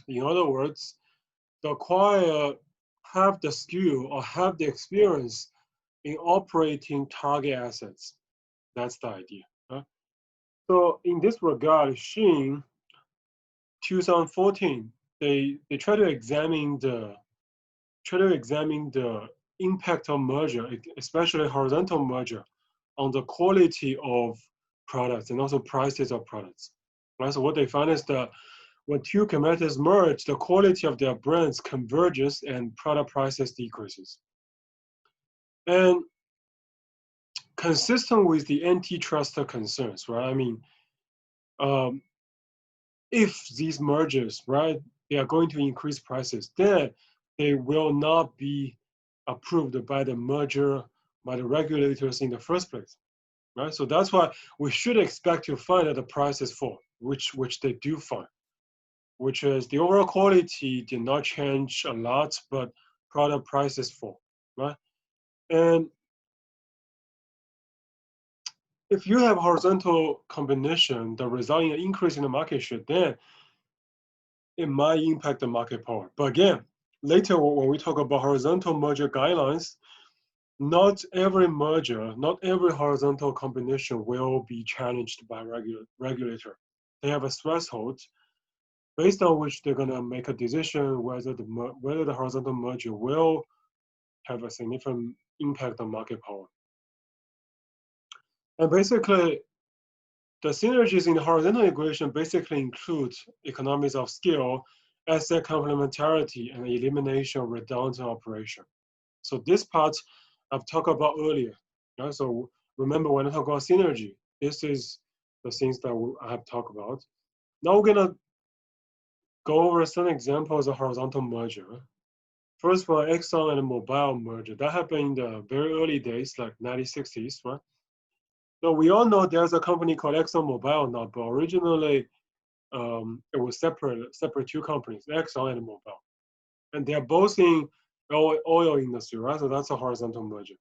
In other words, the acquirer have the skill or have the experience in operating target assets. That's the idea. Right? So in this regard, Shein, 2014, they try to examine the impact of merger, especially horizontal merger, on the quality of products and also prices of products. Right? So what they find is that when two competitors merge, the quality of their brands converges and product prices decreases. And consistent with the antitrust concerns, right? I mean, if these mergers, right, they are going to increase prices, then they will not be approved by the regulators in the first place, right? So that's why we should expect to find that the prices fall, which they do find, which is the overall quality did not change a lot, but product prices fall, right? And if you have horizontal combination that result in an increase in the market share, then it might impact the market power. But again, later when we talk about horizontal merger guidelines, not every merger, not every horizontal combination will be challenged by regulator. They have a threshold based on which they're gonna make a decision whether the horizontal merger will have a significant impact on market power. And basically, the synergies in the horizontal integration basically include economies of scale, asset complementarity, and elimination of redundant operation. So this part I've talked about earlier. Right? So remember when I talk about synergy, this is the things that I have talked about. Now we're gonna go over some examples of horizontal merger. First one, Exxon and Mobil merger. That happened in the very early days, like 1960s, right? So we all know there's a company called ExxonMobil now, but originally it was separate two companies, Exxon and Mobil. And they're both in oil industry, right? So that's a horizontal merger.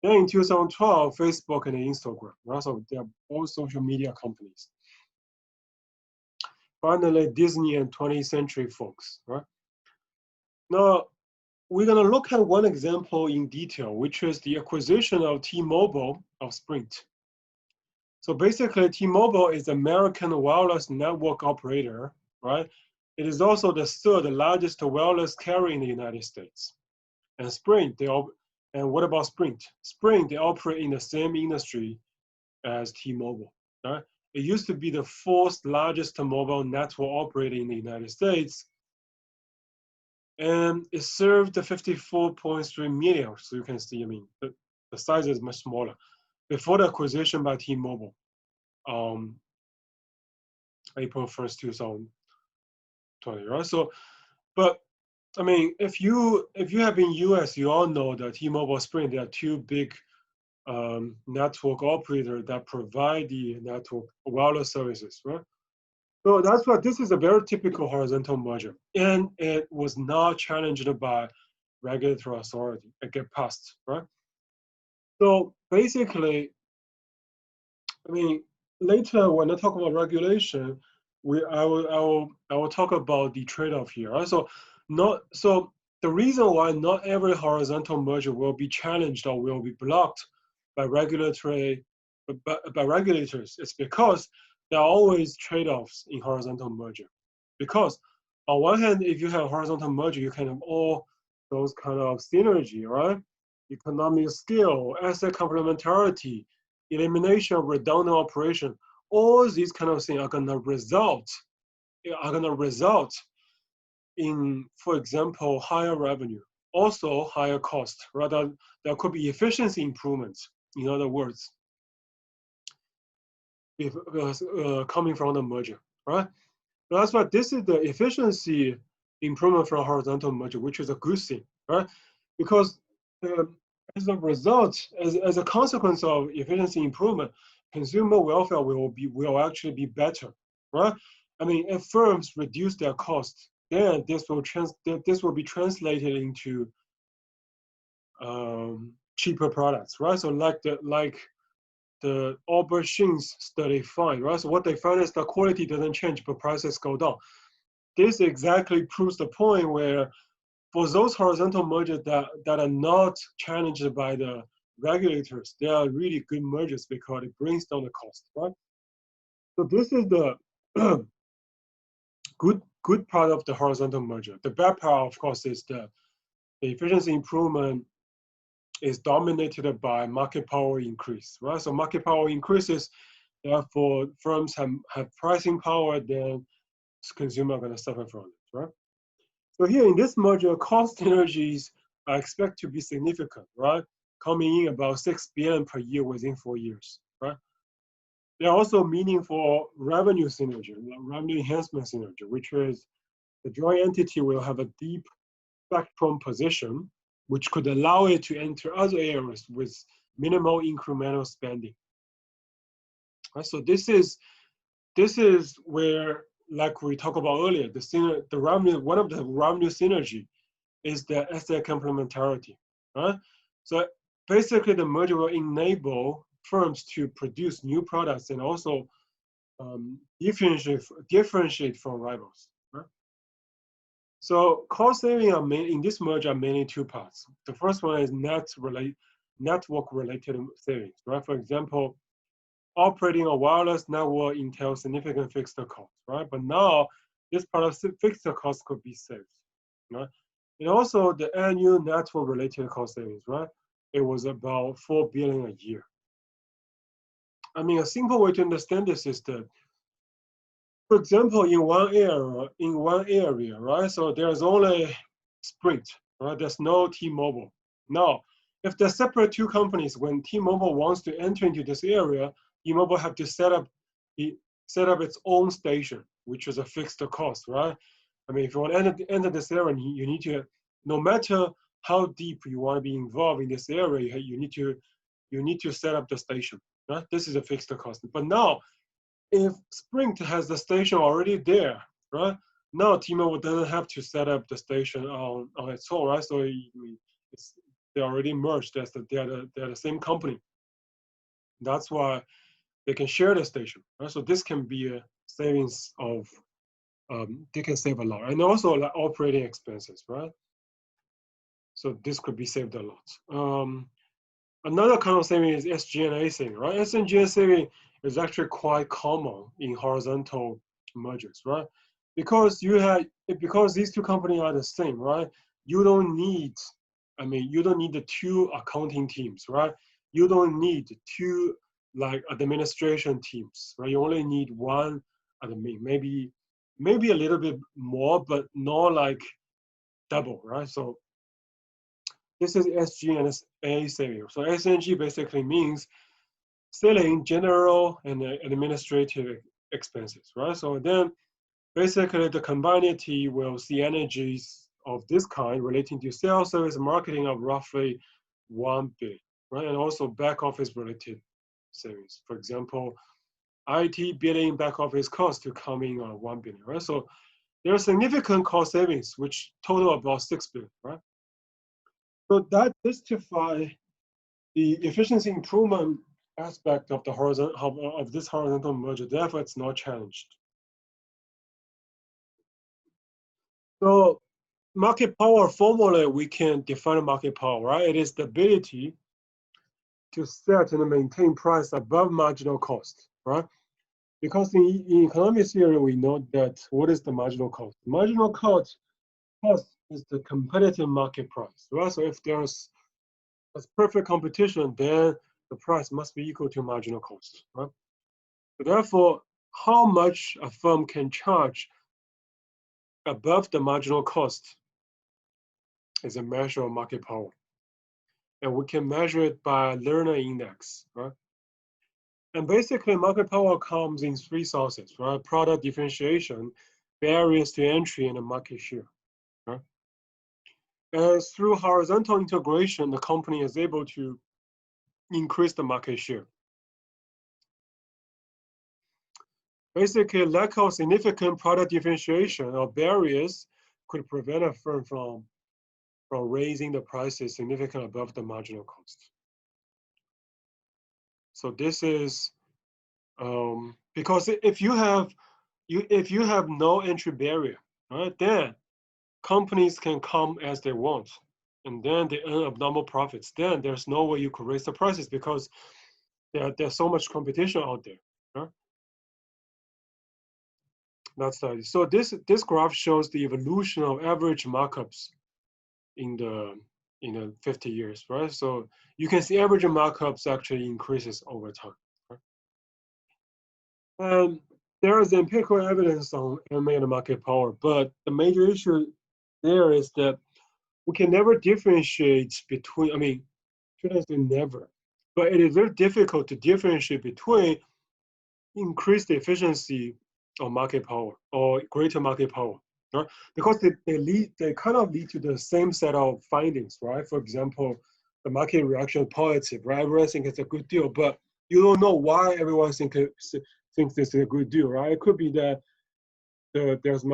Then in 2012, Facebook and Instagram, right? So they're both social media companies. Finally, Disney and 20th Century Fox, right? Now, we're gonna look at one example in detail, which is the acquisition of T-Mobile of Sprint. So basically, T-Mobile is American wireless network operator, right? It is also the third largest wireless carrier in the United States. And Sprint, and what about Sprint? Sprint, they operate in the same industry as T-Mobile, right? It used to be the fourth largest mobile network operator in the United States. And it served 54.3 million. So you can see, I mean, the size is much smaller. Before the acquisition by T-Mobile, April 1st, 2020, right? So, but I mean, if you have been US, you all know that T-Mobile, Sprint, they are two big network operators that provide the network wireless services, right? So that's why this is a very typical horizontal merger, and it was not challenged by regulatory authority. It get passed, right? So basically, I mean, later when I talk about regulation, I will talk about the trade-off here. Right? So the reason why not every horizontal merger will be challenged or will be blocked by by regulators is because there are always trade-offs in horizontal merger. Because on one hand, if you have horizontal merger, you can have all those kind of synergy, right? Economic scale, asset complementarity, elimination of redundant operation. All these kind of things are gonna result in, for example, higher revenue, also higher cost. Rather, there could be efficiency improvements. In other words, if coming from the merger, right? That's why this is the efficiency improvement from horizontal merger, which is a good thing, right? Because as a result, as a consequence of efficiency improvement, consumer welfare will actually be better, right? I mean, if firms reduce their costs, then this will be translated into cheaper products, right? So like the Aubergines study find, right? So what they find is the quality doesn't change, but prices go down. This exactly proves the point where for those horizontal mergers that are not challenged by the regulators, they are really good mergers because it brings down the cost, right? So this is the good part of the horizontal merger. The bad part, of course, is the efficiency improvement is dominated by market power increase, right? So market power increases, therefore firms have pricing power, then consumers are going to suffer from it, right? So here in this merger, cost synergies are expected to be significant, right? Coming in about 6 billion per year within 4 years, right? There are also meaningful revenue synergy, revenue enhancement synergy, which is the joint entity will have a deep spectrum position, which could allow it to enter other areas with minimal incremental spending. Right? So this is where, like we talked about earlier, the revenue, one of the revenue synergy is the asset complementarity. Right? So basically, the merger will enable firms to produce new products and also differentiate from rivals. Right? So cost saving in this merger are mainly two parts. The first one is network related savings. Right? For example, operating a wireless network entails significant fixed costs, right? But now this part of fixed costs could be saved, right? And also the annual network related cost savings, right? It was about 4 billion a year. I mean, a simple way to understand this is that, for example, in one area, right? So there's only Sprint, right? There's no T-Mobile. Now, if they're separate two companies, when T-Mobile wants to enter into this area, T-Mobile have to set up its own station, which is a fixed cost, right? I mean, if you want to enter this area, you need to, no matter how deep you want to be involved in this area, you need to set up the station, right? This is a fixed cost. But now, if Sprint has the station already there, right? Now T-Mobile doesn't have to set up the station on its own, right? So they're already merged. They're the same company. That's why they can share the station, right? So this can be a savings of, they can save a lot. And also like operating expenses, right? So this could be saved a lot. Another kind of saving is SG&A saving, right? SG&A saving is actually quite common in horizontal mergers, right? Because these two companies are the same, right? You don't need the two accounting teams, right? You don't need two like administration teams, right? You only need one admin, maybe a little bit more, but not like double, right? So this is SG&A saving. So SG basically means selling general and administrative expenses, right? So then basically the combined entity will see energies of this kind relating to sales, service, and marketing of roughly 1 billion, right? And also back office related savings. For example, IT billing back office costs to come in on 1 billion, right? So there are significant cost savings, which total about 6 billion, right? So that justifies the efficiency improvement aspect of the of this horizontal merger. Therefore, it's not challenged. So market power formula, we can define market power, right? It is the ability to set and maintain price above marginal cost, right? Because in economic theory, we know that what is the marginal cost? Marginal cost is the competitive market price, right? So if there's a perfect competition, then the price must be equal to marginal cost, right? So therefore, how much a firm can charge above the marginal cost is a measure of market power. And we can measure it by Lerner index, right? And basically, market power comes in three sources, right? Product differentiation, barriers to entry, and a market share, right? And through horizontal integration, the company is able to increase the market share. Basically, lack of significant product differentiation or barriers could prevent a firm from raising the prices significantly above the marginal cost. So this is because if you have no entry barrier, right, then companies can come as they want, and then they earn abnormal profits. Then there's no way you could raise the prices because there's so much competition out there. Right? That's the idea. So this graph shows the evolution of average markups in the 50 years, right? So you can see average markups actually increases over time. Right? There is empirical evidence on M&A and market power, but the major issue there is that we can never differentiate between, I mean, shouldn't say never, but it is very difficult to differentiate between increased efficiency of market power or greater market power, right? Because they kind of lead to the same set of findings, right? For example, the market reaction positive, right? Everyone thinks it's a good deal, but you don't know why everyone thinks this is a good deal, right? It could be that there's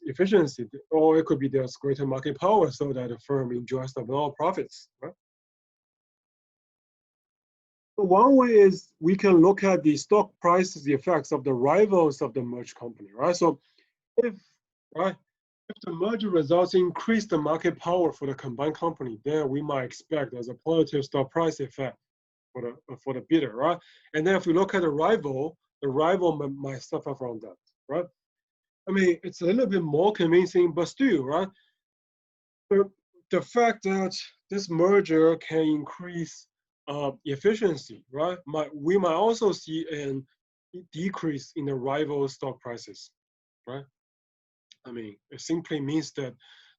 efficiency, or it could be there's greater market power so that the firm enjoys the more profits, right? So one way is we can look at the stock prices, the effects of the rivals of the merged company, right? So if the merger results increase the market power for the combined company, then we might expect there's a positive stock price effect for the bidder, right? And then if we look at the rival might suffer from that, right? I mean, it's a little bit more convincing, but still, right? The fact that this merger can increase efficiency, right? We might also see a decrease in the rival stock prices, right? I mean, it simply means that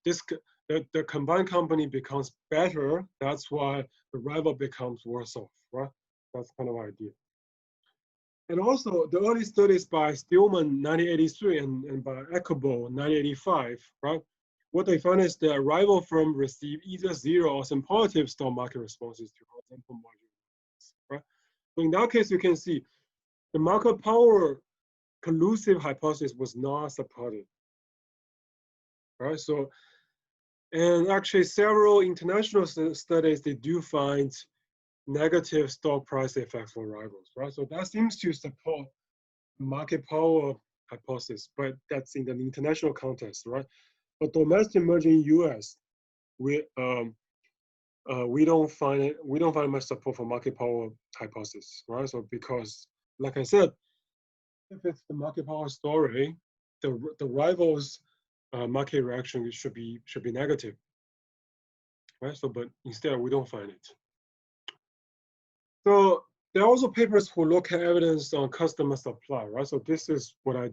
the combined company becomes better. That's why the rival becomes worse off, right? That's kind of idea. And also, the early studies by Stillman 1983 and by Eckeball 1985, right? What they found is the rival firm receive either zero or some positive stock market responses to horizontal margin, right? So in that case, you can see the market power collusive hypothesis was not supported, right? So, and actually several international studies, they do find negative stock price effects for rivals, right? So that seems to support market power hypothesis, but that's in the international context, right? But domestic merger in US, we don't find much support for market power hypothesis, right? So because, like I said, if it's the market power story, the rivals market reaction should be negative, right? So, but instead we don't find it. So there are also papers who look at evidence on customer supply, right? So this is what I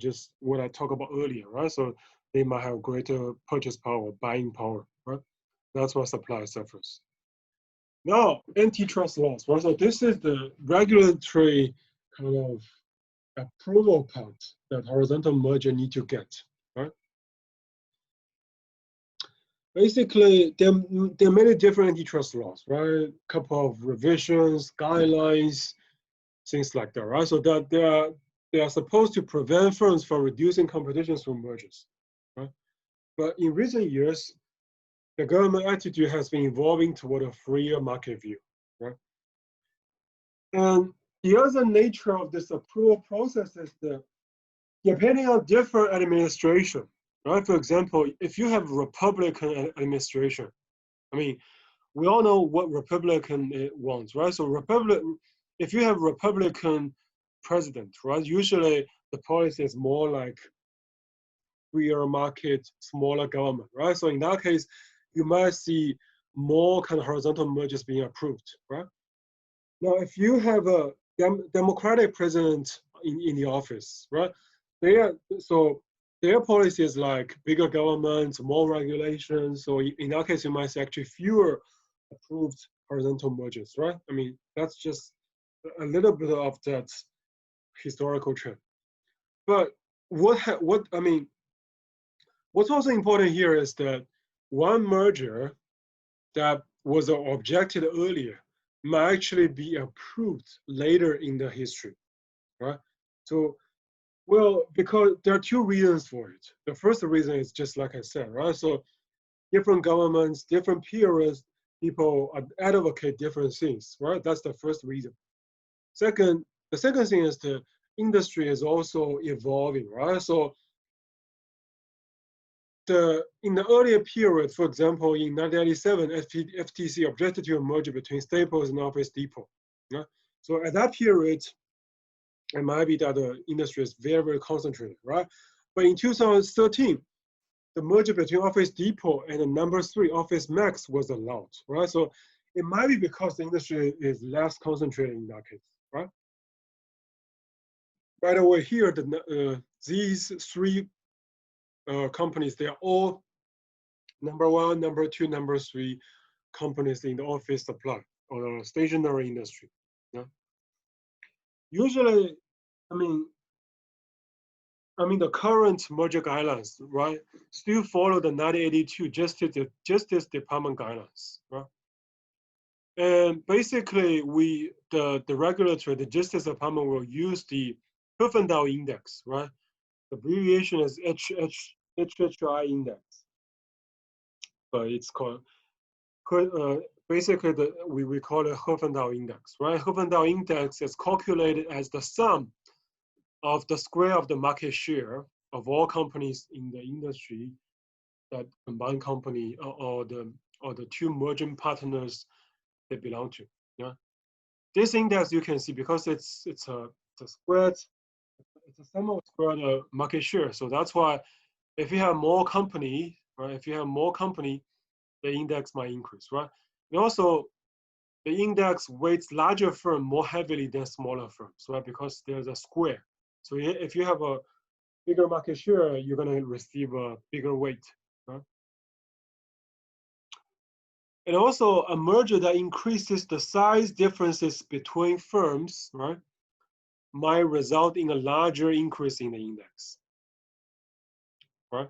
talked about earlier, right? So they might have greater purchase power, buying power, right? That's what supply suffers. Now, antitrust laws, right? So this is the regulatory kind of approval part that horizontal merger need to get, right? Basically, there are many different antitrust laws, right? A couple of revisions, guidelines, things like that, right? So that they are supposed to prevent firms from reducing competition through mergers, right? But in recent years, the government attitude has been evolving toward a freer market view, right? And the other nature of this approval process is that depending on different administration, right? For example, if you have Republican administration, I mean, we all know what Republican wants, right? So if you have Republican president, right, usually the policy is more like freer market, smaller government, right? So in that case, you might see more kind of horizontal mergers being approved, right? Now, if you have a Democratic president in the office, right? So their policy is like bigger government, more regulations. So in that case, you might see actually fewer approved horizontal mergers, right? I mean, that's just a little bit of that historical trend. But what I mean, what's also important here is that one merger that was objected earlier might actually be approved later in the history, right? So, well, because there are two reasons for it. The first reason is just like I said, right? So different governments, different periods, people advocate different things, right? That's the first reason. The second thing is the industry is also evolving, right? So in the earlier period, for example, in 1987, FTC objected to a merger between Staples and Office Depot. Yeah? So at that period, it might be that the industry is very, very concentrated, right? But in 2013, the merger between Office Depot and the number 3 Office Max was allowed, right? So it might be because the industry is less concentrated in that case, right? By the way, here, these 3 companies, they are all number 1, number 2, number 3 companies in the office supply or the stationery industry. Yeah? Usually, I mean, the current merger guidelines, right, still follow the 1982 Justice Department guidelines, right? And basically, the regulatory, the Justice Department will use the Herfindahl Index, right? The abbreviation is HHI Index, but it's called basically we call it Herfindahl Index, right? Herfindahl Index is calculated as the sum of the square of the market share of all companies in the industry that combined company or the 2 merging partners they belong to. Yeah, this index you can see because it's a squared, it's a sum of squared market share. So that's why if you have more company, right? If you have more company, the index might increase, right? And also, the index weights larger firm more heavily than smaller firms, right? Because there's a square. So if you have a bigger market share, you're gonna receive a bigger weight, right? And also a merger that increases the size differences between firms, right, might result in a larger increase in the index, right?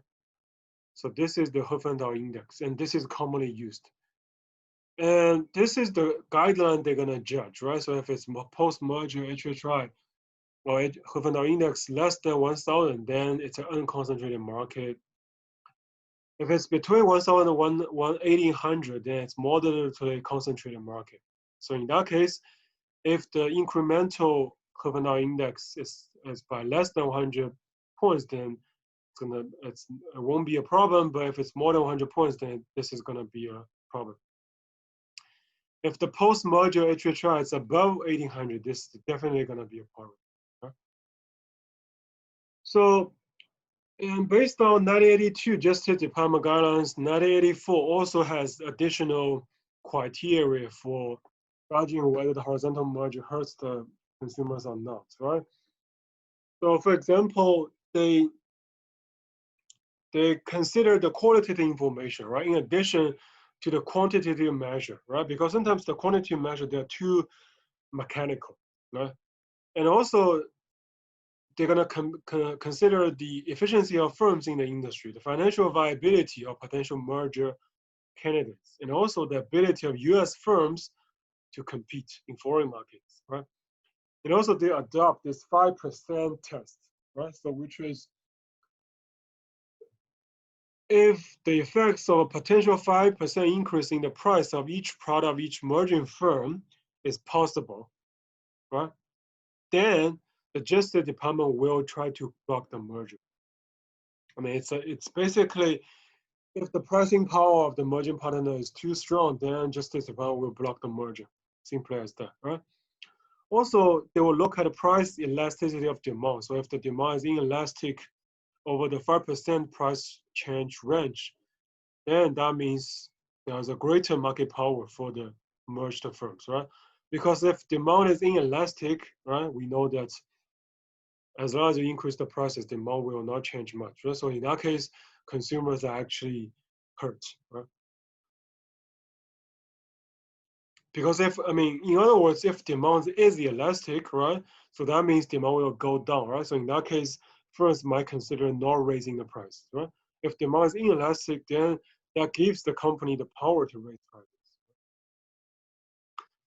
So this is the Herfindahl Index, and this is commonly used. And this is the guideline they're gonna judge, right? So if it's post-merger HHI or Herfindahl Index less than 1,000, then it's an unconcentrated market. If it's between 1,000 and 1,800, then it's moderately concentrated market. So in that case, if the incremental Herfindahl Index is by less than 100 points, then it won't be a problem. But if it's more than 100 points, then this is gonna be a problem. If the post-merger HHI is above 1,800, this is definitely gonna be a problem. Right? So, and based on 1982 Justice Department guidelines, 1984 also has additional criteria for judging whether the horizontal merger hurts the consumers or not, right? So for example, they consider the qualitative information, right? In addition to the quantitative measure, right? Because sometimes the quantitative measure, they're too mechanical, right? And also they're gonna consider the efficiency of firms in the industry, the financial viability of potential merger candidates, and also the ability of US firms to compete in foreign markets, right? And also they adopt this 5% test, right? So which is if the effects of a potential 5% increase in the price of each product of each merging firm is possible, right? Then the Justice Department will try to block the merger. I mean, it's basically, if the pricing power of the merging partner is too strong, then justice department will block the merger. Simple as that, right? Also, they will look at the price elasticity of demand. So if the demand is inelastic over the 5% price change range, then that means there's a greater market power for the merged firms, right? Because if demand is inelastic, right, we know that as long as you increase the prices, demand will not change much, right? So in that case, consumers are actually hurt, right? Because if, I mean, in other words, if demand is elastic, right? So that means demand will go down, right? So in that case, firms might consider not raising the price, right? If demand is inelastic, then that gives the company the power to raise prices.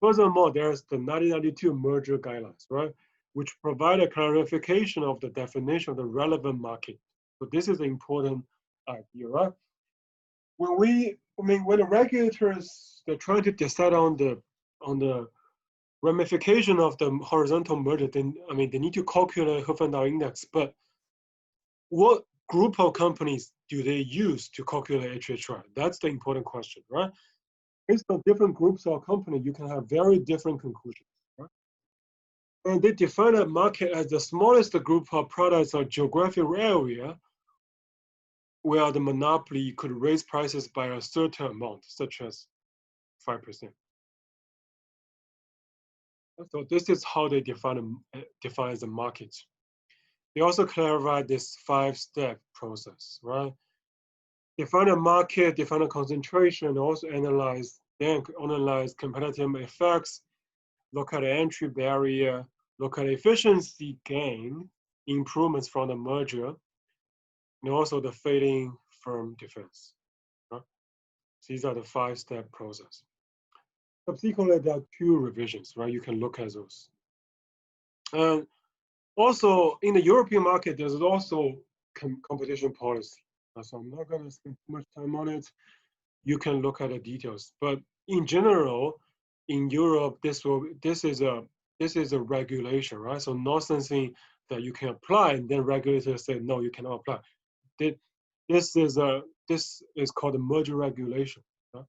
Furthermore, there's the 1992 merger guidelines, right? Which provide a clarification of the definition of the relevant market. So this is an important idea, right? When the regulators, they're trying to decide on the ramification of the horizontal merger, then they need to calculate Herfindahl index. But what group of companies do they use to calculate HHI? That's the important question, right? Based on different groups of companies, you can have very different conclusions, right? And they define a market as the smallest group of products or geographic area where the monopoly could raise prices by a certain amount, such as 5%. So this is how they define the market. They also clarify this 5-step process, right? Define a market, define a concentration, also analyze competitive effects, look at the entry barrier, look at efficiency gain, improvements from the merger, and also the failing firm defense. Right? These are the 5-step process. Subsequently, there are 2 revisions, right? You can look at those. And also, in the European market, there's also competition policy. So I'm not going to spend too much time on it. You can look at the details. But in general, in Europe, this is a regulation, right? So not something that you can apply, and then regulators say no, you cannot apply. This is called a merger regulation. Right?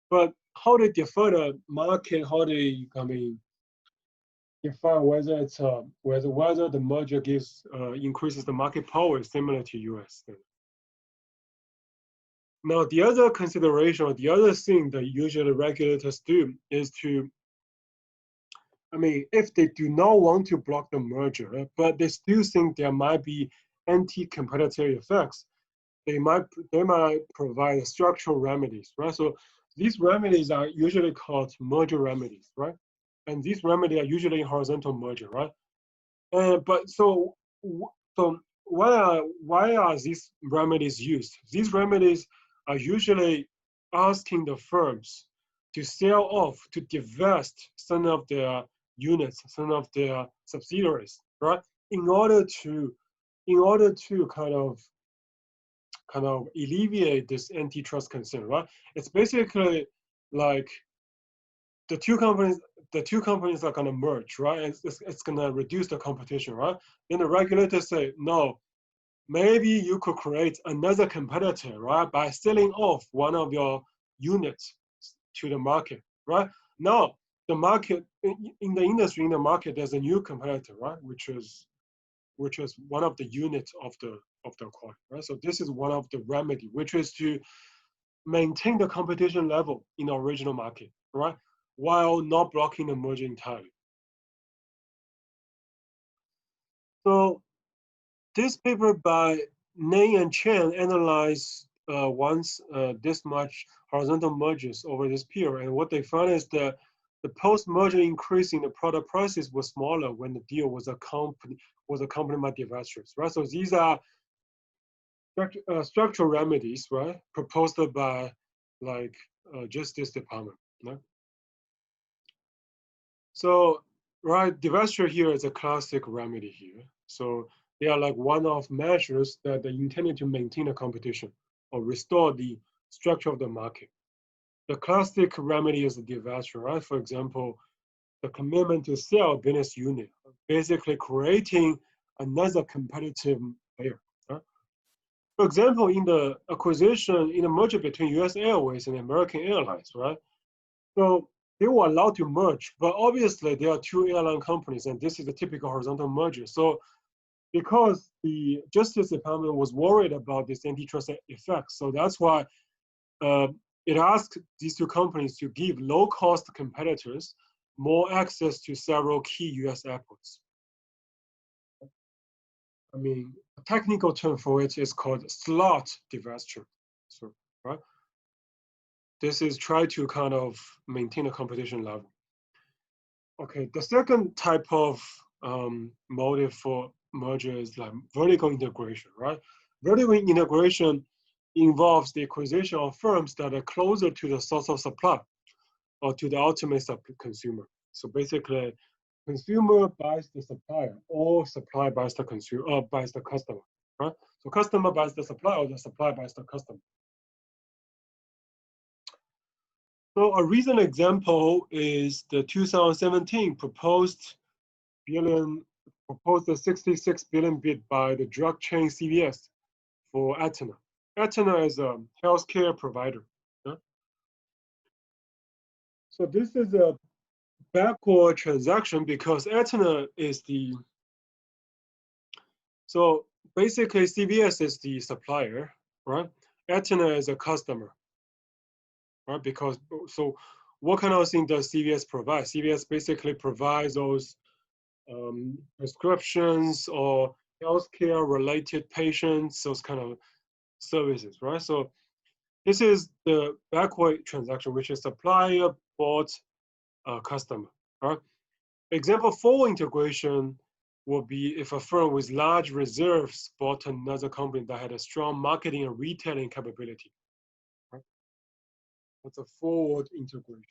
But how they define a market, how they define whether it's whether the merger gives increases the market power is similar to US. Now the other consideration, or the other thing that usually regulators do is to, if they do not want to block the merger, but they still think there might be anti-competitive effects, they might provide structural remedies, right? So these remedies are usually called merger remedies, right? And these remedies are usually in horizontal merger, right? So why are these remedies used? These remedies are usually asking the firms to sell off, to divest some of their units, some of their subsidiaries, right? In order to kind of alleviate this antitrust concern, right? It's basically like the two companies are gonna merge, right? It's gonna reduce the competition, right? Then the regulators say, no, maybe you could create another competitor, right? By selling off one of your units to the market, right? Now, the market, in the industry, in the market, there's a new competitor, right? Which is one of the units of the coin, right? So this is one of the remedy, which is to maintain the competition level in the original market, right? While not blocking the merger entirely. So this paper by Ney and Chen analyzed this much horizontal mergers over this period, and what they found is that the post-merger increase in the product prices was smaller when the deal was accompanied by divestitures, right? So these are structural remedies, right, proposed by Justice Department. Right? So, right, divestiture here is a classic remedy here. So they are like one-off measures that are intended to maintain the competition or restore the structure of the market. The classic remedy is the divestiture, right? For example, the commitment to sell a business unit, basically creating another competitive player. Right? For example, in the acquisition, in the merger between US Airways and American Airlines, right? So they were allowed to merge, but obviously there are two airline companies, and this is a typical horizontal merger. So because the Justice Department was worried about this antitrust effect, so that's why uh, it asked these two companies to give low-cost competitors more access to several key US airports. I mean, a technical term for it is called slot divestiture. So, right? This is try to kind of maintain a competition level. Okay, the second type of motive for merger is like vertical integration, right? Vertical integration involves the acquisition of firms that are closer to the source of supply or to the ultimate consumer. So basically, consumer buys the supplier, or supply buys the consumer, buys the customer, right? So customer buys the supplier, or the supplier buys the customer. So a recent example is the 2017 proposed a 66 billion bid by the drug chain CVS for Aetna. Aetna is a healthcare provider. Yeah? So this is a backward transaction because Aetna is the, so basically CVS is the supplier, right? Aetna is a customer, right? Because, so what kind of thing does CVS provide? CVS basically provides those prescriptions or healthcare related patients, those kind of services, right? So this is the backward transaction, which is supplier bought customer, right? Example forward integration will be if a firm with large reserves bought another company that had a strong marketing and retailing capability, right? That's a forward integration.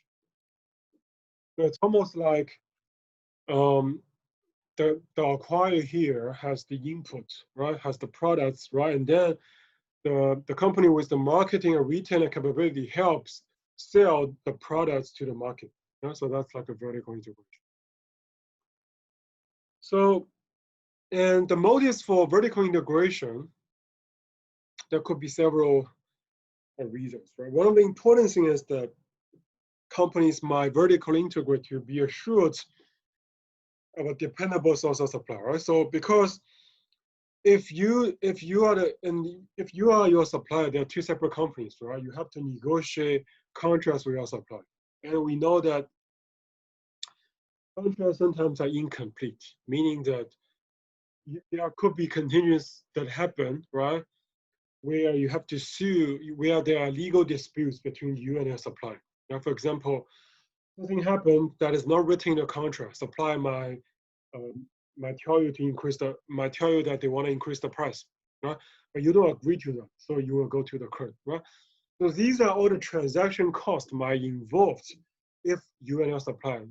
So it's almost like um, the acquirer here has the input, right? Has the products, right? And then the company with the marketing and retailing capability helps sell the products to the market. Yeah? So that's like a vertical integration. So, and the motives for vertical integration, there could be several reasons, right? One of the important things is that companies might vertically integrate to be assured of a dependable source of supply, right? So because if you are your supplier, there are two separate companies, right? You have to negotiate contracts with your supplier, and we know that contracts sometimes are incomplete, meaning that there could be contingents that happen, right, where you have to sue, where there are legal disputes between you and your supplier. Now, for example, something happened that is not written in the contract. Supplier might tell you to might tell you that they want to increase the price, right? But you don't agree to that, so you will go to the court, right? So these are all the transaction costs might involved if you and your supplier,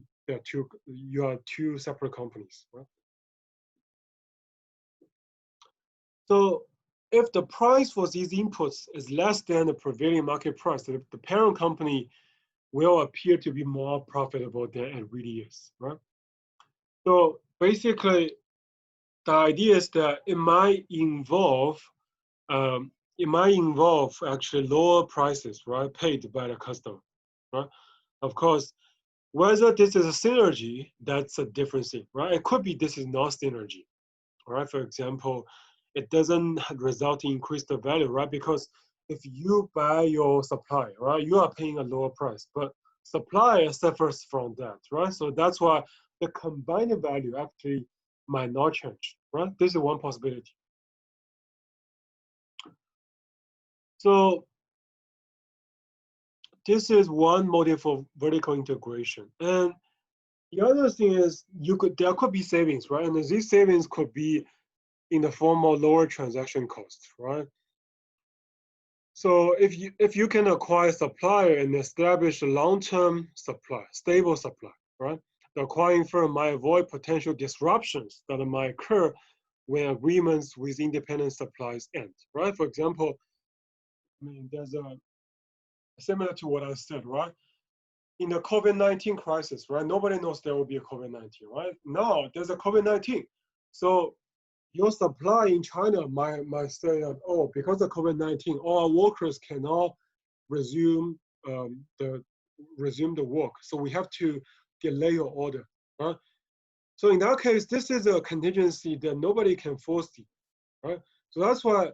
you are two separate companies, right? So if the price for these inputs is less than the prevailing market price, the parent company will appear to be more profitable than it really is, right? So basically, the idea is that it might involve actually lower prices, right, paid by the customer, right? Of course, whether this is a synergy, that's a different thing, right? It could be this is not synergy, right? For example, it doesn't result in increase the value, right? Because if you buy your supply, right, you are paying a lower price, but supplier suffers from that, right? So that's why the combined value actually might not change, right? This is one possibility. So this is one motive for vertical integration. And the other thing is there could be savings, right? And these savings could be in the form of lower transaction costs, right? So if you can acquire supplier and establish a long-term supply, stable supply, right? The acquiring firm might avoid potential disruptions that might occur when agreements with independent suppliers end, right? For example, I mean, there's a similar to what I said, right? In the COVID-19 crisis, right? Nobody knows there will be a COVID-19, right? No, there's a COVID-19. So your supply in China might say that, oh, because of COVID-19, all our workers cannot resume the work, so we have to delay your order, right? So in that case, this is a contingency that nobody can foresee, right? So that's why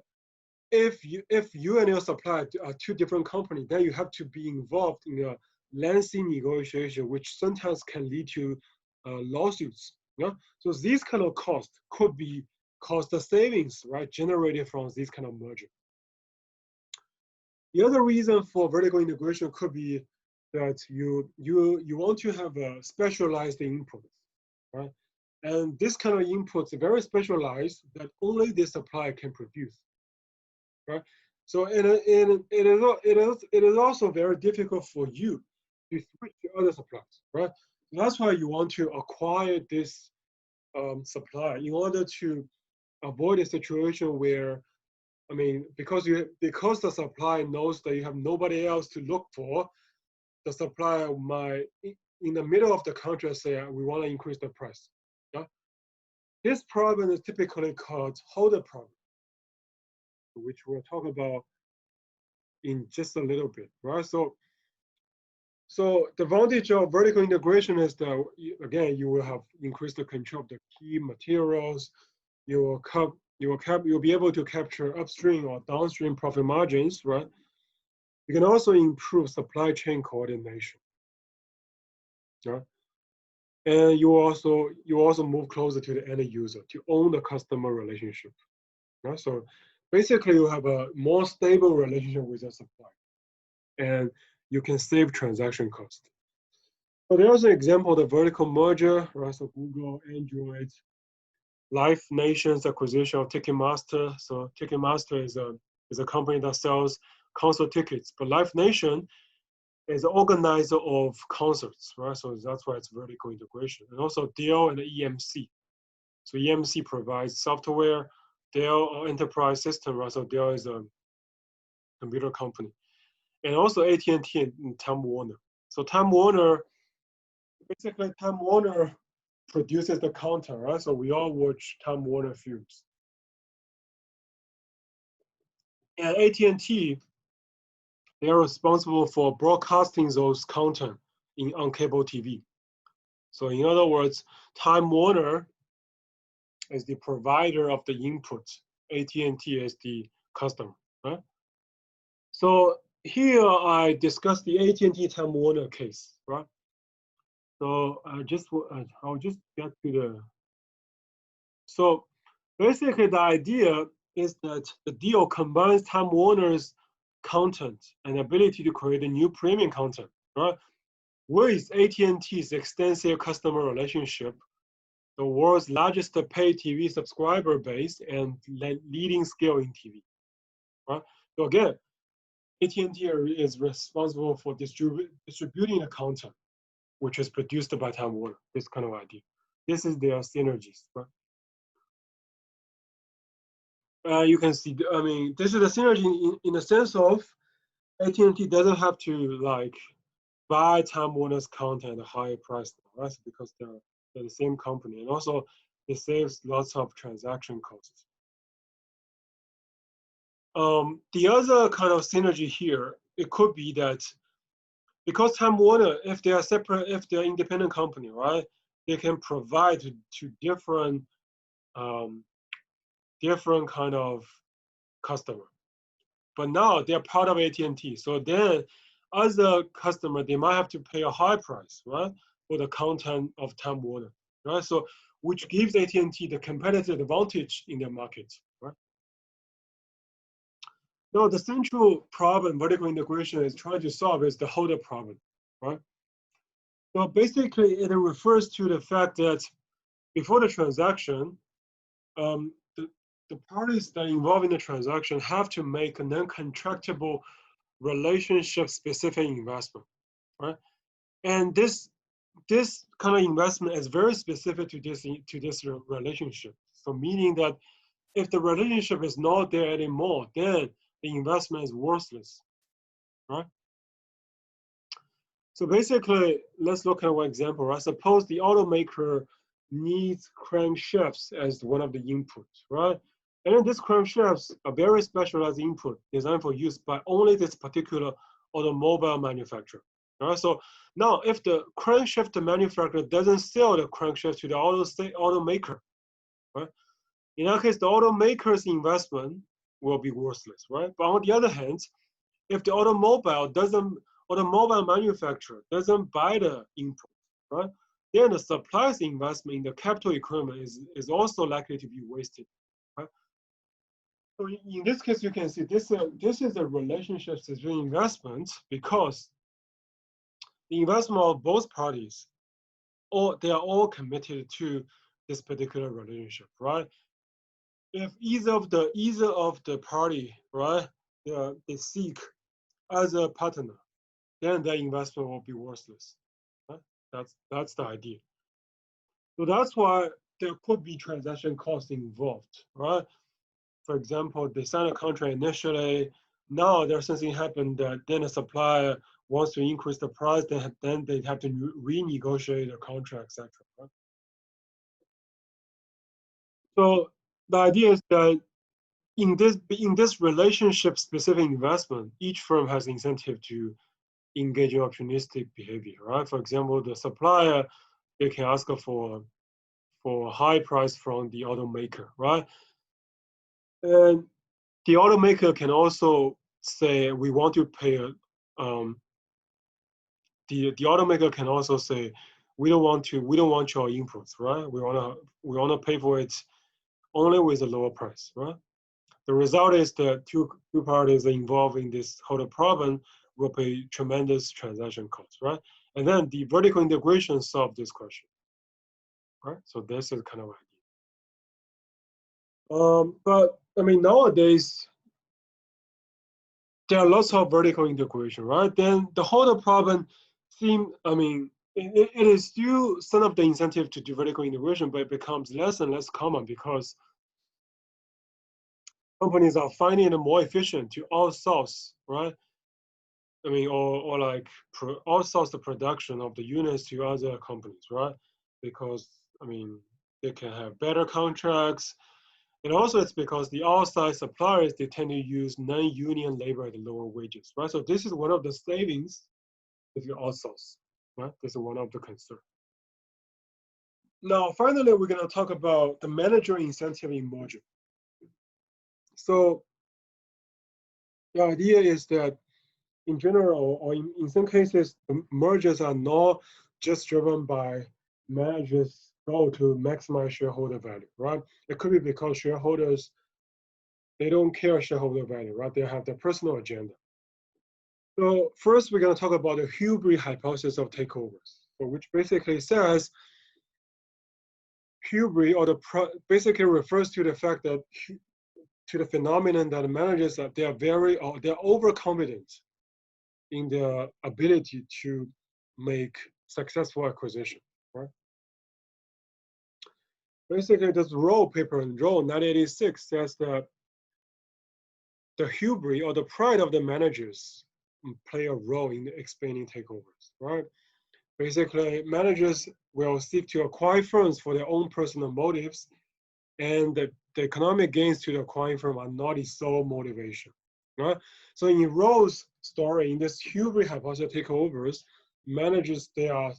if you and your supplier are two different companies, then you have to be involved in a lengthy negotiation, which sometimes can lead to lawsuits. Yeah. So these kind of costs could be cost savings, right, generated from this kind of merger. The other reason for vertical integration could be that you want to have a specialized input, right? And this kind of inputs are very specialized that only the supplier can produce, right? So it is also very difficult for you to switch to other suppliers, right? That's why you want to acquire this supply in order to avoid a situation where, I mean, because the supplier knows that you have nobody else to look for, the supplier might in the middle of the contract say we want to increase the price. Yeah? This problem is typically called holder problem, which we'll talk about in just a little bit, right? So the advantage of vertical integration is that, again, you will have increased the control of the key materials. You'll be able to capture upstream or downstream profit margins, right? You can also improve supply chain coordination, right? And you also move closer to the end user to own the customer relationship, right? So basically, you have a more stable relationship with the supplier, and you can save transaction costs. So there's an example of the vertical merger, right? So Google, Android, Live Nation's acquisition of Ticketmaster. So Ticketmaster is a company that sells concert tickets, but Live Nation is an organizer of concerts, right? So that's why it's vertical integration. And also Dell and EMC. So EMC provides software, Dell Enterprise System, right? So Dell is a computer company. And also AT&T and Time Warner. So Time Warner produces the content, right? So we all watch Time Warner films. And AT&T, they are responsible for broadcasting those content on cable TV. So in other words, Time Warner is the provider of the input. AT&T is the customer, right? So here I discussed the AT&T Time Warner case, right? So I'll just get to the. So basically, the idea is that the deal combines Time Warner's content and ability to create a new premium content, right? With AT&T's extensive customer relationship, the world's largest pay TV subscriber base, and leading scale in TV, right? So again, AT&T is responsible for distributing the content, which is produced by Time Warner, this kind of idea. This is their synergies, right? You can see, I mean, this is a synergy in the sense of AT&T doesn't have to like buy Time Warner's content at a higher price, right? Because they're the same company, and also it saves lots of transaction costs. The other kind of synergy here, it could be that because Time Warner, if they are separate, if they're independent company, right, they can provide to different different kind of customer. But now they're part of AT&T, so then as a customer, they might have to pay a high price, right, for the content of Time Warner, right? So which gives AT&T the competitive advantage in their market, right? Now the central problem vertical integration is trying to solve is the holder problem, right? So basically, it refers to the fact that before the transaction, the parties that are involved in the transaction have to make a non-contractable relationship-specific investment, right? And this kind of investment is very specific to this relationship. So meaning that if the relationship is not there anymore, then the investment is worthless, right? So basically, let's look at one example, right? Suppose the automaker needs crankshafts as one of the inputs, right? And then these crankshafts are very specialized input designed for use by only this particular automobile manufacturer. All right, so now if the crankshaft manufacturer doesn't sell the crankshaft to the automaker, right? In that case, the automaker's investment will be worthless, right? But on the other hand, if the automobile manufacturer doesn't buy the input, right? Then the supplier's investment in the capital equipment is also likely to be wasted, right? So in this case, you can see this is a relationship between investments because the investment of both parties, they are all committed to this particular relationship, right? If either of the party, right, they seek as a partner, then the investment will be worthless. Right? That's the idea. So that's why there could be transaction costs involved, right? For example, they sign a contract initially. Now there's something happened that then the supplier wants to increase the price, then they have to renegotiate the contract, etc. Right? So the idea is that in this relationship specific investment, each firm has incentive to engage in opportunistic behavior, right? For example, the supplier, they can ask for a high price from the automaker, right? And the automaker can also say we want to pay the automaker can also say we don't want your inputs, right? We wanna pay for it only with a lower price, right? The result is that two parties involved in this whole problem will pay tremendous transaction costs, right? And then the vertical integration solved this question, right? So this is kind of idea. But I mean, nowadays there are lots of vertical integration, right? Then the whole problem it is still some of the incentive to do vertical integration, but it becomes less and less common because companies are finding it more efficient to outsource, right? I mean, or like outsource the production of the units to other companies, right? Because I mean, they can have better contracts, and also it's because the outside suppliers they tend to use non-union labor at lower wages, right? So this is one of the savings if you outsource, right? This is one of the concerns. Now, finally, we're going to talk about the manager incentive in merger. So the idea is that in general, or in some cases, the mergers are not just driven by managers' goal to maximize shareholder value, right? It could be because shareholders, they don't care shareholder value, right? They have their personal agenda. So first, we're going to talk about the hubris hypothesis of takeovers, so which basically says hubris, basically refers to the fact that to the phenomenon that managers they're overconfident in their ability to make successful acquisition, right? Basically, this Rowe paper in Rowe 1986 says that the hubris or the pride of the managers play a role in explaining takeovers, right? Basically, managers will seek to acquire firms for their own personal motives, and the economic gains to the acquiring firm are not the sole motivation, right? So in Rowe's story, in this hubris hypothesis takeovers, managers, they are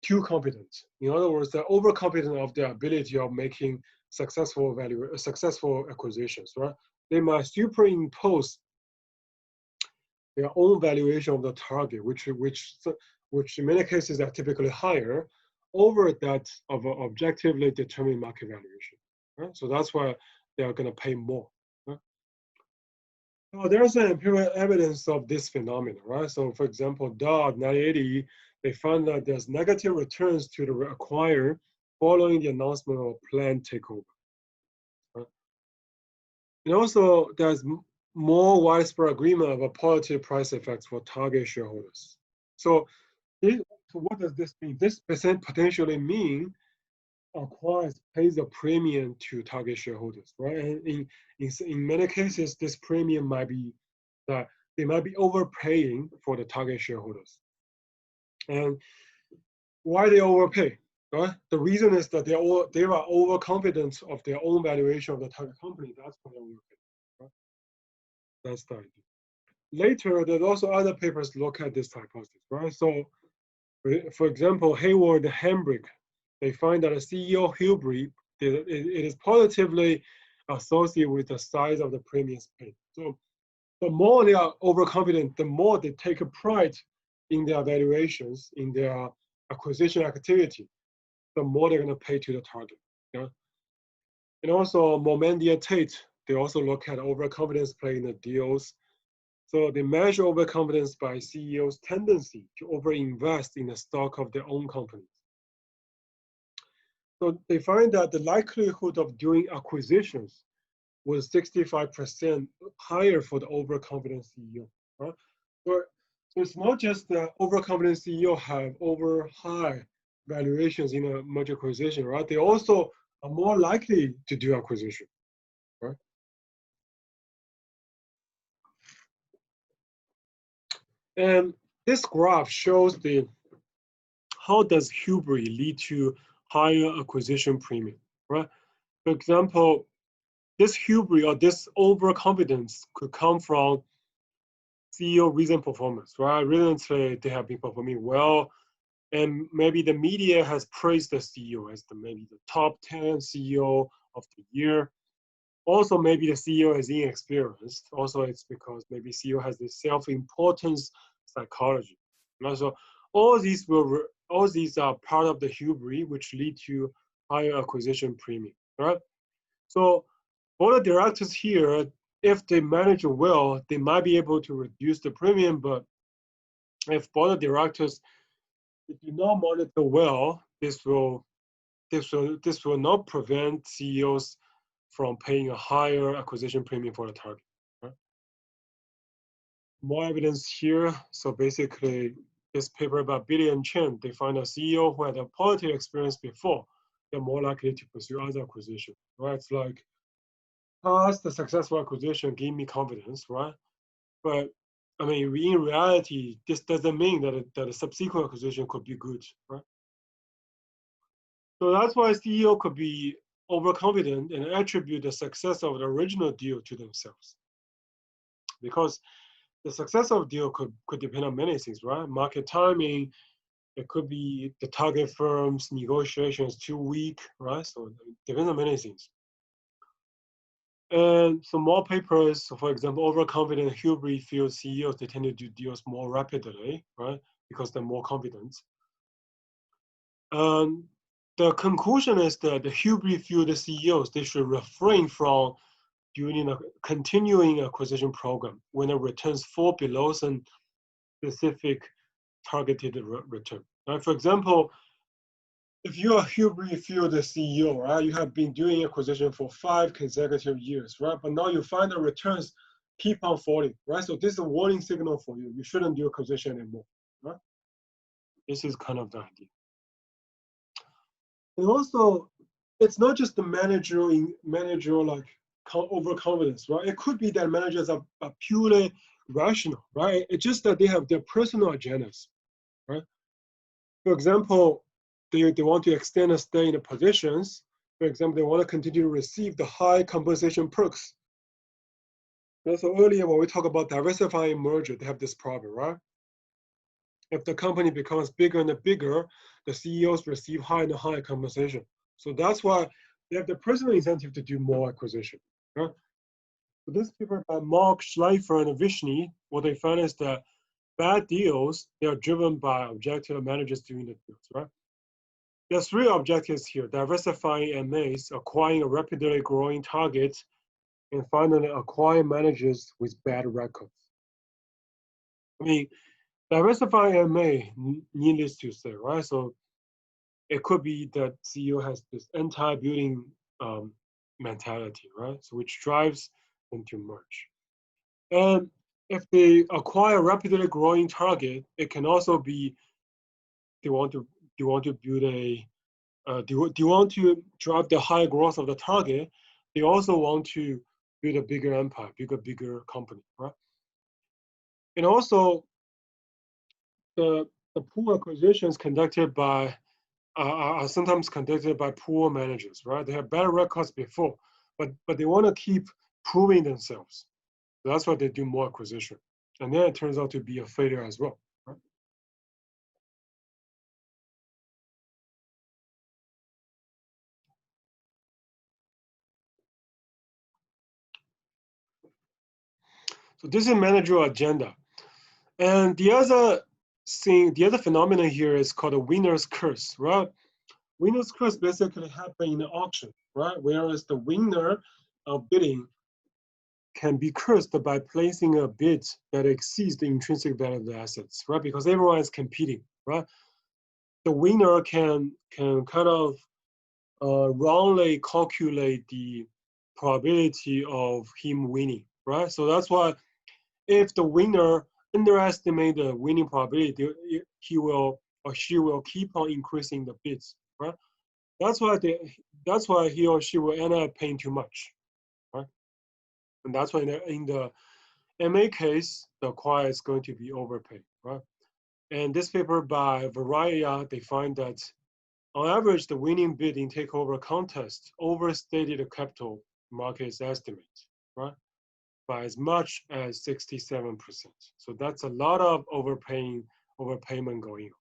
too competent. In other words, they're overconfident of their ability of making successful acquisitions, right? They might superimpose their own valuation of the target, which in many cases are typically higher, over that of an objectively determined market valuation. Right? So that's why they are going to pay more. Right? Now, there's an empirical evidence of this phenomenon, right? So, for example, Dodd 1980, they found that there's negative returns to the acquirer following the announcement of a planned takeover. Right? And also, there's more widespread agreement about positive price effects for target shareholders. So what does this mean? This potentially mean acquirers pays a premium to target shareholders, right? And in many cases, this premium might be that they might be overpaying for the target shareholders. And why they overpay? right? The reason is that they are overconfident of their own valuation of the target company. That's why they're working. Right? That's the idea. Later, there's also other papers look at this hypothesis, right? So, for example, Hayward and Hambrick, they find that a CEO hubris, it is positively associated with the size of the premiums paid. So the more they are overconfident, the more they take a pride in their valuations, in their acquisition activity, the more they're going to pay to the target. Yeah? And also Momendia Tate, they also look at overconfidence play in the deals. So they measure overconfidence by CEOs' tendency to overinvest in the stock of their own companies. So they find that the likelihood of doing acquisitions was 65% higher for the overconfident CEO. Right? So it's not just the overconfident CEO have over high valuations in a merger acquisition, right? They also are more likely to do acquisition, right? And this graph shows how does hubris lead to higher acquisition premium, right? For example, this hubris or this overconfidence could come from CEO recent performance, right? Recently, they have been performing well, and maybe the media has praised the CEO as maybe the top 10 CEO of the year. Also, maybe the CEO is inexperienced. Also, it's because maybe CEO has this self-importance psychology. Right? So all these are part of the hubris, which lead to higher acquisition premium. Right? So board of directors here, if they manage well, they might be able to reduce the premium. But if board of directors do not monitor well, this will not prevent CEOs from paying a higher acquisition premium for the target. Right? More evidence here. So basically, this paper by Billy and Chen, they find a CEO who had a positive experience before, they're more likely to pursue other acquisition. Right? It's like, past the successful acquisition give me confidence, right? But I mean, in reality, this doesn't mean that a subsequent acquisition could be good, right? So that's why CEO could be overconfident and attribute the success of the original deal to themselves. Because the success of deal could depend on many things, right? Market timing, it could be the target firm's negotiations too weak, right? So it depends on many things. And some more papers, so for example, overconfident hubris field CEOs, they tend to do deals more rapidly, right? Because they're more confident. The conclusion is that the hubris fueled CEOs, they should refrain from doing a continuing acquisition program when the returns fall below some specific targeted return. Right? For example, if you're a hubris fueled CEO, right, you have been doing acquisition for 5 consecutive years, right? But now you find the returns keep on falling, right? So this is a warning signal for you. You shouldn't do acquisition anymore, right? This is kind of the idea. And also, it's not just the managerial like overconfidence, right? It could be that managers are purely rational, right? It's just that they have their personal agendas, right? For example, they want to extend a stay in the positions. For example, they want to continue to receive the high compensation perks. And so earlier when we talk about diversifying merger, they have this problem, right? If the company becomes bigger and bigger, the CEOs receive higher and higher compensation. So that's why they have the personal incentive to do more acquisition. Right? So this paper by Mark Schleifer and Vishny, what they found is that bad deals, they are driven by objective managers doing the deals, right? There's 3 objectives here: diversifying MAs, acquiring a rapidly growing target, and finally acquiring managers with bad records. I mean, diversifying MA, needless to say, right? So it could be that CEO has this anti-building mentality, right? So which drives them to merge. And if they acquire a rapidly growing target, it can also be they want to build a they want to drive the high growth of the target. They also want to build a bigger empire, build a bigger company, right? And also the pool acquisitions conducted by are sometimes conducted by poor managers, right? They have better records before, but they want to keep proving themselves. So that's why they do more acquisition. And then it turns out to be a failure as well. Right? So this is managerial agenda. And the other thing, the other phenomenon here is called a winner's curse, right? Winner's curse basically happen in the auction, right? Whereas the winner of bidding can be cursed by placing a bid that exceeds the intrinsic value of the assets, right? Because everyone is competing, right? The winner can kind of wrongly calculate the probability of him winning, right? So that's why if the winner underestimate the winning probability, he will or she will keep on increasing the bids, right? That's why that's why he or she will end up paying too much, right? And that's why in the MA case, the acquirer is going to be overpaid, right? And this paper by Varaya, they find that on average, the winning bid in takeover contest overstated the capital market's estimate, right? By as much as 67%. So that's a lot of overpayment going on.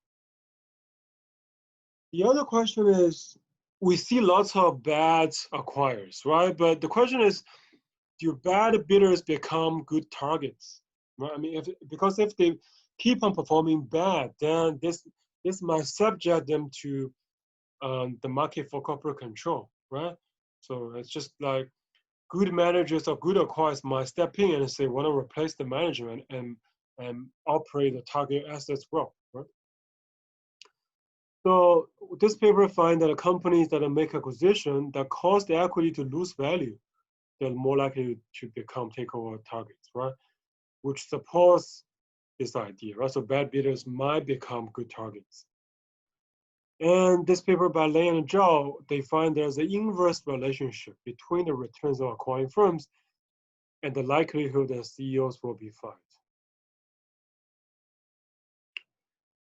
The other question is, we see lots of bad acquirers, right? But the question is, do bad bidders become good targets? Right? I mean, because if they keep on performing bad, then this might subject them to the market for corporate control, right? So it's just like good managers or good acquirers might step in and say, want to replace the management and operate the target assets well, right? So this paper finds that companies that make acquisition that cause the equity to lose value, they're more likely to become takeover targets, right? Which supports this idea, right? So bad bidders might become good targets. And this paper by Lei and Zhao, they find there's an inverse relationship between the returns of acquiring firms and the likelihood that CEOs will be fired.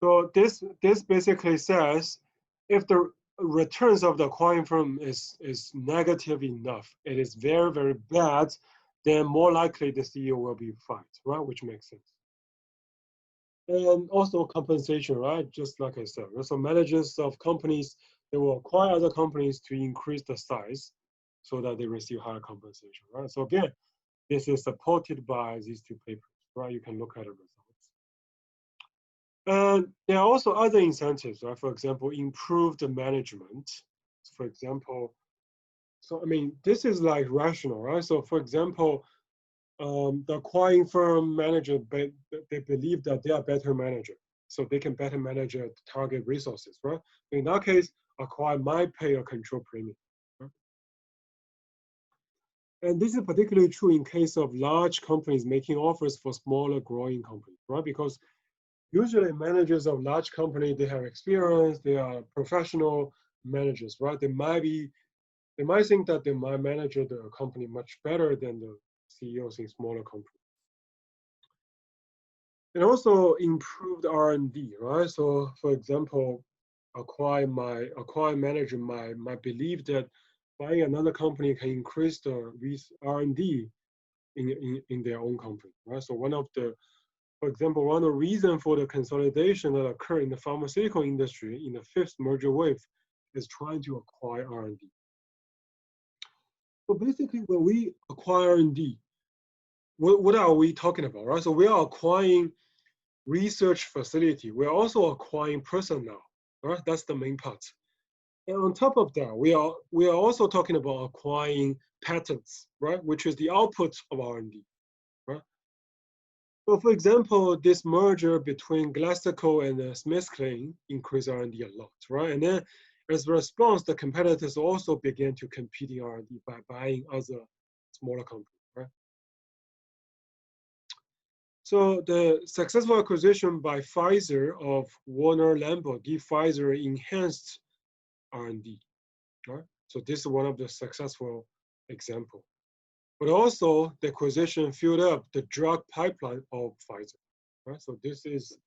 So this basically says if the returns of the acquiring firm is negative enough, it is very, very bad, then more likely the CEO will be fired, right? Which makes sense. And also compensation, right? Just like I said, so managers of companies, they will acquire other companies to increase the size so that they receive higher compensation, right? So again, this is supported by these two papers, right? You can look at the results. And there are also other incentives, right? For example, improved management. For example, so I mean, this is like rational, right? So for example, the acquiring firm manager, they believe that they are better manager, so they can better manage target resources, right? In that case, acquire might pay a control premium. Right? And this is particularly true in case of large companies making offers for smaller growing companies, right? Because usually managers of large companies, they have experience, they are professional managers, right? They might think that they might manage the company much better than the CEOs in smaller companies. And also improved R&D, right? So for example, acquire manager might believe that buying another company can increase the R&D in their own company, right? So for example, one of the reasons for the consolidation that occurred in the pharmaceutical industry in the fifth merger wave is trying to acquire R&D. So basically, when we acquire R&D, what are we talking about, right? So we are acquiring research facility. We're also acquiring personnel, right? That's the main part. And on top of that, we are also talking about acquiring patents, right? Which is the output of R&D, right? So for example, this merger between Glaxo and SmithKline increased R&D a lot, right? And then as a response, the competitors also began to compete in R&D by buying other smaller companies, right? So the successful acquisition by Pfizer of Warner Lambert gave Pfizer enhanced R&D, right? So this is one of the successful example. But also the acquisition filled up the drug pipeline of Pfizer, right? So this is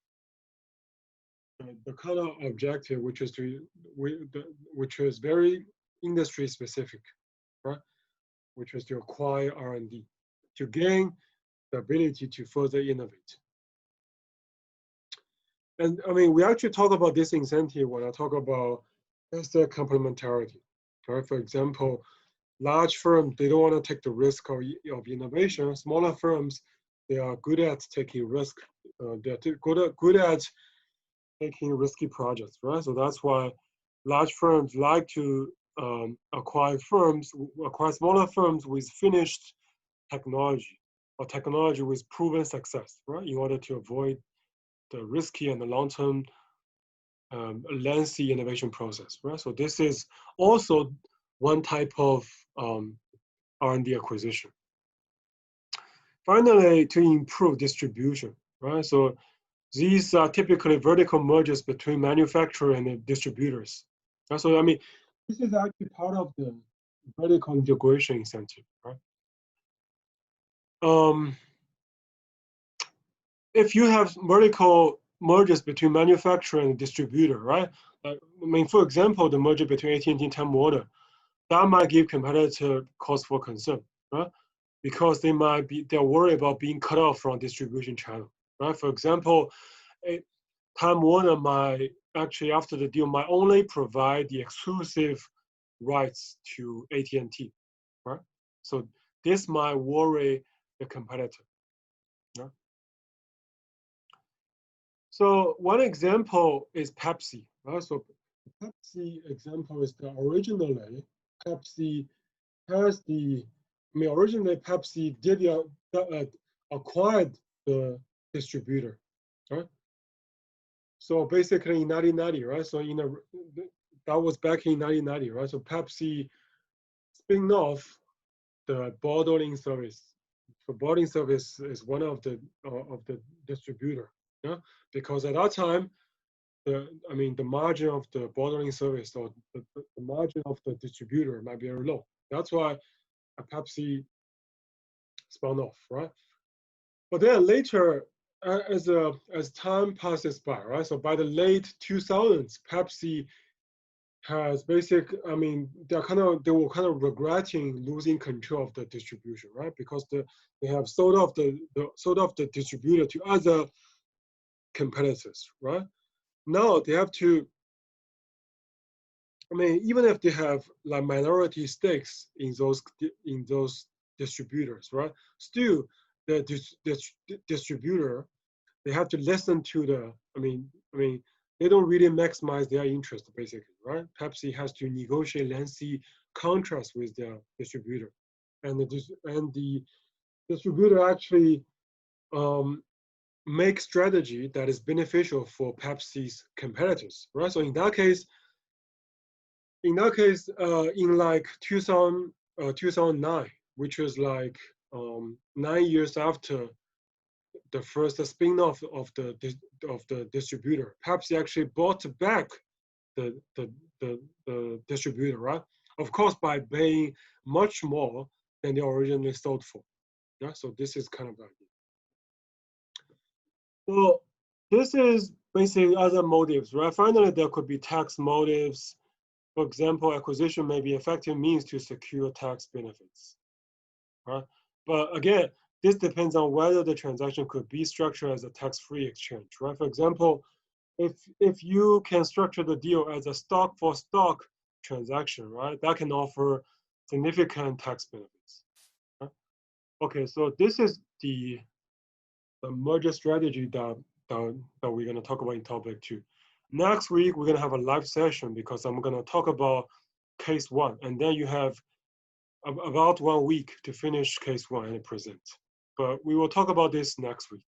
the kind of objective which is which is very industry specific, right? Which is to acquire R&D to gain the ability to further innovate. And I mean, we actually talk about this incentive when I talk about asset complementarity, right? For example, large firms, they don't want to take the risk of innovation. Smaller firms, they are good at taking risk. They're good at taking risky projects, right? So that's why large firms like to acquire smaller firms with finished technology or technology with proven success, right? In order to avoid the risky and the long-term lengthy innovation process, right? So this is also one type of R&D acquisition. Finally, to improve distribution, right? So these are typically vertical mergers between manufacturer and the distributors. Right? So I mean, this is actually part of the vertical integration incentive, right? If you have vertical mergers between manufacturer and distributor, right? I mean, for example, the merger between AT&T and Time Warner, that might give competitor cause for concern, right? Because they're worried about being cut off from distribution channel, right? For example, Time Warner might actually, after the deal, might only provide the exclusive rights to AT&T, right? So this might worry the competitor. Right? So one example is Pepsi, right? So Pepsi example is that originally Pepsi has originally Pepsi did acquired the distributor, right? So basically in 1990, right? So that was back in 1990, right? So Pepsi spin off the bottling service. So bottling service is one of the distributor, yeah? Because at that time, the margin of the bottling service or the margin of the distributor might be very low. That's why Pepsi spun off, right? But then later, as time passes by, right? So by the late 2000s, Pepsi has they were kind of regretting losing control of the distribution, right? Because they have sold off the distributor to other competitors, right? Now they have to, even if they have like minority stakes in those distributors, right? Still, the distributor, they have to listen to they don't really maximize their interest, basically, right? Pepsi has to negotiate lengthy contracts with their distributor, and the distributor actually make strategy that is beneficial for Pepsi's competitors, right? So in that case, in like 2009, which was like 9 years after the first spin-off of the distributor, Pepsi actually bought back the distributor, right? Of course, by paying much more than they originally sold for. Yeah, so this is kind of the idea. So this is basically other motives, right? Finally, there could be tax motives. For example, acquisition may be effective means to secure tax benefits, right? But again, this depends on whether the transaction could be structured as a tax-free exchange, right? For example, if you can structure the deal as a stock-for-stock transaction, right, that can offer significant tax benefits. Right? Okay, so this is the merger strategy that we're going to talk about in topic 2. Next week, we're going to have a live session because I'm going to talk about case 1, and then you have about 1 week to finish case 1 and present. But we will talk about this next week.